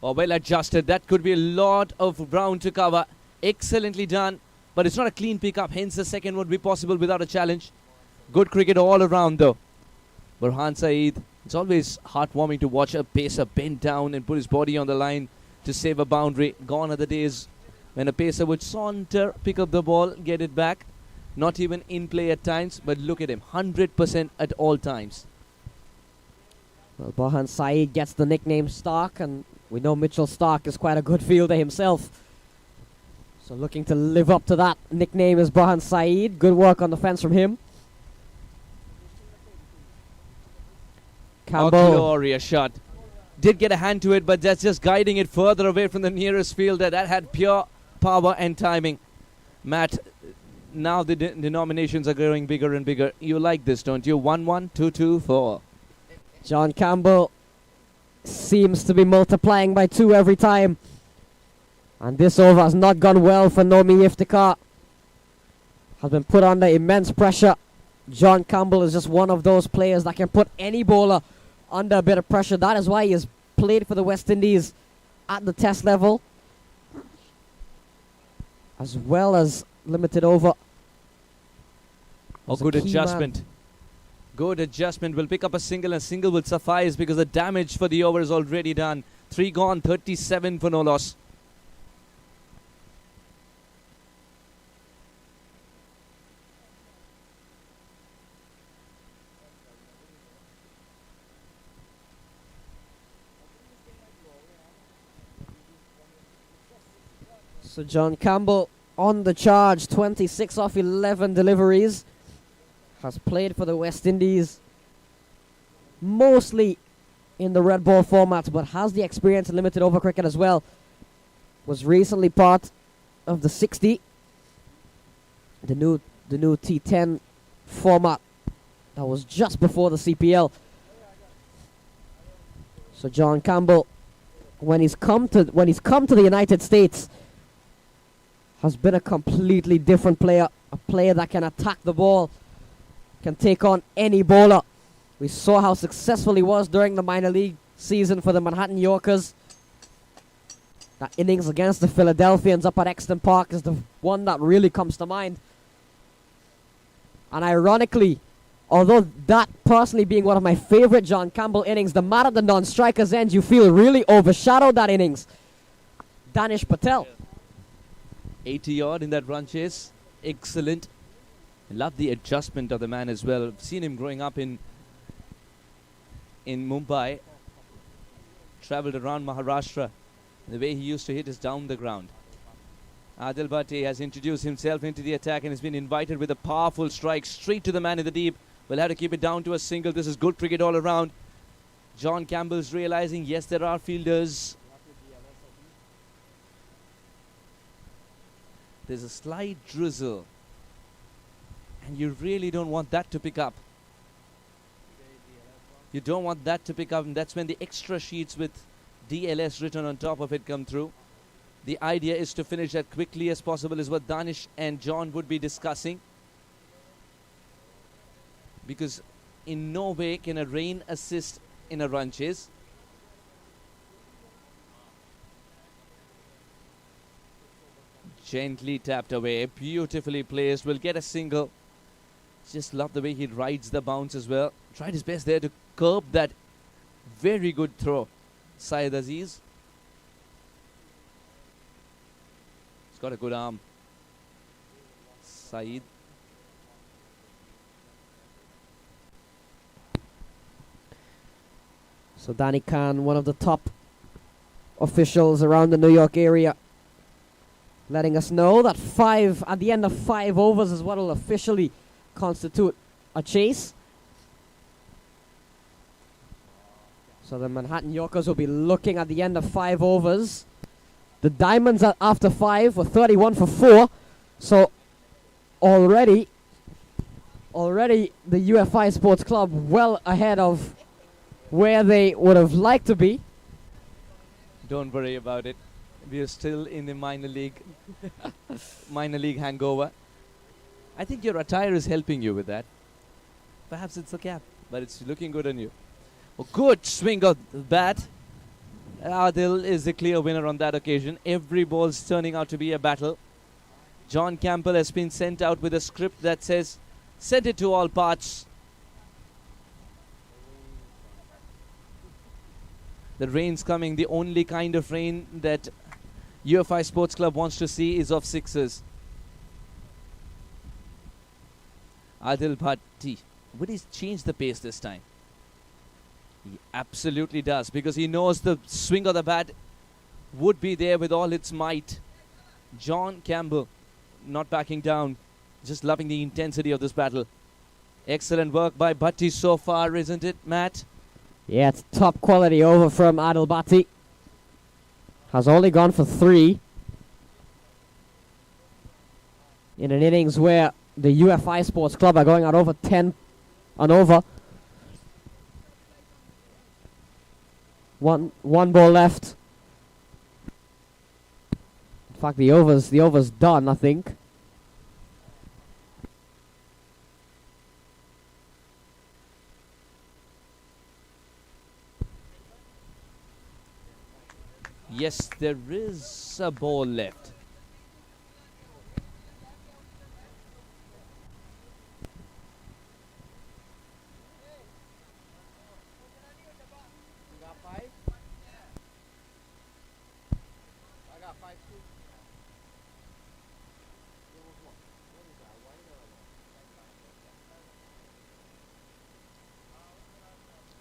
Oh, well adjusted. That could be a lot of ground to cover. Excellently done. But it's not a clean pickup. Hence the second would be possible without a challenge. Good cricket all around though. Burhan Saeed. It's always heartwarming to watch a pacer bend down and put his body on the line to save a boundary. Gone are the days when a pacer would saunter, pick up the ball, get it back. Not even in play at times, but look at him, 100% at all times. Well, Burhan Saeed gets the nickname Stark, and we know Mitchell Stark is quite a good fielder himself. So looking to live up to that nickname is Burhan Saeed. Good work on the fence from him. A Campbell. glorious shot. Did get a hand to it, but that's just guiding it further away from the nearest fielder. That had pure power and timing. Matt, now the denominations are growing bigger and bigger. You like this, don't you? 1-1, 2-2, 4. John Campbell seems to be multiplying by 2 every time. And this over has not gone well for Nomi Iftikhar. Has been put under immense pressure. John Campbell is just one of those players that can put any bowler under a bit of pressure. That is why he has played for the West Indies at the test level, as well as limited over. Oh, good adjustment. Good adjustment. Will pick up a single, and single will suffice because the damage for the over is already done. 3 gone, 37 for no loss. So John Campbell on the charge, 26 off 11 deliveries. Has played for the West Indies, mostly in the red ball format, but has the experience in limited over cricket as well. Was recently part of the 60, the new T10 format that was just before the CPL. So John Campbell, when he's come to the United States, has been a completely different player, a player that can attack the ball, can take on any bowler. We saw how successful he was during the minor league season for the Manhattan Yorkers. That innings against the Philadelphians up at Exton Park is the one that really comes to mind. And ironically, although that personally being one of my favorite John Campbell innings, the mat at the non-strikers end, you feel really overshadowed that innings. Danish Patel. 80 odd in that run chase. Excellent. I love the adjustment of the man as well. I've seen him growing up in Mumbai. Traveled around Maharashtra. The way he used to hit is down the ground. Adil Bhatti has introduced himself into the attack and has been invited with a powerful strike straight to the man in the deep. Will have to keep it down to a single. This is good cricket all around. John Campbell's realizing, yes, there are fielders. There's a slight drizzle. And you really don't want that to pick up. You don't want that to pick up, and that's when the extra sheets with DLS written on top of it come through. The idea is to finish as quickly as possible is what Danish and John would be discussing. Because in no way can a rain assist in a run chase. Gently tapped away, beautifully placed, will get a single. Just love the way he rides the bounce as well. Tried his best there to curb that very good throw. Syed Aziz. He's got a good arm. Syed. So Danny Khan, one of the top officials around the New York area letting us know that at the end of 5 overs is what will officially constitute a chase. So the Manhattan Yorkers will be looking at the end of 5 overs. The Diamonds after 5 were 31 for 4. So already the UFI Sports Club well ahead of where they would have liked to be. Don't worry about it. We are still in the minor league hangover. I think your attire is helping you with that. Perhaps it's the cap, but it's looking good on you. A good swing of the bat. Adil is the clear winner on that occasion. Every ball's turning out to be a battle. John Campbell has been sent out with a script that says, send it to all parts. The rain's coming. The only kind of rain that UFI Sports Club wants to see is of sixes. Adil Bhatti. Would he change the pace this time? He absolutely does, because he knows the swing of the bat would be there with all its might. John Campbell not backing down, just loving the intensity of this battle. Excellent work by Bhatti so far, isn't it, Matt? Yeah, it's top quality over from Adil Bhatti. Has only gone for 3 in an innings where the UFI Sports Club are going out over 10 and over. One ball left. In fact, the over's done, I think. Yes, there is a ball left.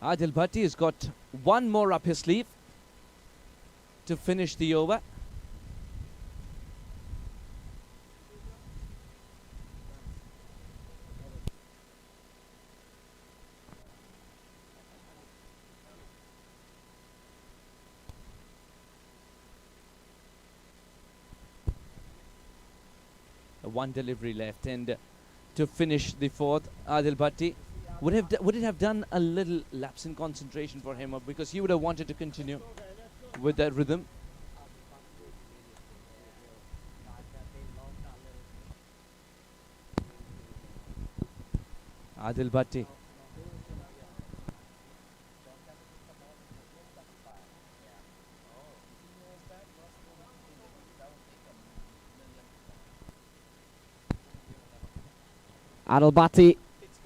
Adil Bhatti has got one more up his sleeve to finish the over. One delivery left, and to finish the 4th, Adil Bhatti would it have done a little lapse in concentration for him, because he would have wanted to continue with that rhythm. Adil Bhatti. Adil Bhatti,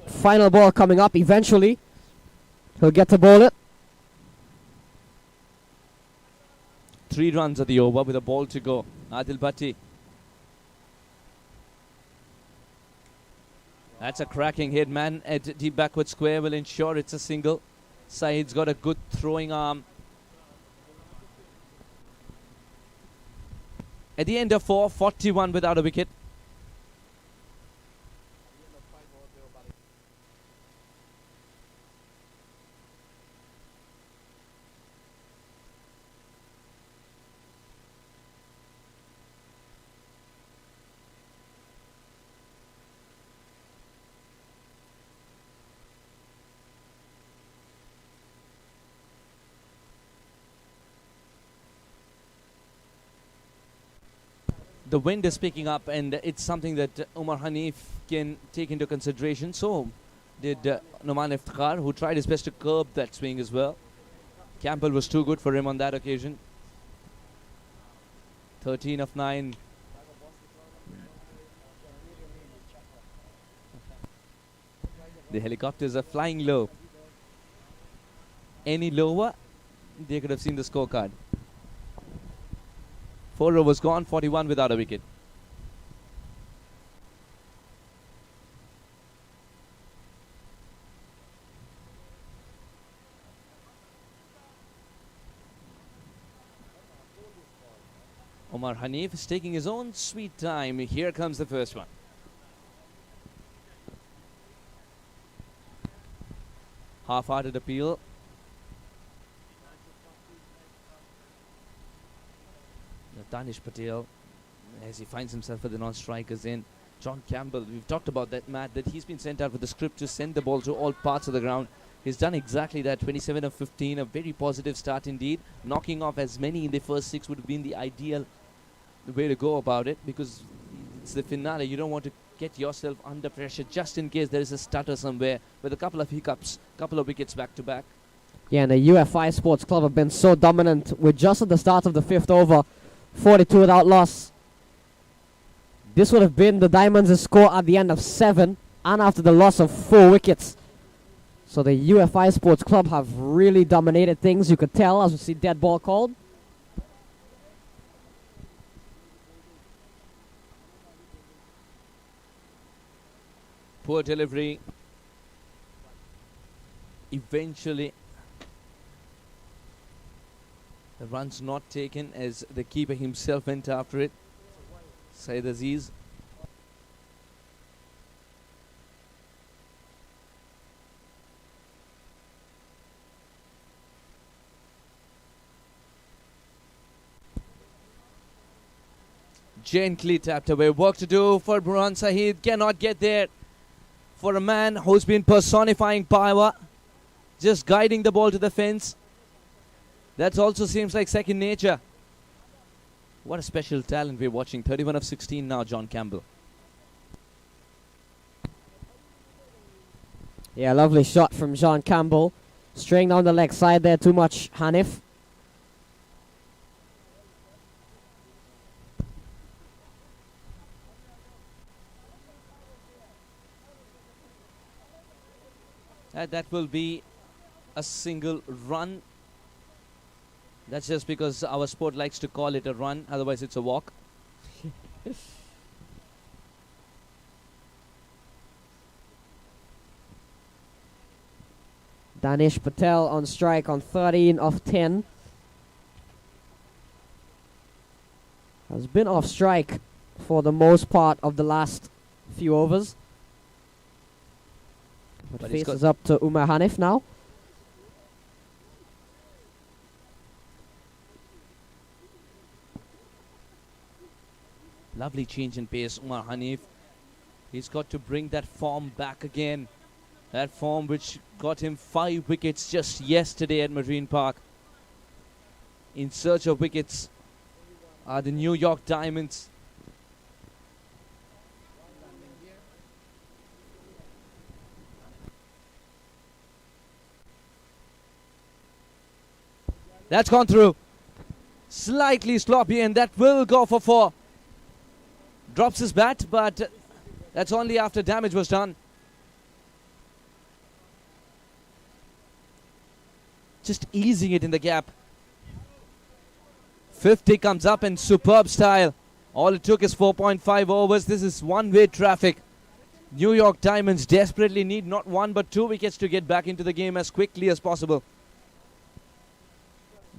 final ball coming up eventually. He'll get to bowl it. 3 runs at the over with a ball to go. Adil Bhatti. That's a cracking hit, man. At deep backward square will ensure it's a single. Saeed's got a good throwing arm. At the end of 4, 41 without a wicket. The wind is picking up, and it's something that Umar Hanif can take into consideration. So did Noman Iftikhar, who tried his best to curb that swing as well. Campbell was too good for him on that occasion. 13 of 9. The helicopters are flying low. Any lower, they could have seen the scorecard. 4 overs gone, 41 without a wicket. Omar Hanif is taking his own sweet time. Here comes the first one. Half-hearted appeal. Danish Patel, as he finds himself with the non-strikers in. John Campbell, we've talked about that, Matt, that he's been sent out with the script to send the ball to all parts of the ground. He's done exactly that, 27 of 15, a very positive start indeed. Knocking off as many in the first 6 would have been the ideal way to go about it, because it's the finale. You don't want to get yourself under pressure just in case there is a stutter somewhere with a couple of hiccups, couple of wickets back to back. Yeah, and the UFI Sports Club have been so dominant with just at the start of the 5th over, 42 without loss. This would have been the Diamonds' score at the end of 7 and after the loss of 4 wickets. So the UFI Sports Club have really dominated things, you could tell, as we see dead ball called. Poor delivery. Eventually, the run's not taken as the keeper himself went after it. Saeed Aziz. Gently tapped away. Work to do for Burhan Sahid. Cannot get there. For a man who's been personifying power, just guiding the ball to the fence. That also seems like second nature. What a special talent we're watching. 31 of 16 now, John Campbell. Yeah, lovely shot from John Campbell. Straying down the leg side there, too much Hanif. That will be a single run. That's just because our sport likes to call it a run, otherwise it's a walk. Danish Patel on strike on 13 of 10. Has been off strike for the most part of the last few overs. But he's faces up to Umar Hanif now. Lovely change in pace, Umar Hanif. He's got to bring that form back again. That form which got him 5 wickets just yesterday at Marine Park. In search of wickets are the New York Diamonds. That's gone through. Slightly sloppy, and that will go for 4. Drops his bat, but that's only after damage was done. Just easing it in the gap. 50 comes up in superb style. All it took is 4.5 overs. This is one-way traffic. New York Diamonds desperately need not 1 but 2 wickets to get back into the game as quickly as possible.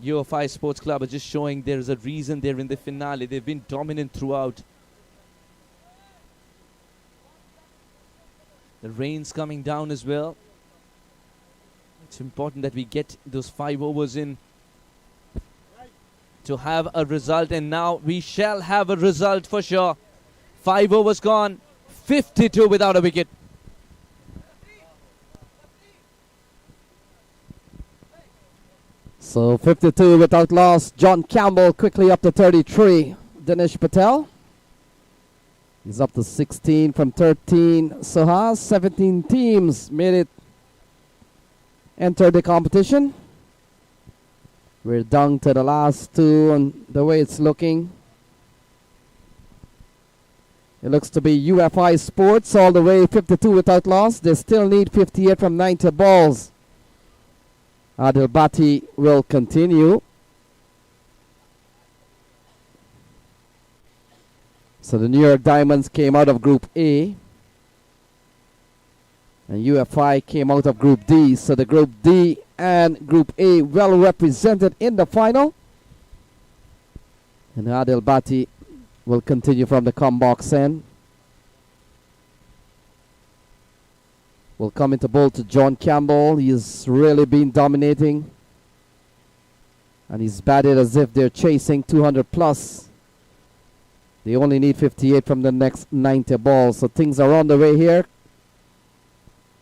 UFI Sports Club are just showing there is a reason they're in the finale. They've been dominant throughout. The rain's coming down as well. It's important that we get those 5 overs in to have a result, and now we shall have a result for sure. 5 overs gone, 52 without a wicket. So 52 without loss. John Campbell quickly up to 33. Dinesh Patel. He's up to 16 from 13. Suhas, 17 teams made it enter the competition. We're down to the last 2 and the way it's looking. It looks to be UFI Sports all the way 52 without loss. They still need 58 from 90 balls. Adil Bhatti will continue. So the New York Diamonds came out of Group A. And UFI came out of Group D. So the Group D and Group A well represented in the final. And Adil Bhatti will continue from the come box end. Will come into bowl to John Campbell. He's really been dominating. And he's batted as if they're chasing 200 plus. They only need 58 from the next 90 balls. So things are on the way here.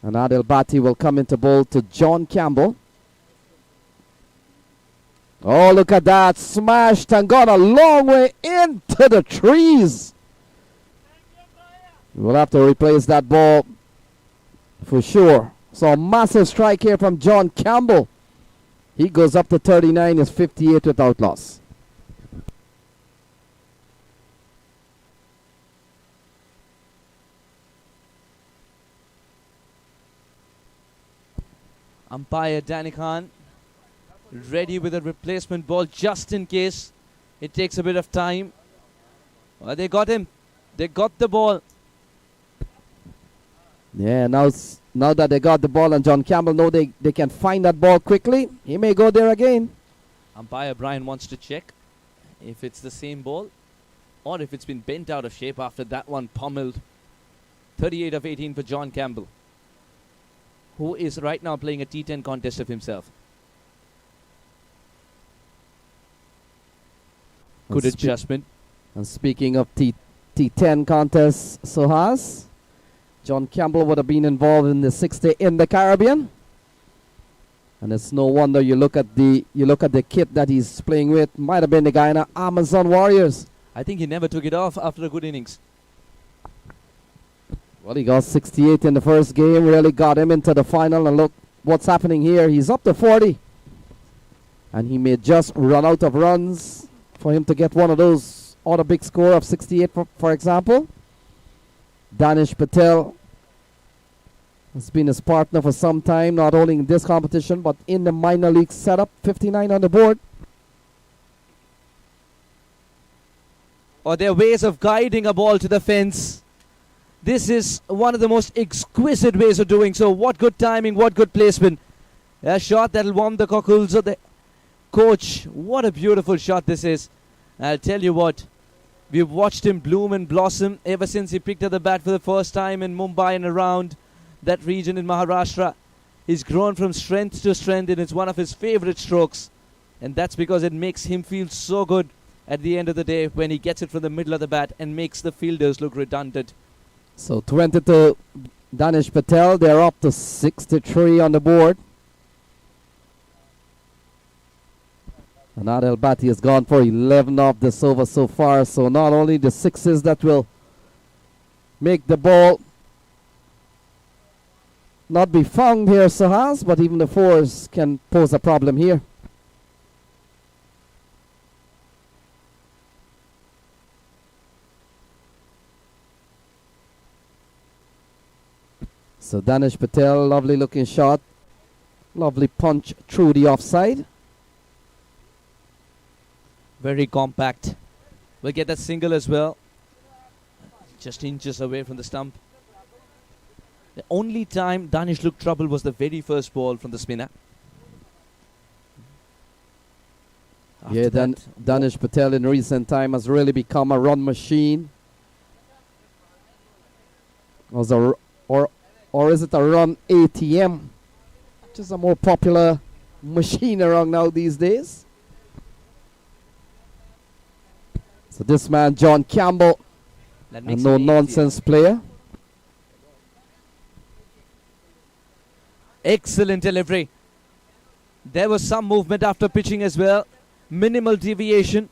And Adil Bhatti will come into bowl to John Campbell. Oh, look at that. Smashed and gone a long way into the trees. We'll have to replace that ball for sure. So a massive strike here from John Campbell. He goes up to 39, is 58 without loss. Umpire Danny Khan ready with a replacement ball just in case it takes a bit of time. Well, they got him. They got the ball. Yeah, now that they got the ball and John Campbell know they can find that ball quickly, he may go there again. Umpire Brian wants to check if it's the same ball or if it's been bent out of shape after that one pummeled. 38 of 18 for John Campbell, who is right now playing a T10 contest of himself. Good adjustment. And speaking of T10 contests, Suhas, John Campbell would have been involved in the 60 in the Caribbean. And it's no wonder you look at the kit that he's playing with. Might have been the Guyana Amazon Warriors. I think he never took it off after a good innings. Well, he got 68 in the first game, really got him into the final. And look what's happening here. He's up to 40. And he may just run out of runs for him to get one of those or a big score of 68, for example. Danish Patel has been his partner for some time, not only in this competition, but in the minor league setup. 59 on the board. Or their ways of guiding a ball to the fence. This is one of the most exquisite ways of doing so. What good timing, what good placement. A shot that'll warm the cockles of the coach. What a beautiful shot this is. I'll tell you what, we've watched him bloom and blossom ever since he picked up the bat for the first time in Mumbai and around that region in Maharashtra. He's grown from strength to strength, and it's one of his favorite strokes. And that's because it makes him feel so good at the end of the day when he gets it from the middle of the bat and makes the fielders look redundant. So 20 to Danish Patel. They're up to 63 on the board. And Adil Bhatti has gone for 11 off this over so far. So not only the sixes that will make the ball not be found here, Sahas, but even the fours can pose a problem here. So Danish Patel, lovely looking shot. Lovely punch through the offside. Very compact. We'll get that single as well. Just inches away from the stump. The only time Danish looked trouble was the very first ball from the spinner. Yeah, then Danish Patel in recent time has really become a run machine. Or is it a run ATM? Which is a more popular machine around now these days. So this man, John Campbell, a no-nonsense player. Excellent delivery. There was some movement after pitching as well. Minimal deviation.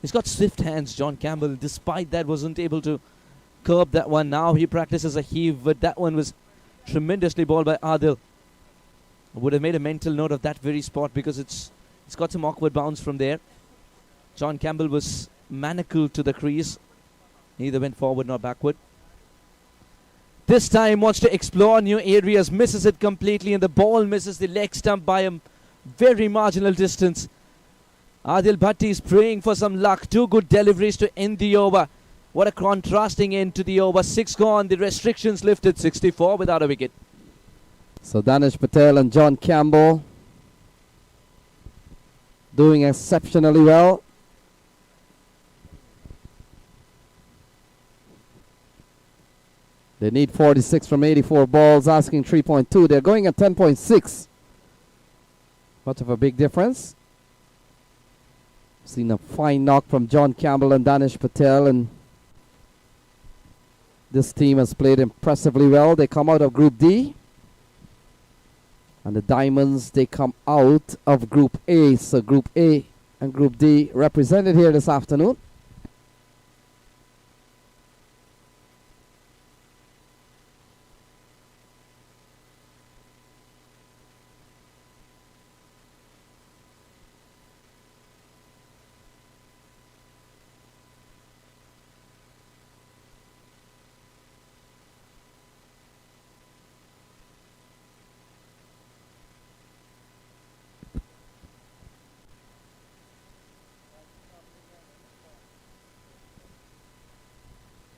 He's got swift hands, John Campbell. Despite that, wasn't able to curb that one. Now he practices a heave, but that one was tremendously bowled by Adil. I would have made a mental note of that very spot because it's got some awkward bounce from there. John Campbell was manacled to the crease. Neither went forward nor backward. This time wants to explore new areas, misses it completely, and the ball misses the leg stump by a very marginal distance. Adil Bhatti is praying for some luck. Two good deliveries to end the over. What a contrasting end to the over. 6 gone, the restrictions lifted, 64 without a wicket. So Danish Patel and John Campbell doing exceptionally well. They need 46 from 84 balls, asking 3.2. They're going at 10.6. Much of a big difference. Seen a fine knock from John Campbell and Danish Patel, and this team has played impressively well. They come out of Group D. And the Diamonds, they come out of Group A. So Group A and Group D represented here this afternoon.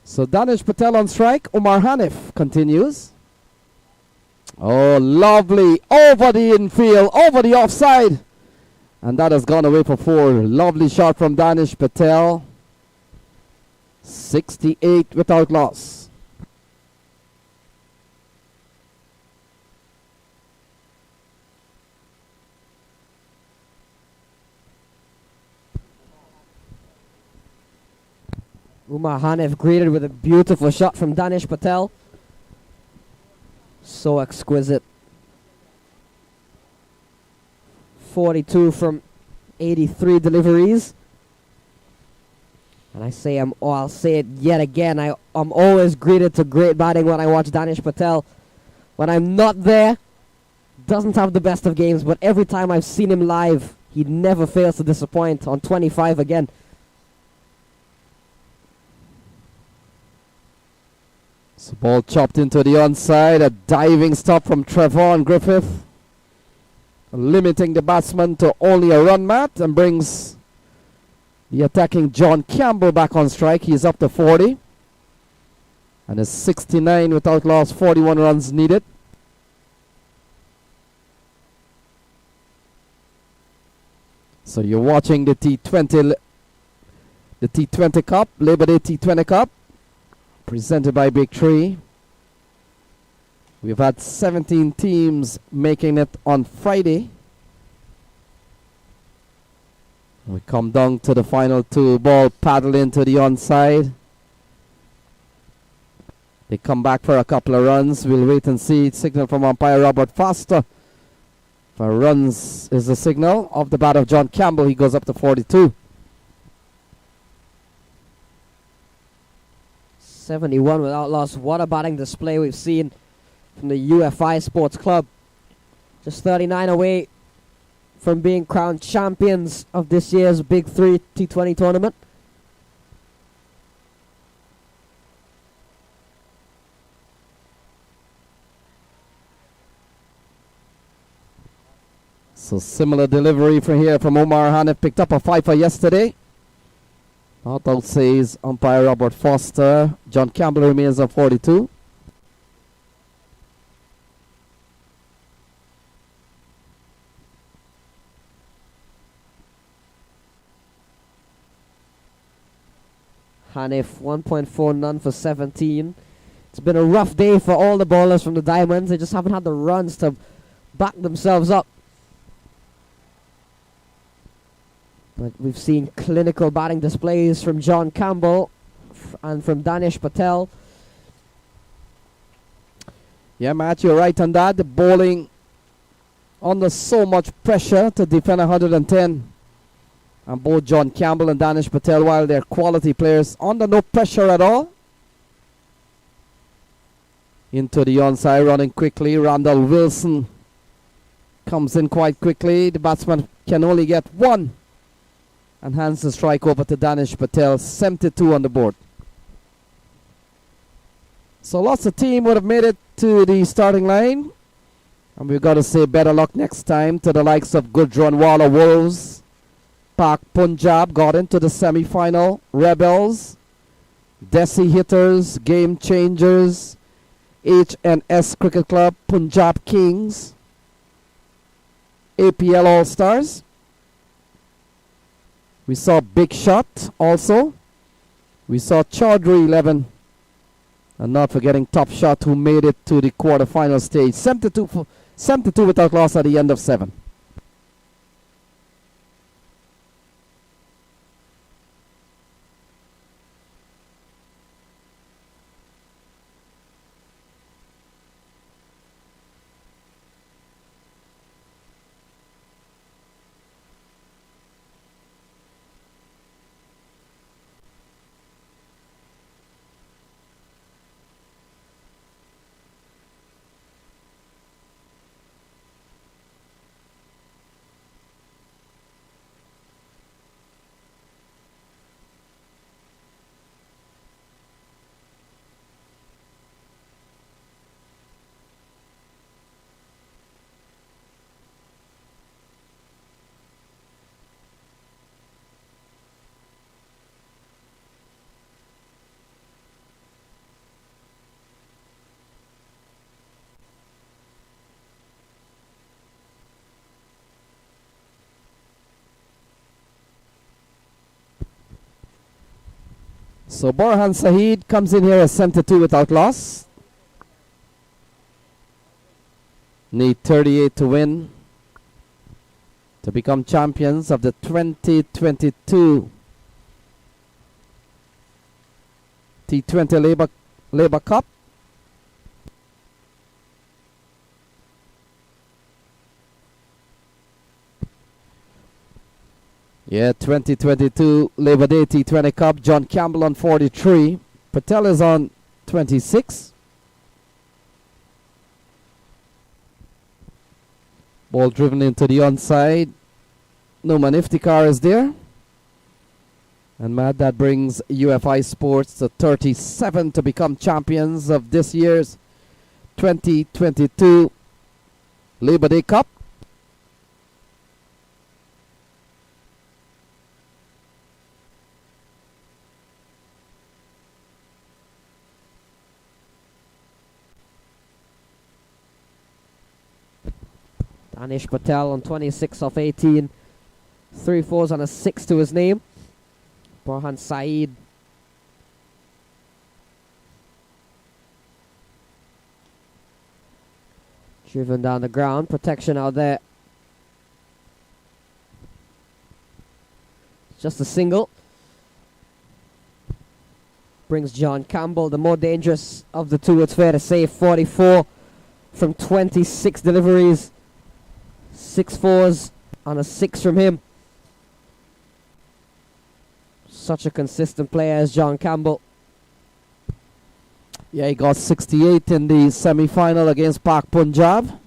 So Danish Patel on strike. Umar Hanif continues. Oh, lovely. Over the infield. Over the offside. And that has gone away for 4. Lovely shot from Danish Patel. 68 without loss. Umar Hanif greeted with a beautiful shot from Danish Patel. So exquisite. 42 from 83 deliveries. And I'll say it yet again. I'm always greeted to great batting when I watch Danish Patel. When I'm not there, doesn't have the best of games, but every time I've seen him live, he never fails to disappoint. On 25 again. So ball chopped into the onside. A diving stop from Trevon Griffith, limiting the batsman to only a run mat, and brings the attacking John Campbell back on strike. He's up to 40. And is 69 without loss, 41 runs needed. So you're watching the T20 Cup, Labor Day T20 Cup, presented by Big Tree. We've had 17 teams making it on Friday. We come down to the final 2. Ball paddled into the onside. They come back for a couple of runs. We'll wait and see. Signal from umpire Robert Foster. For runs is the signal. Off the bat of John Campbell, he goes up to 42. 71 without loss. What a batting display we've seen from the UFI Sports Club. Just 39 away from being crowned champions of this year's Big 3 T20 tournament. So similar delivery from here from Omar Hanif. Picked up a fifer yesterday. Not out says umpire Robert Foster. John Campbell remains on 42. Hanif 1.4 none for 17. It's been a rough day for all the bowlers from the Diamonds. They just haven't had the runs to back themselves up. But we've seen clinical batting displays from John Campbell and from Danish Patel. Yeah, Matt, you're right on that. The bowling under so much pressure to defend 110. And both John Campbell and Danish Patel, while they're quality players, under no pressure at all. Into the onside, running quickly. Randall Wilson comes in quite quickly. The batsman can only get 1. And hands the strike over to Danish Patel. 72 on the board. So lots of team would have made it to the starting line. And we've got to say better luck next time to the likes of Gujranwala Wolves. Pak Punjab got into the semi-final. Rebels. Desi Hitters. Game Changers. H&S Cricket Club. Punjab Kings. APL All-Stars. We saw Big Shot also. We saw Chaudhry 11. And not forgetting Top Shot, who made it to the quarterfinal stage. 72 without loss at the end of 7. So Borhan Saeed comes in here as 72 without loss. Need 38 to win to become champions of the 2022 T20 Labour Cup. Yeah, 2022 Labor Day T20 Cup. John Campbell on 43. Patel is on 26. Ball driven into the onside. Numan Iftikhar is there. And Matt, that brings UFI Sports to 37 to become champions of this year's 2022 Labor Day Cup. Danish Patel on 26 of 18. 3 fours and a 6 to his name. Borhan Saeed. Driven down the ground. Protection out there. Just a single. Brings John Campbell, the more dangerous of the two, it's fair to say. 44 from 26 deliveries. 6 fours and a 6 from him. Such a consistent player as John Campbell. Yeah, he got 68 in the semi-final against Pak Punjab.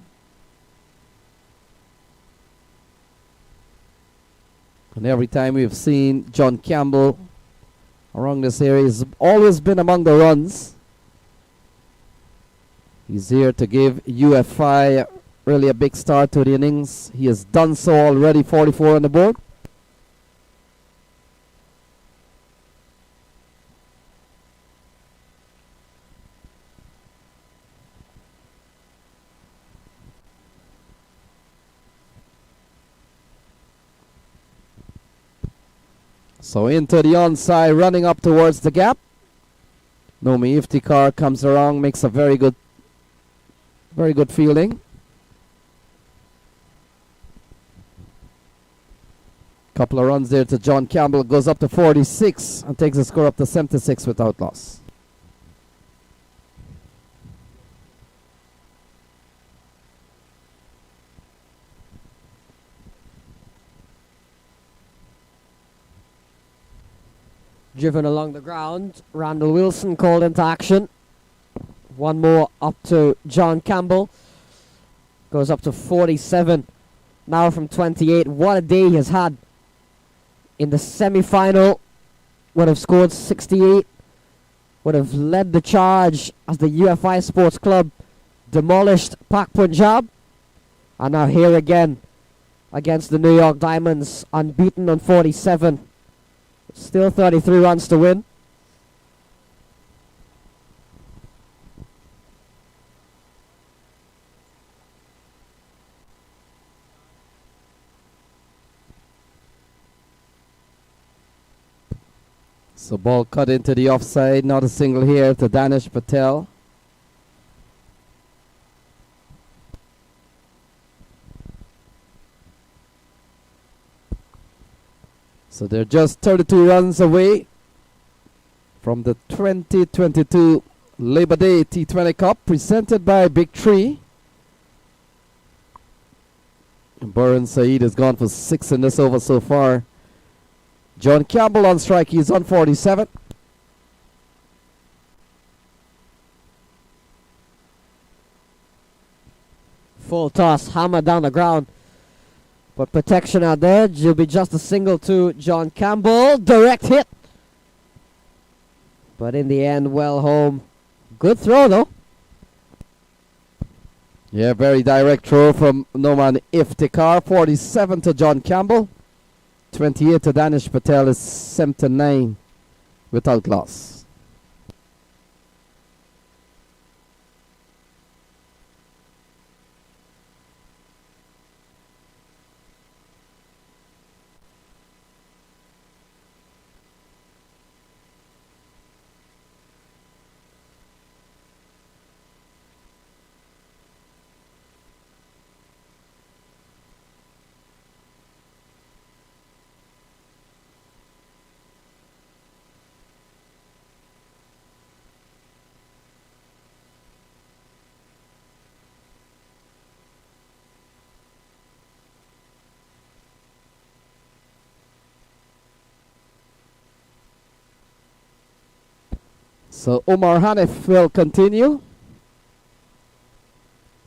And every time we've seen John Campbell around this area, he's always been among the runs. He's here to give UFI really a big start to the innings. He has done so already, 44 on the board. So into the onside, running up towards the gap. Nomi Iftikhar comes around, makes a very good fielding. Couple of runs there to John Campbell, goes up to 46 and takes the score up to 76 without loss. Driven along the ground. Randall Wilson called into action. One more up to John Campbell. Goes up to 47. Now from 28. What a day he has had. In the semi-final, would have scored 68. Would have led the charge as the UFI Sports Club demolished Pak Punjab. And now here again against the New York Diamonds, unbeaten on 47. Still 33 runs to win. So ball cut into the offside. Not a single here to Danish Patel. So they're just 32 runs away from the 2022 Labor Day T20 Cup presented by Big Tree. Burhan Saeed has gone for 6 in this over so far. John Campbell on strike. He's on 47. Full toss, hammer down the ground. But protection at the edge. It'll be just a single to John Campbell. Direct hit. But in the end, well home. Good throw though. Yeah, very direct throw from Noman Iftikhar. 47 to John Campbell. 28 to Danish Patel is 79 without loss. So Omar Hanif will continue.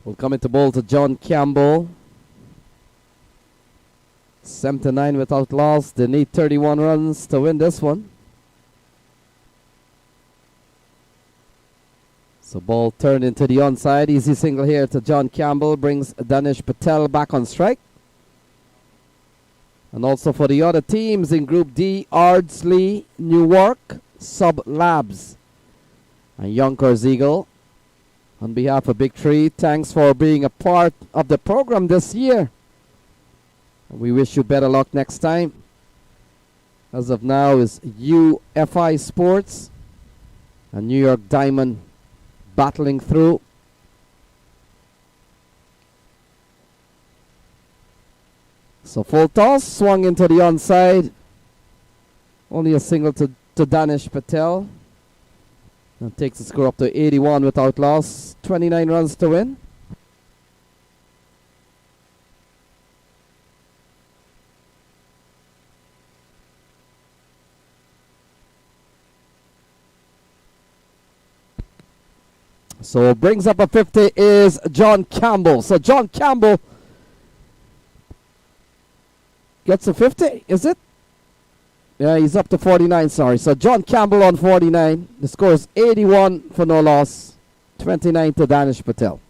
Will come into ball to John Campbell. 79 without loss. They need 31 runs to win this one. So ball turned into the onside. Easy single here to John Campbell. Brings Danish Patel back on strike. And also for the other teams in Group D, Ardsley, Newark, Sub Labs, and Yonkers Eagle. On behalf of Big Tree, thanks for being a part of the program this year. We wish you better luck next time. As of now is UFI Sports and New York Diamond battling through. So full toss, swung into the onside. Only a single to Danish Patel. And takes the score up to 81 without loss. 29 runs to win. So brings up a 50 is John Campbell. So John Campbell gets a 50, is it? Yeah, he's up to 49, sorry. So John Campbell on 49. The score is 81 for no loss. 29 to Danish Patel.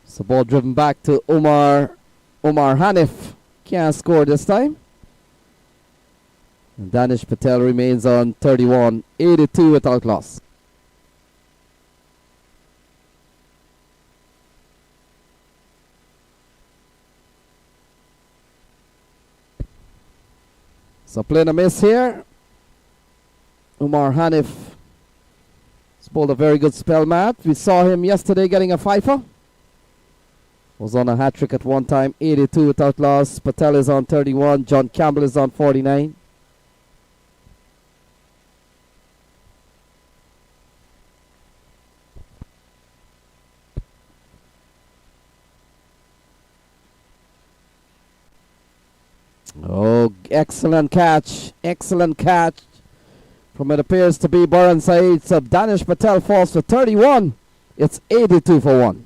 So ball driven back to Omar Hanif. Can't score this time. And Danish Patel remains on 31, 82 without loss. So playing a miss here. Omar Hanif has bowled a very good spell, Matt. We saw him yesterday getting a fifer. Was on a hat-trick at one time, 82 without loss. Patel is on 31. John Campbell is on 49. Oh, excellent catch. Excellent catch from it appears to be Burhan Saeed. So Danish Patel falls for 31. It's 82 for 1.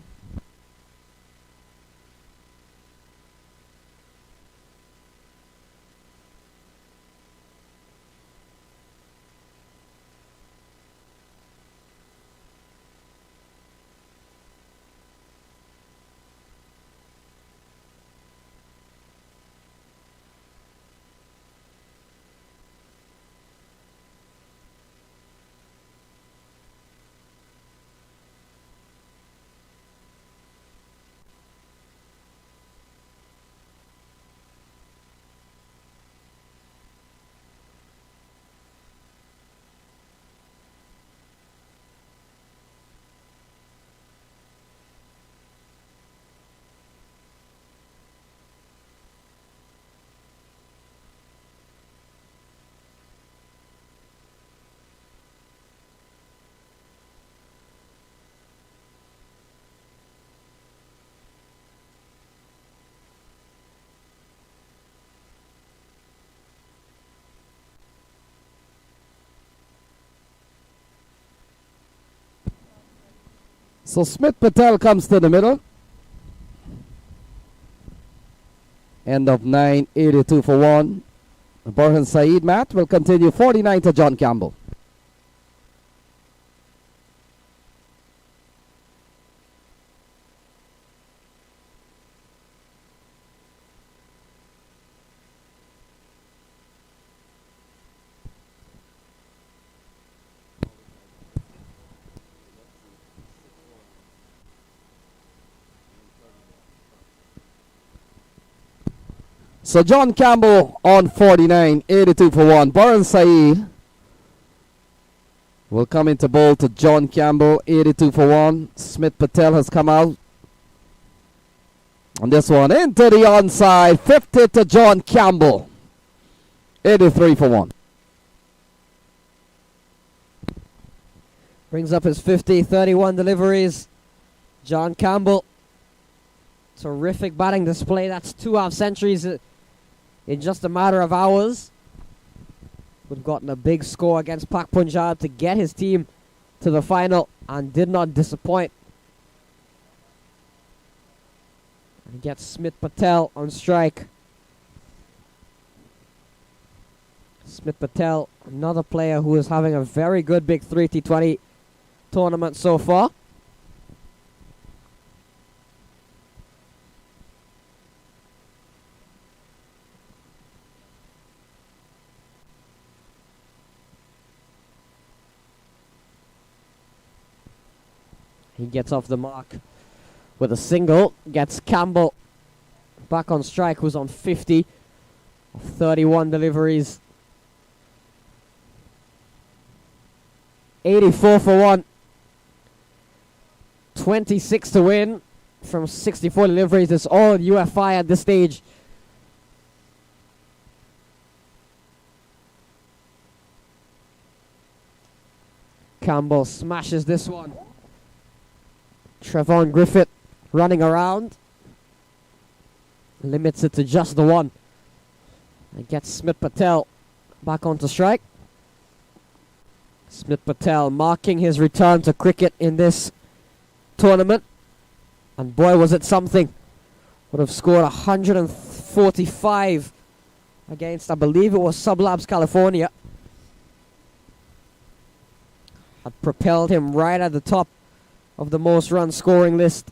So Smith Patel comes to the middle. End of 9, 82 for 1. Borhan Saeed Matt will continue 49 to John Campbell. So John Campbell on 49, 82 for 1. Borhan Saeed will come into bowl to John Campbell, 82 for 1. Smith Patel has come out. On this one, into the onside, 50 to John Campbell, 83 for 1. Brings up his 50, 31 deliveries. John Campbell. Terrific batting display. That's 2 half centuries in just a matter of hours. Would have gotten a big score against Pak Punjab to get his team to the final and did not disappoint. And he gets Smith Patel on strike. Smith Patel, another player who is having a very good Big 3 T20 tournament so far. He gets off the mark with a single, gets Campbell back on strike, who's on 50 of 31 deliveries. 84 for 1. 26 to win from 64 deliveries. It's all UFI at this stage. Campbell smashes this one. Trevon Griffith running around. Limits it to just the one. And gets Smith Patel back onto strike. Smith Patel marking his return to cricket in this tournament. And boy, was it something. Would have scored 145 against, I believe it was Sublabs California. Had propelled him right at the top of the most run scoring list.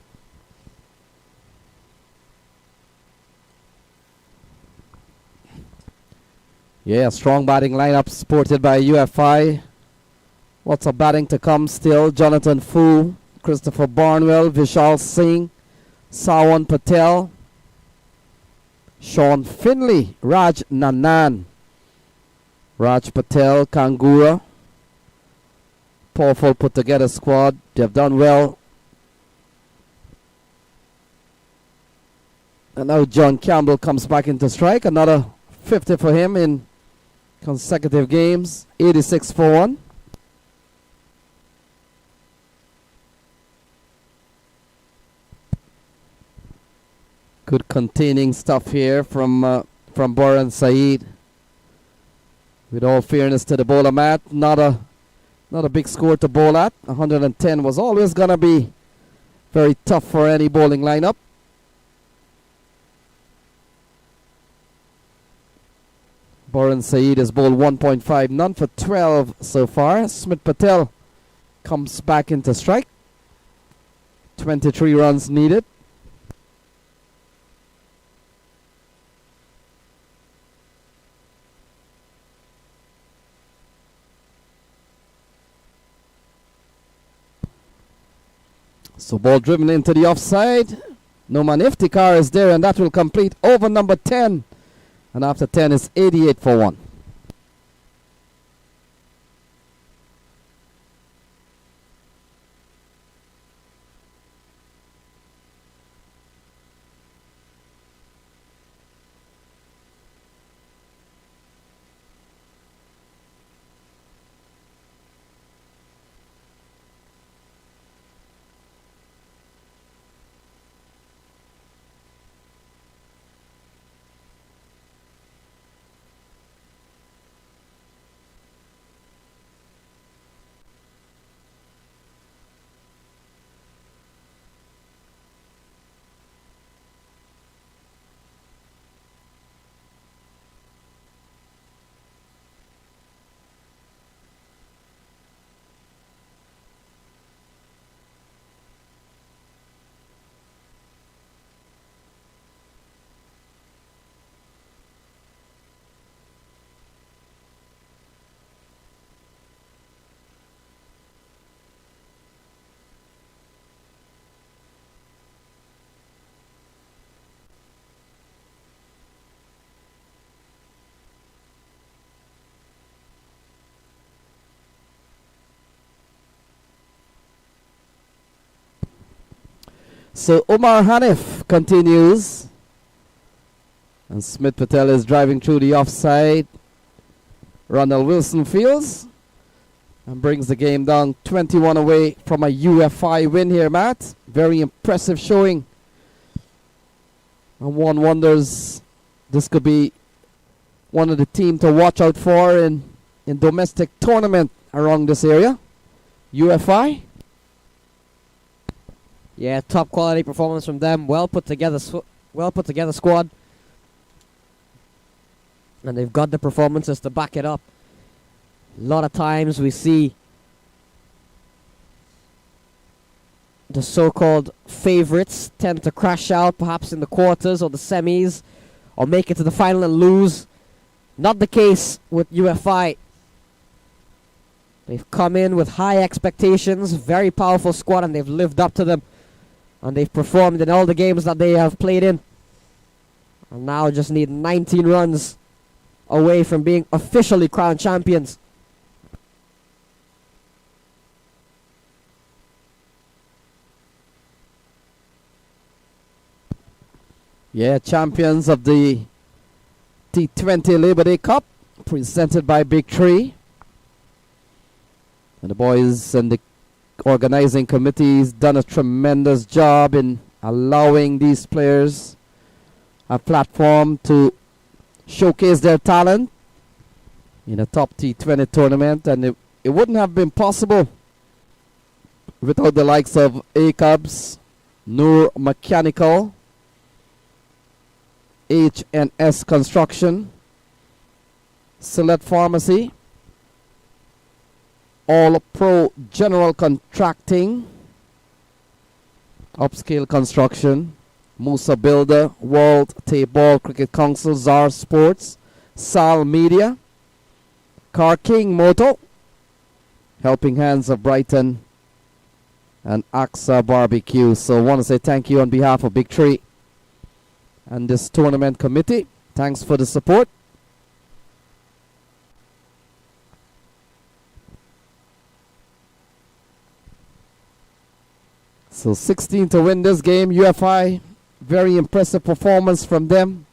Yeah, strong batting lineup supported by UFI. Lots of batting to come still. Jonathan Fu, Christopher Barnwell, Vishal Singh, Sawan Patel, Sean Finley, Raj Nanan, Raj Patel, Kangura. Powerful put together squad. They've done well. And now John Campbell comes back into strike. Another 50 for him in consecutive games. 86 for 1. Good containing stuff here from Borhan Saeed. With all fairness to the bowler, Matt, not a big score to bowl at. 110 was always going to be very tough for any bowling lineup. Borhan Saeed has bowled 1.5, none for 12 so far. Smith Patel comes back into strike. 23 runs needed. So ball driven into the offside. Noman Iftikhar is there, and that will complete over number 10. And after 10 is 88 for 1. So Umar Hanif continues. And Smith Patel is driving through the offside. Ronald Wilson fields and brings the game down 21 away from a UFI win here, Matt. Very impressive showing. And one wonders this could be one of the teams to watch out for in domestic tournament around this area. UFI. Yeah, top quality performance from them. Well put together squad. And they've got the performances to back it up. A lot of times we see the so-called favorites tend to crash out, perhaps in the quarters or the semis, or make it to the final and lose. Not the case with UFI. They've come in with high expectations, very powerful squad, and they've lived up to them. And they've performed in all the games that they have played in. And now just need 19 runs away from being officially crowned champions. Yeah, champions of the T20 Labor Day Cup, presented by Big Tree. And the boys and the organizing committee's done a tremendous job in allowing these players a platform to showcase their talent in a top T20 tournament, and it wouldn't have been possible without the likes of A-Cubs, Noor Mechanical, H&S Construction, Select Pharmacy, All Pro General Contracting, Upscale Construction, Musa Builder, World Tape Ball Cricket Council, ZAR Sports, Sal Media, Car King Moto, Helping Hands of Brighton, and AXA Barbecue. So I want to say thank you on behalf of Big Tree and this tournament committee. Thanks for the support. So 16 to win this game. UFI, very impressive performance from them.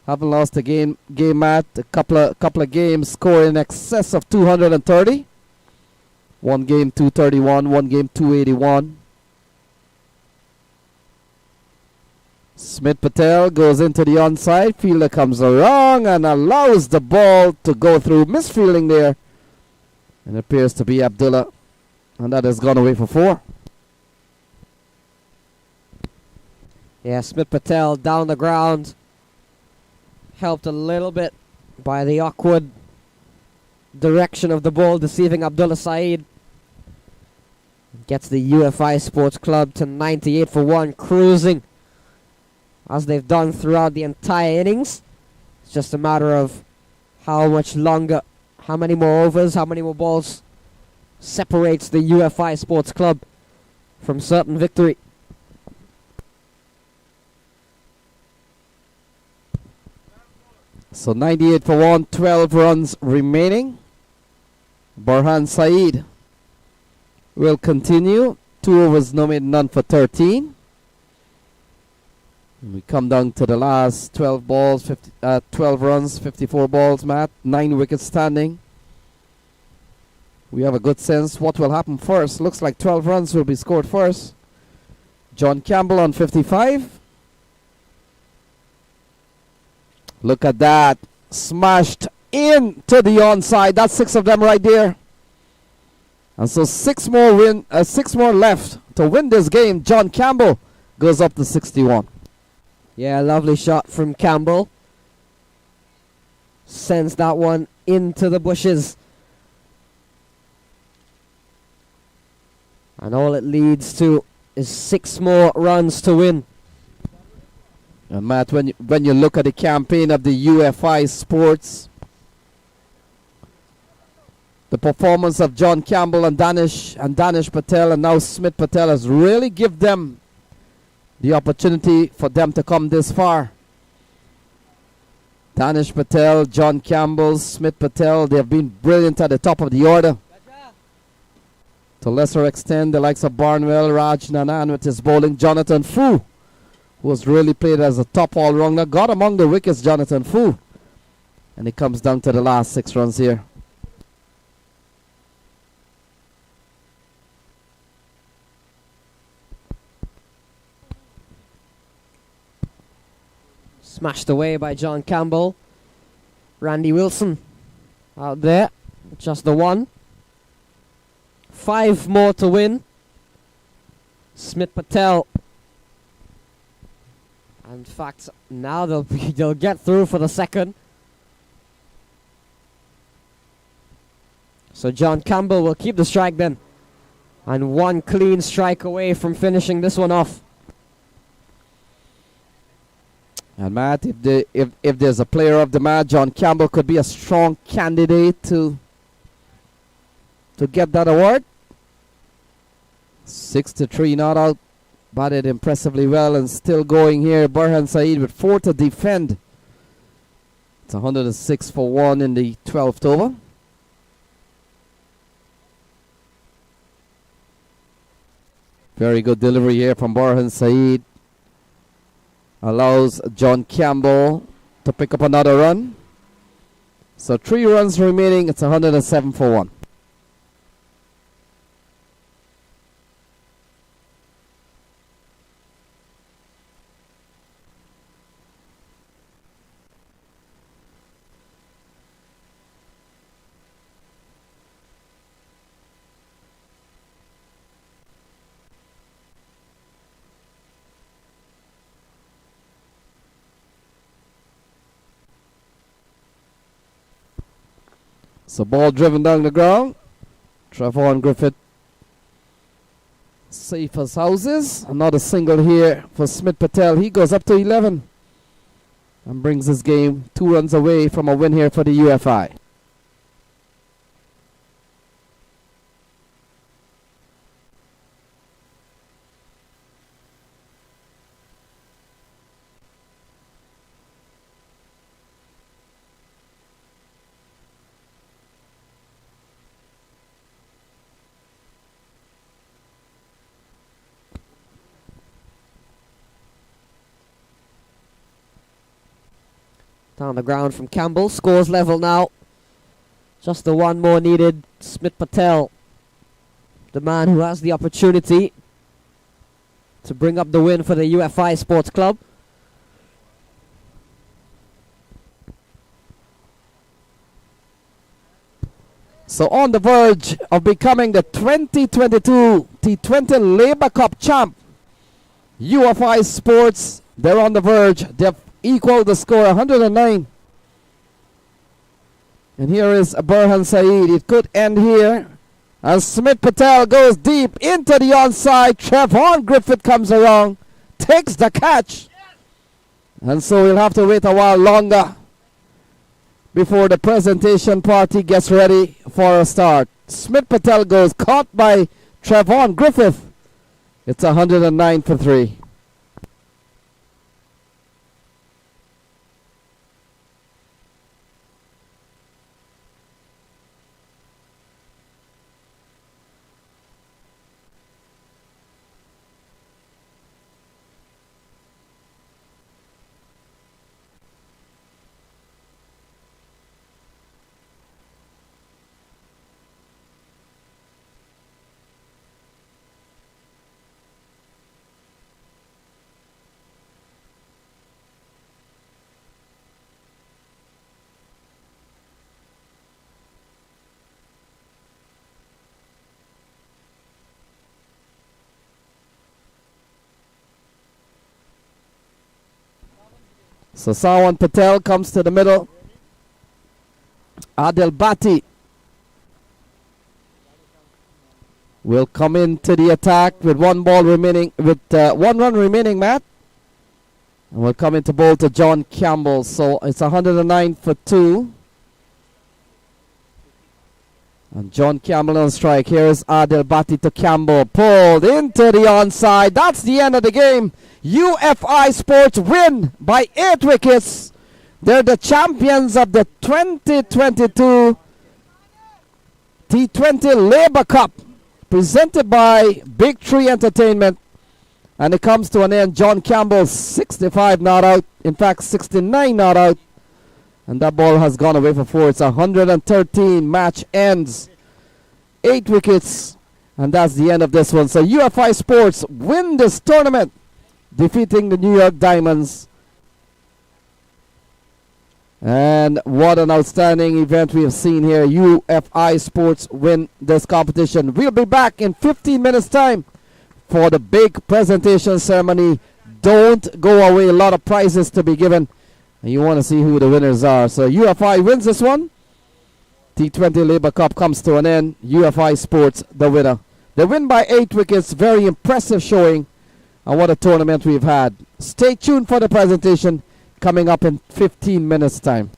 Haven't lost a game at a couple of games, score in excess of 230. One game 231, one game 281. Smith Patel goes into the onside. Fielder comes along and allows the ball to go through. Misfielding there. And it appears to be Abdullah. And that has gone away for 4. Yeah, Smith Patel down the ground. Helped a little bit by the awkward direction of the ball, deceiving Abdullah Saeed. Gets the UFI Sports Club to 98 for 1, cruising as they've done throughout the entire innings. It's just a matter of how much longer, how many more overs, how many more balls separates the UFI Sports Club from certain victory. So 98 for 1, 12 runs remaining. Burhan Saeed will continue. 2 overs, no made, none for 13. And we come down to the last 12 balls, 12 runs, 54 balls, Matt. 9 wickets standing. We have a good sense what will happen first. Looks like 12 runs will be scored first. John Campbell on 55. Look at that. Smashed into the onside. That's 6 of them right there. And so 6 more left to win this game. John Campbell goes up to 61. Yeah, lovely shot from Campbell. Sends that one into the bushes. And all it leads to is 6 more runs to win. And Matt, when you look at the campaign of the UFI Sports, the performance of John Campbell and Danish Patel and now Smith Patel has really given them the opportunity for them to come this far. Danish Patel, John Campbell, Smith Patel, they have been brilliant at the top of the order To lesser extent, the likes of Barnwell, Raj Nanan with his bowling, Jonathan Fu, who has really played as a top all-rounder, got among the wickets, Jonathan Fu. And it comes down to the last 6 runs here. Smashed away by John Campbell. Randy Wilson out there. Just the one. 5 more to win. Smith Patel. In fact, now they'll get through for the second. So John Campbell will keep the strike then. And 1 clean strike away from finishing this one off. And Matt, if there's a player of the match, John Campbell could be a strong candidate to get that award. 6-3 not out, batted impressively well and still going here. Burhan Saeed with 4 to defend. It's 106 for 1 in the 12th over. Very good delivery here from Burhan Saeed. Allows John Campbell to pick up another run. So 3 runs remaining. It's 107 for 1. So ball driven down the ground. Trevon Griffith safe as houses. Another single here for Smith Patel. He goes up to 11 and brings his game 2 runs away from a win here for the UFI. Down the ground from Campbell. Scores level now. Just the 1 more needed. Smith Patel, the man who has the opportunity to bring up the win for the UFI Sports Club. So on the verge of becoming the 2022 T20 Labour Cup champ, UFI Sports, they're on the verge. They've equaled the score 109. And here is Burhan Saeed. It could end here. As Smith Patel goes deep into the onside. Trevon Griffith comes around, takes the catch. And so we'll have to wait a while longer before the presentation party gets ready for a start. Smith Patel goes caught by Trevon Griffith. It's 109 for 3. So Sawan Patel comes to the middle. Adel Bhatti will come into the attack with 1 ball remaining, with 1 run remaining, Matt. And will come into bowl to John Campbell. So it's 109 for 2. And John Campbell on strike. Here is Adel Bhatti to Campbell. Pulled into the onside. That's the end of the game. UFI Sports win by 8 wickets. They're the champions of the 2022 T20 Labour Cup, presented by Big Tree Entertainment. And it comes to an end. John Campbell, 65 not out. In fact, 69 not out. And that ball has gone away for 4. It's 113. Match ends. 8 wickets. And that's the end of this one. So UFI Sports win this tournament, defeating the New York Diamonds. And what an outstanding event we have seen here. UFI Sports win this competition. We'll be back in 15 minutes time for the big presentation ceremony. Don't go away. A lot of prizes to be given. And you want to see who the winners are. So UFI wins this one. T20 Labour Cup comes to an end. UFI Sports the winner. They win by 8 wickets. Very impressive showing. And what a tournament we've had. Stay tuned for the presentation coming up in 15 minutes time.